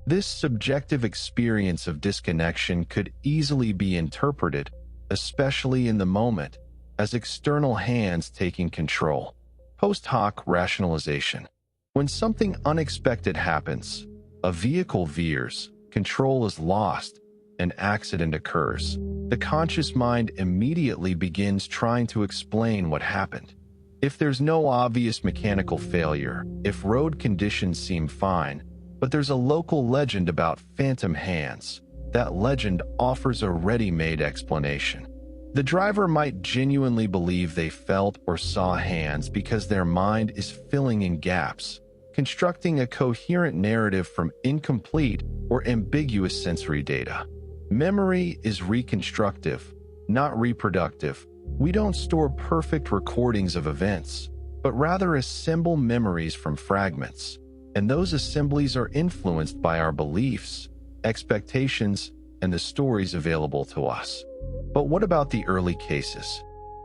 This subjective experience of disconnection could easily be interpreted, especially in the moment, as external hands taking control. Post hoc rationalization. When something unexpected happens, a vehicle veers, control is lost, an accident occurs. The conscious mind immediately begins trying to explain what happened. If there's no obvious mechanical failure, if road conditions seem fine, but there's a local legend about phantom hands, that legend offers a ready-made explanation. The driver might genuinely believe they felt or saw hands because their mind is filling in gaps, constructing a coherent narrative from incomplete or ambiguous sensory data. Memory is reconstructive, not reproductive. We don't store perfect recordings of events, but rather assemble memories from fragments, and those assemblies are influenced by our beliefs, expectations, and the stories available to us. But what about the early cases?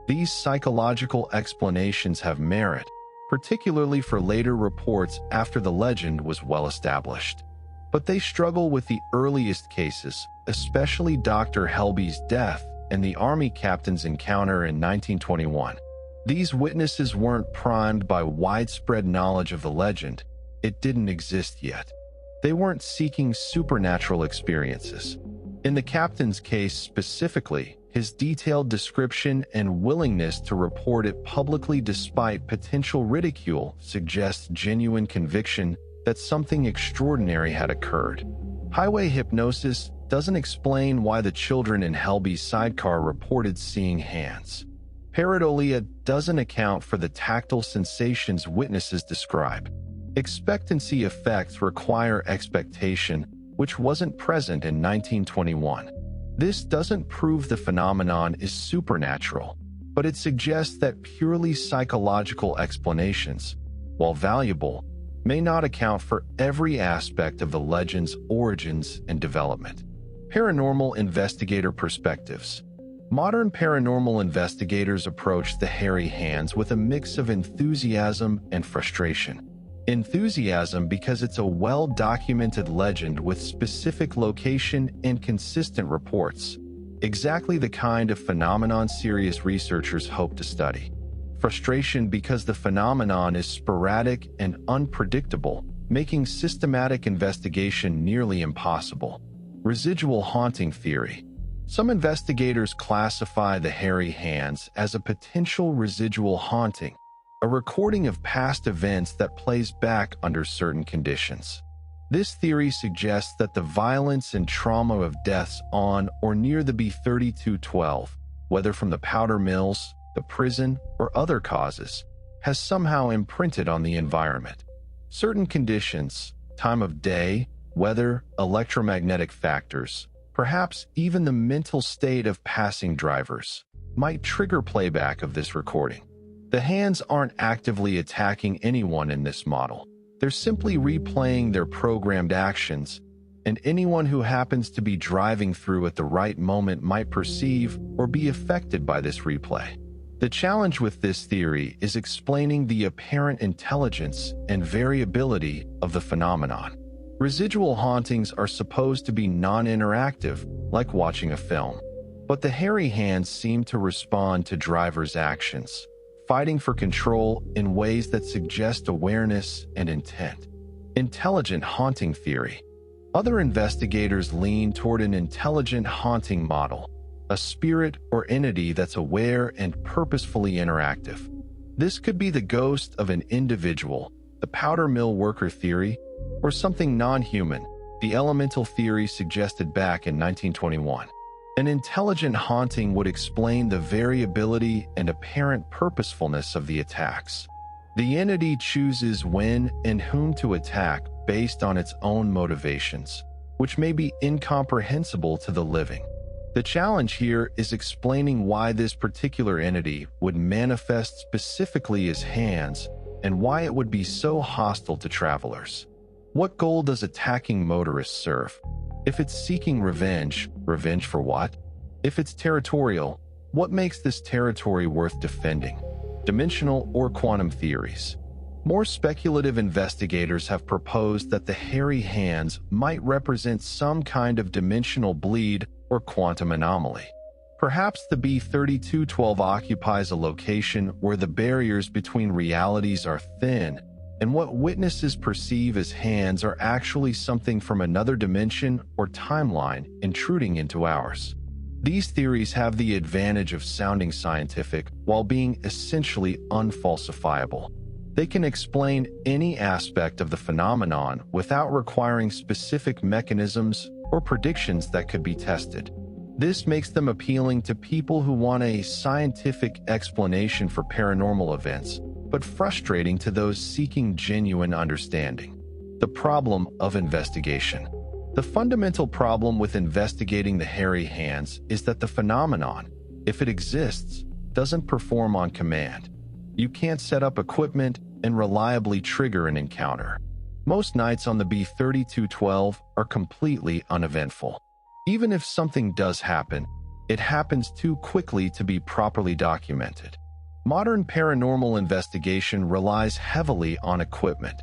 These psychological explanations have merit, particularly for later reports after the legend was well established. But they struggle with the earliest cases, especially Dr. Helby's death and the Army captain's encounter in 1921. These witnesses weren't primed by widespread knowledge of the legend. It didn't exist yet. They weren't seeking supernatural experiences. In the captain's case specifically, his detailed description and willingness to report it publicly despite potential ridicule suggests genuine conviction that something extraordinary had occurred. Highway hypnosis doesn't explain why the children in Helby's sidecar reported seeing hands. Pareidolia doesn't account for the tactile sensations witnesses describe. Expectancy effects require expectation, which wasn't present in 1921. This doesn't prove the phenomenon is supernatural, but it suggests that purely psychological explanations, while valuable, may not account for every aspect of the legend's origins and development. Paranormal investigator perspectives. Modern paranormal investigators approach the hairy hands with a mix of enthusiasm and frustration. Enthusiasm because it's a well-documented legend with specific location and consistent reports, exactly the kind of phenomenon serious researchers hope to study. Frustration because the phenomenon is sporadic and unpredictable, making systematic investigation nearly impossible. Residual haunting theory. Some investigators classify the hairy hands as a potential residual haunting, a recording of past events that plays back under certain conditions. This theory suggests that the violence and trauma of deaths on or near the B-3212, whether from the powder mills, the prison, or other causes, has somehow imprinted on the environment. Certain conditions, time of day, weather, electromagnetic factors, perhaps even the mental state of passing drivers, might trigger playback of this recording. The hands aren't actively attacking anyone in this model. They're simply replaying their programmed actions, and anyone who happens to be driving through at the right moment might perceive or be affected by this replay. The challenge with this theory is explaining the apparent intelligence and variability of the phenomenon. Residual hauntings are supposed to be non-interactive, like watching a film. But the hairy hands seem to respond to drivers' actions, fighting for control in ways that suggest awareness and intent. Intelligent haunting theory. Other investigators lean toward an intelligent haunting model, a spirit or entity that's aware and purposefully interactive. This could be the ghost of an individual, the powder mill worker theory, or something non-human, the elemental theory suggested back in 1921. An intelligent haunting would explain the variability and apparent purposefulness of the attacks. The entity chooses when and whom to attack based on its own motivations, which may be incomprehensible to the living. The challenge here is explaining why this particular entity would manifest specifically as hands and why it would be so hostile to travelers. What goal does attacking motorists serve? If it's seeking revenge, revenge for what? If it's territorial, what makes this territory worth defending? Dimensional or quantum theories. More speculative investigators have proposed that the hairy hands might represent some kind of dimensional bleed or quantum anomaly. Perhaps the B-3212 occupies a location where the barriers between realities are thin, and what witnesses perceive as hands are actually something from another dimension or timeline intruding into ours. These theories have the advantage of sounding scientific while being essentially unfalsifiable. They can explain any aspect of the phenomenon without requiring specific mechanisms or predictions that could be tested. This makes them appealing to people who want a scientific explanation for paranormal events, but frustrating to those seeking genuine understanding. The problem of investigation. The fundamental problem with investigating the hairy hands is that the phenomenon, if it exists, doesn't perform on command. You can't set up equipment and reliably trigger an encounter. Most nights on the B-3212 are completely uneventful. Even if something does happen, it happens too quickly to be properly documented. Modern paranormal investigation relies heavily on equipment: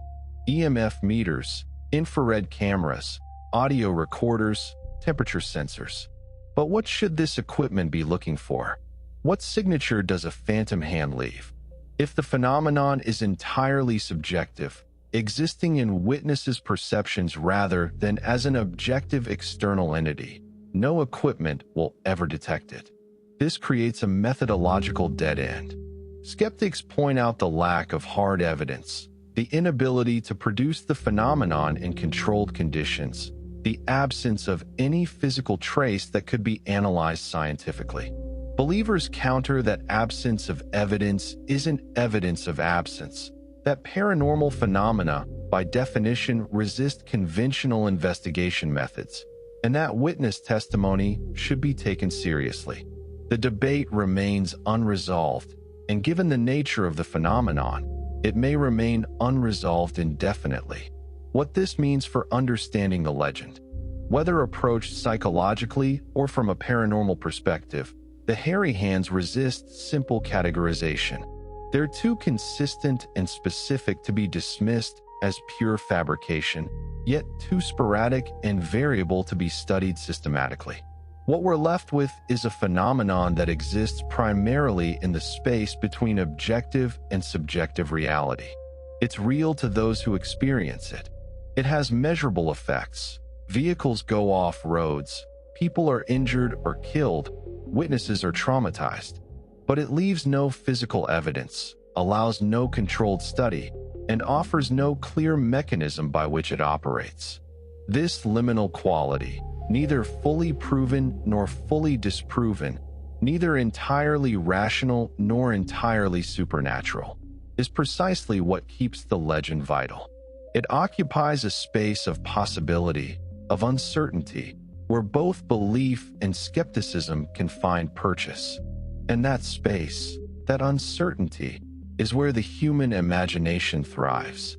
EMF meters, infrared cameras, audio recorders, temperature sensors. But what should this equipment be looking for? What signature does a phantom hand leave? If the phenomenon is entirely subjective, existing in witnesses' perceptions rather than as an objective external entity, no equipment will ever detect it. This creates a methodological dead end. Skeptics point out the lack of hard evidence, the inability to produce the phenomenon in controlled conditions, the absence of any physical trace that could be analyzed scientifically. Believers counter that absence of evidence isn't evidence of absence, that paranormal phenomena, by definition, resist conventional investigation methods, and that witness testimony should be taken seriously. The debate remains unresolved, and given the nature of the phenomenon, it may remain unresolved indefinitely. What this means for understanding the legend, whether approached psychologically or from a paranormal perspective, the Hairy Hands resist simple categorization. They're too consistent and specific to be dismissed as pure fabrication, yet too sporadic and variable to be studied systematically. What we're left with is a phenomenon that exists primarily in the space between objective and subjective reality. It's real to those who experience it. It has measurable effects. Vehicles go off roads, people are injured or killed, witnesses are traumatized. But it leaves no physical evidence, allows no controlled study, and offers no clear mechanism by which it operates. This liminal quality, neither fully proven nor fully disproven, neither entirely rational nor entirely supernatural, is precisely what keeps the legend vital. It occupies a space of possibility, of uncertainty, where both belief and skepticism can find purchase. And that space, that uncertainty, is where the human imagination thrives.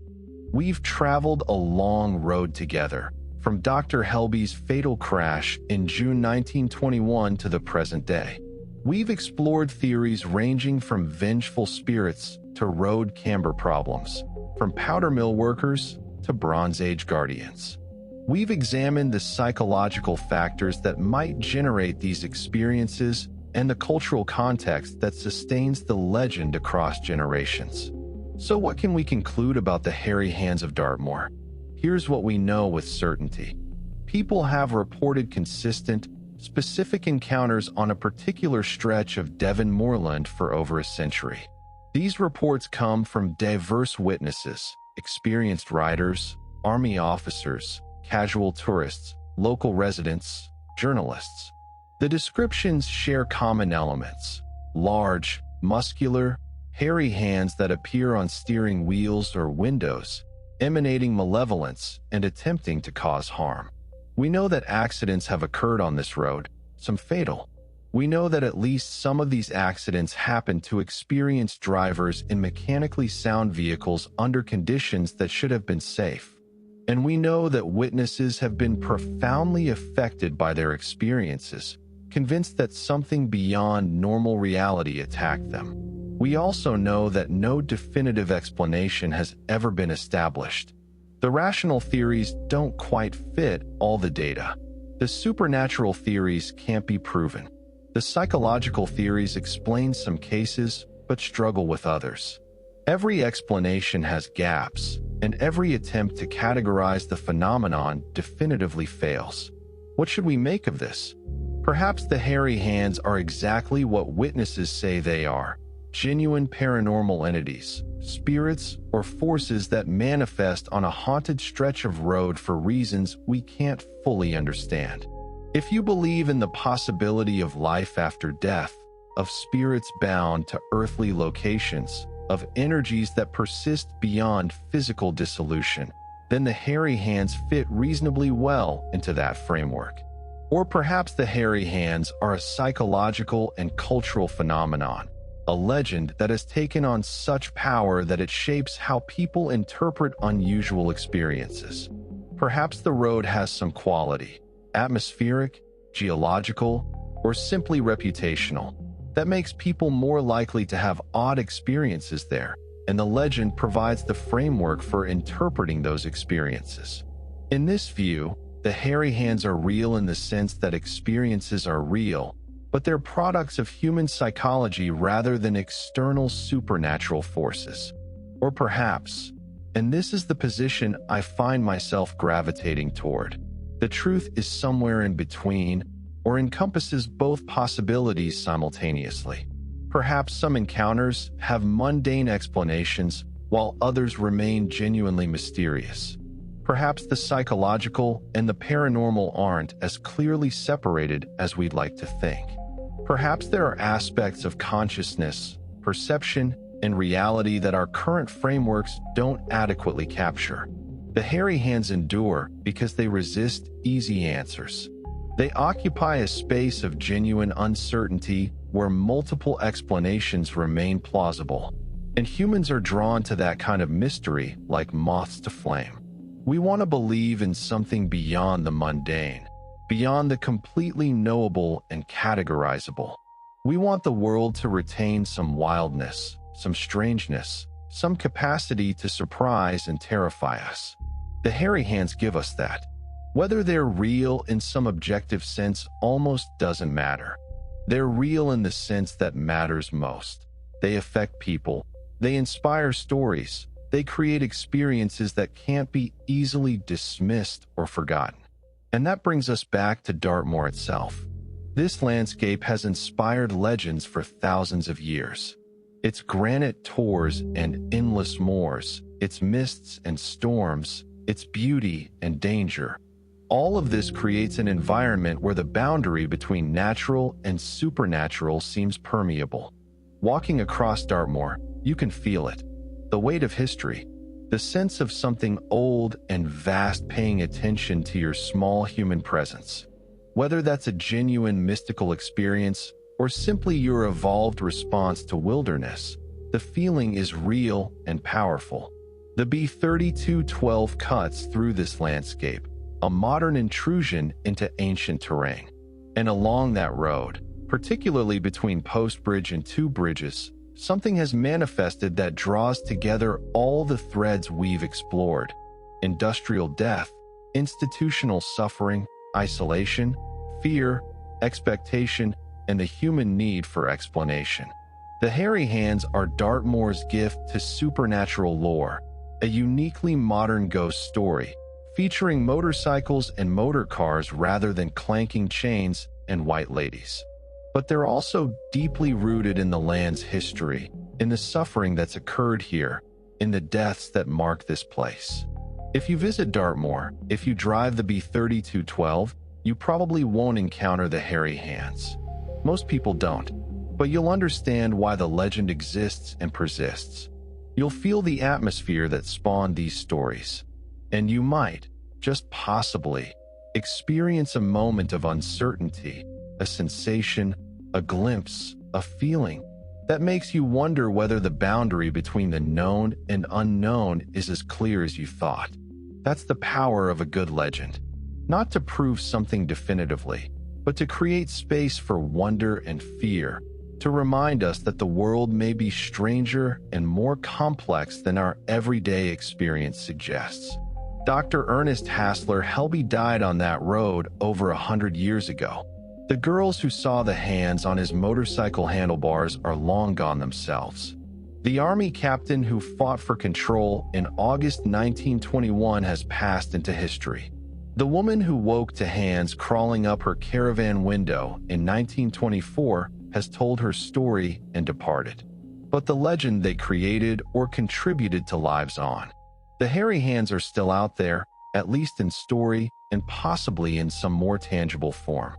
We've traveled a long road together, from Dr. Helby's fatal crash in June 1921 to the present day. We've explored theories ranging from vengeful spirits to road camber problems, from powder mill workers to Bronze Age guardians. We've examined the psychological factors that might generate these experiences and the cultural context that sustains the legend across generations. So what can we conclude about the Hairy Hands of Dartmoor? Here's what we know with certainty. People have reported consistent, specific encounters on a particular stretch of Devon moorland for over a century. These reports come from diverse witnesses, experienced riders, army officers, casual tourists, local residents, journalists. The descriptions share common elements: large, muscular, hairy hands that appear on steering wheels or windows, emanating malevolence and attempting to cause harm. We know that accidents have occurred on this road, some fatal. We know that at least some of these accidents happen to experienced drivers in mechanically sound vehicles under conditions that should have been safe. And we know that witnesses have been profoundly affected by their experiences, convinced that something beyond normal reality attacked them. We also know that no definitive explanation has ever been established. The rational theories don't quite fit all the data. The supernatural theories can't be proven. The psychological theories explain some cases, but struggle with others. Every explanation has gaps, and every attempt to categorize the phenomenon definitively fails. What should we make of this? Perhaps the hairy hands are exactly what witnesses say they are: genuine paranormal entities, spirits, or forces that manifest on a haunted stretch of road for reasons we can't fully understand. If you believe in the possibility of life after death, of spirits bound to earthly locations, of energies that persist beyond physical dissolution, then the hairy hands fit reasonably well into that framework. Or perhaps the hairy hands are a psychological and cultural phenomenon, a legend that has taken on such power that it shapes how people interpret unusual experiences. Perhaps the road has some quality: atmospheric, geological, or simply reputational, that makes people more likely to have odd experiences there, and the legend provides the framework for interpreting those experiences. In this view, the hairy hands are real in the sense that experiences are real, but they're products of human psychology rather than external supernatural forces. Or perhaps, and this is the position I find myself gravitating toward, the truth is somewhere in between, or encompasses both possibilities simultaneously. Perhaps some encounters have mundane explanations, while others remain genuinely mysterious. Perhaps the psychological and the paranormal aren't as clearly separated as we'd like to think. Perhaps there are aspects of consciousness, perception, and reality that our current frameworks don't adequately capture. The hairy hands endure because they resist easy answers. They occupy a space of genuine uncertainty where multiple explanations remain plausible. And humans are drawn to that kind of mystery like moths to flame. We want to believe in something beyond the mundane, beyond the completely knowable and categorizable. We want the world to retain some wildness, some strangeness, some capacity to surprise and terrify us. The hairy hands give us that. Whether they're real in some objective sense almost doesn't matter. They're real in the sense that matters most. They affect people. They inspire stories. They create experiences that can't be easily dismissed or forgotten. And that brings us back to Dartmoor itself. This landscape has inspired legends for thousands of years. Its granite tors and endless moors, its mists and storms, its beauty and danger. All of this creates an environment where the boundary between natural and supernatural seems permeable. Walking across Dartmoor, you can feel it. The weight of history, the sense of something old and vast paying attention to your small human presence. Whether that's a genuine mystical experience or simply your evolved response to wilderness, the feeling is real and powerful. The B-3212 cuts through this landscape, a modern intrusion into ancient terrain. And along that road, particularly between Post Bridge and Two Bridges, something has manifested that draws together all the threads we've explored: industrial death, institutional suffering, isolation, fear, expectation, and the human need for explanation. The hairy hands are Dartmoor's gift to supernatural lore, a uniquely modern ghost story, featuring motorcycles and motor cars rather than clanking chains and white ladies. But they're also deeply rooted in the land's history, in the suffering that's occurred here, in the deaths that mark this place. If you visit Dartmoor, if you drive the B-3212, you probably won't encounter the hairy hands. Most people don't, but you'll understand why the legend exists and persists. You'll feel the atmosphere that spawned these stories. And you might, just possibly, experience a moment of uncertainty, a sensation, a glimpse, a feeling that makes you wonder whether the boundary between the known and unknown is as clear as you thought. That's the power of a good legend. Not to prove something definitively, but to create space for wonder and fear, to remind us that the world may be stranger and more complex than our everyday experience suggests. Dr. Ernest Hassler Helby died on that road over 100 years ago. The girls who saw the hands on his motorcycle handlebars are long gone themselves. The Army captain who fought for control in August 1921 has passed into history. The woman who woke to hands crawling up her caravan window in 1924 has told her story and departed. But the legend they created or contributed to lives on. The hairy hands are still out there, at least in story and possibly in some more tangible form.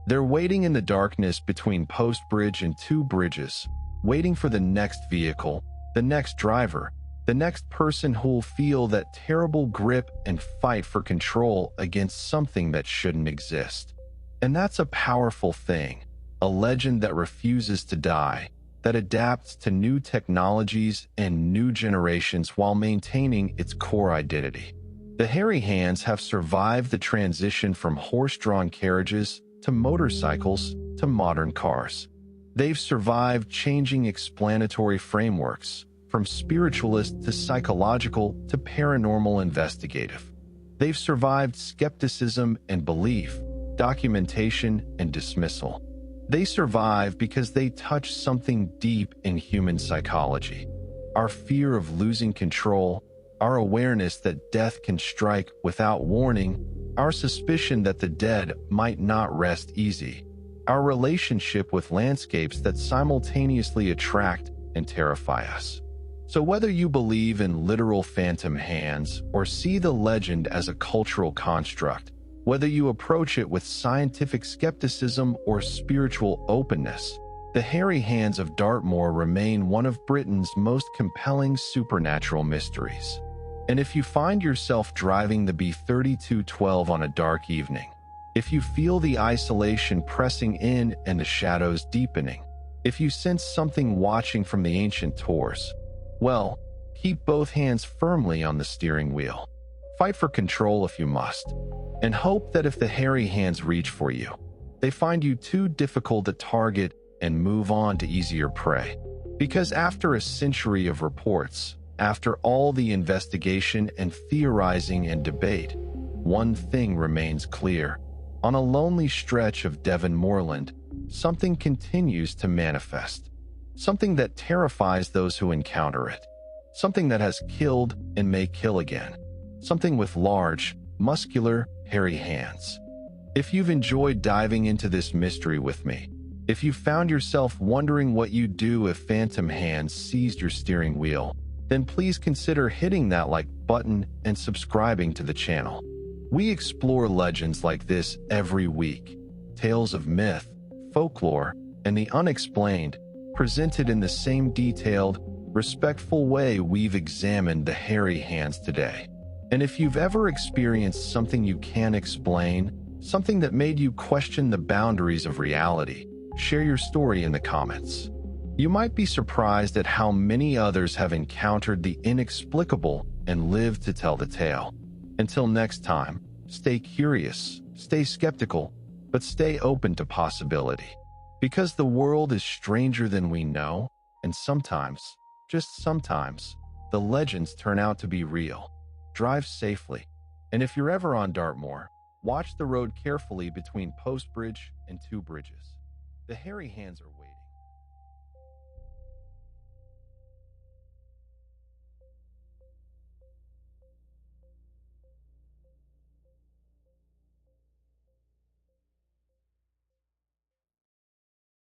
They're waiting in the darkness between Post Bridge and Two Bridges, waiting for the next vehicle, the next driver, the next person who'll feel that terrible grip and fight for control against something that shouldn't exist. And that's a powerful thing, a legend that refuses to die, that adapts to new technologies and new generations while maintaining its core identity. The hairy hands have survived the transition from horse-drawn carriages to motorcycles to modern cars. They've survived changing explanatory frameworks, from spiritualist to psychological to paranormal investigative. They've survived skepticism and belief, documentation and dismissal. They survive because they touch something deep in human psychology. Our fear of losing control, our awareness that death can strike without warning, our suspicion that the dead might not rest easy, our relationship with landscapes that simultaneously attract and terrify us. So whether you believe in literal phantom hands or see the legend as a cultural construct, whether you approach it with scientific skepticism or spiritual openness, the Hairy Hands of Dartmoor remain one of Britain's most compelling supernatural mysteries. And if you find yourself driving the B3212 on a dark evening, if you feel the isolation pressing in and the shadows deepening, if you sense something watching from the ancient tors, well, keep both hands firmly on the steering wheel. Fight for control if you must, and hope that if the hairy hands reach for you, they find you too difficult to target and move on to easier prey. Because after a century of reports, after all the investigation and theorizing and debate, one thing remains clear. On a lonely stretch of Devon moorland, something continues to manifest. Something that terrifies those who encounter it. Something that has killed and may kill again. Something with large, muscular, hairy hands. If you've enjoyed diving into this mystery with me, if you found yourself wondering what you'd do if phantom hands seized your steering wheel, then please consider hitting that like button and subscribing to the channel. We explore legends like this every week. Tales of myth, folklore, and the unexplained, presented in the same detailed, respectful way we've examined the hairy hands today. And if you've ever experienced something you can't explain, something that made you question the boundaries of reality, share your story in the comments. You might be surprised at how many others have encountered the inexplicable and lived to tell the tale. Until next time, stay curious, stay skeptical, but stay open to possibility. Because the world is stranger than we know, and sometimes, just sometimes, the legends turn out to be real. Drive safely, and if you're ever on Dartmoor, watch the road carefully between Post Bridge and Two Bridges. The hairy hands are waiting.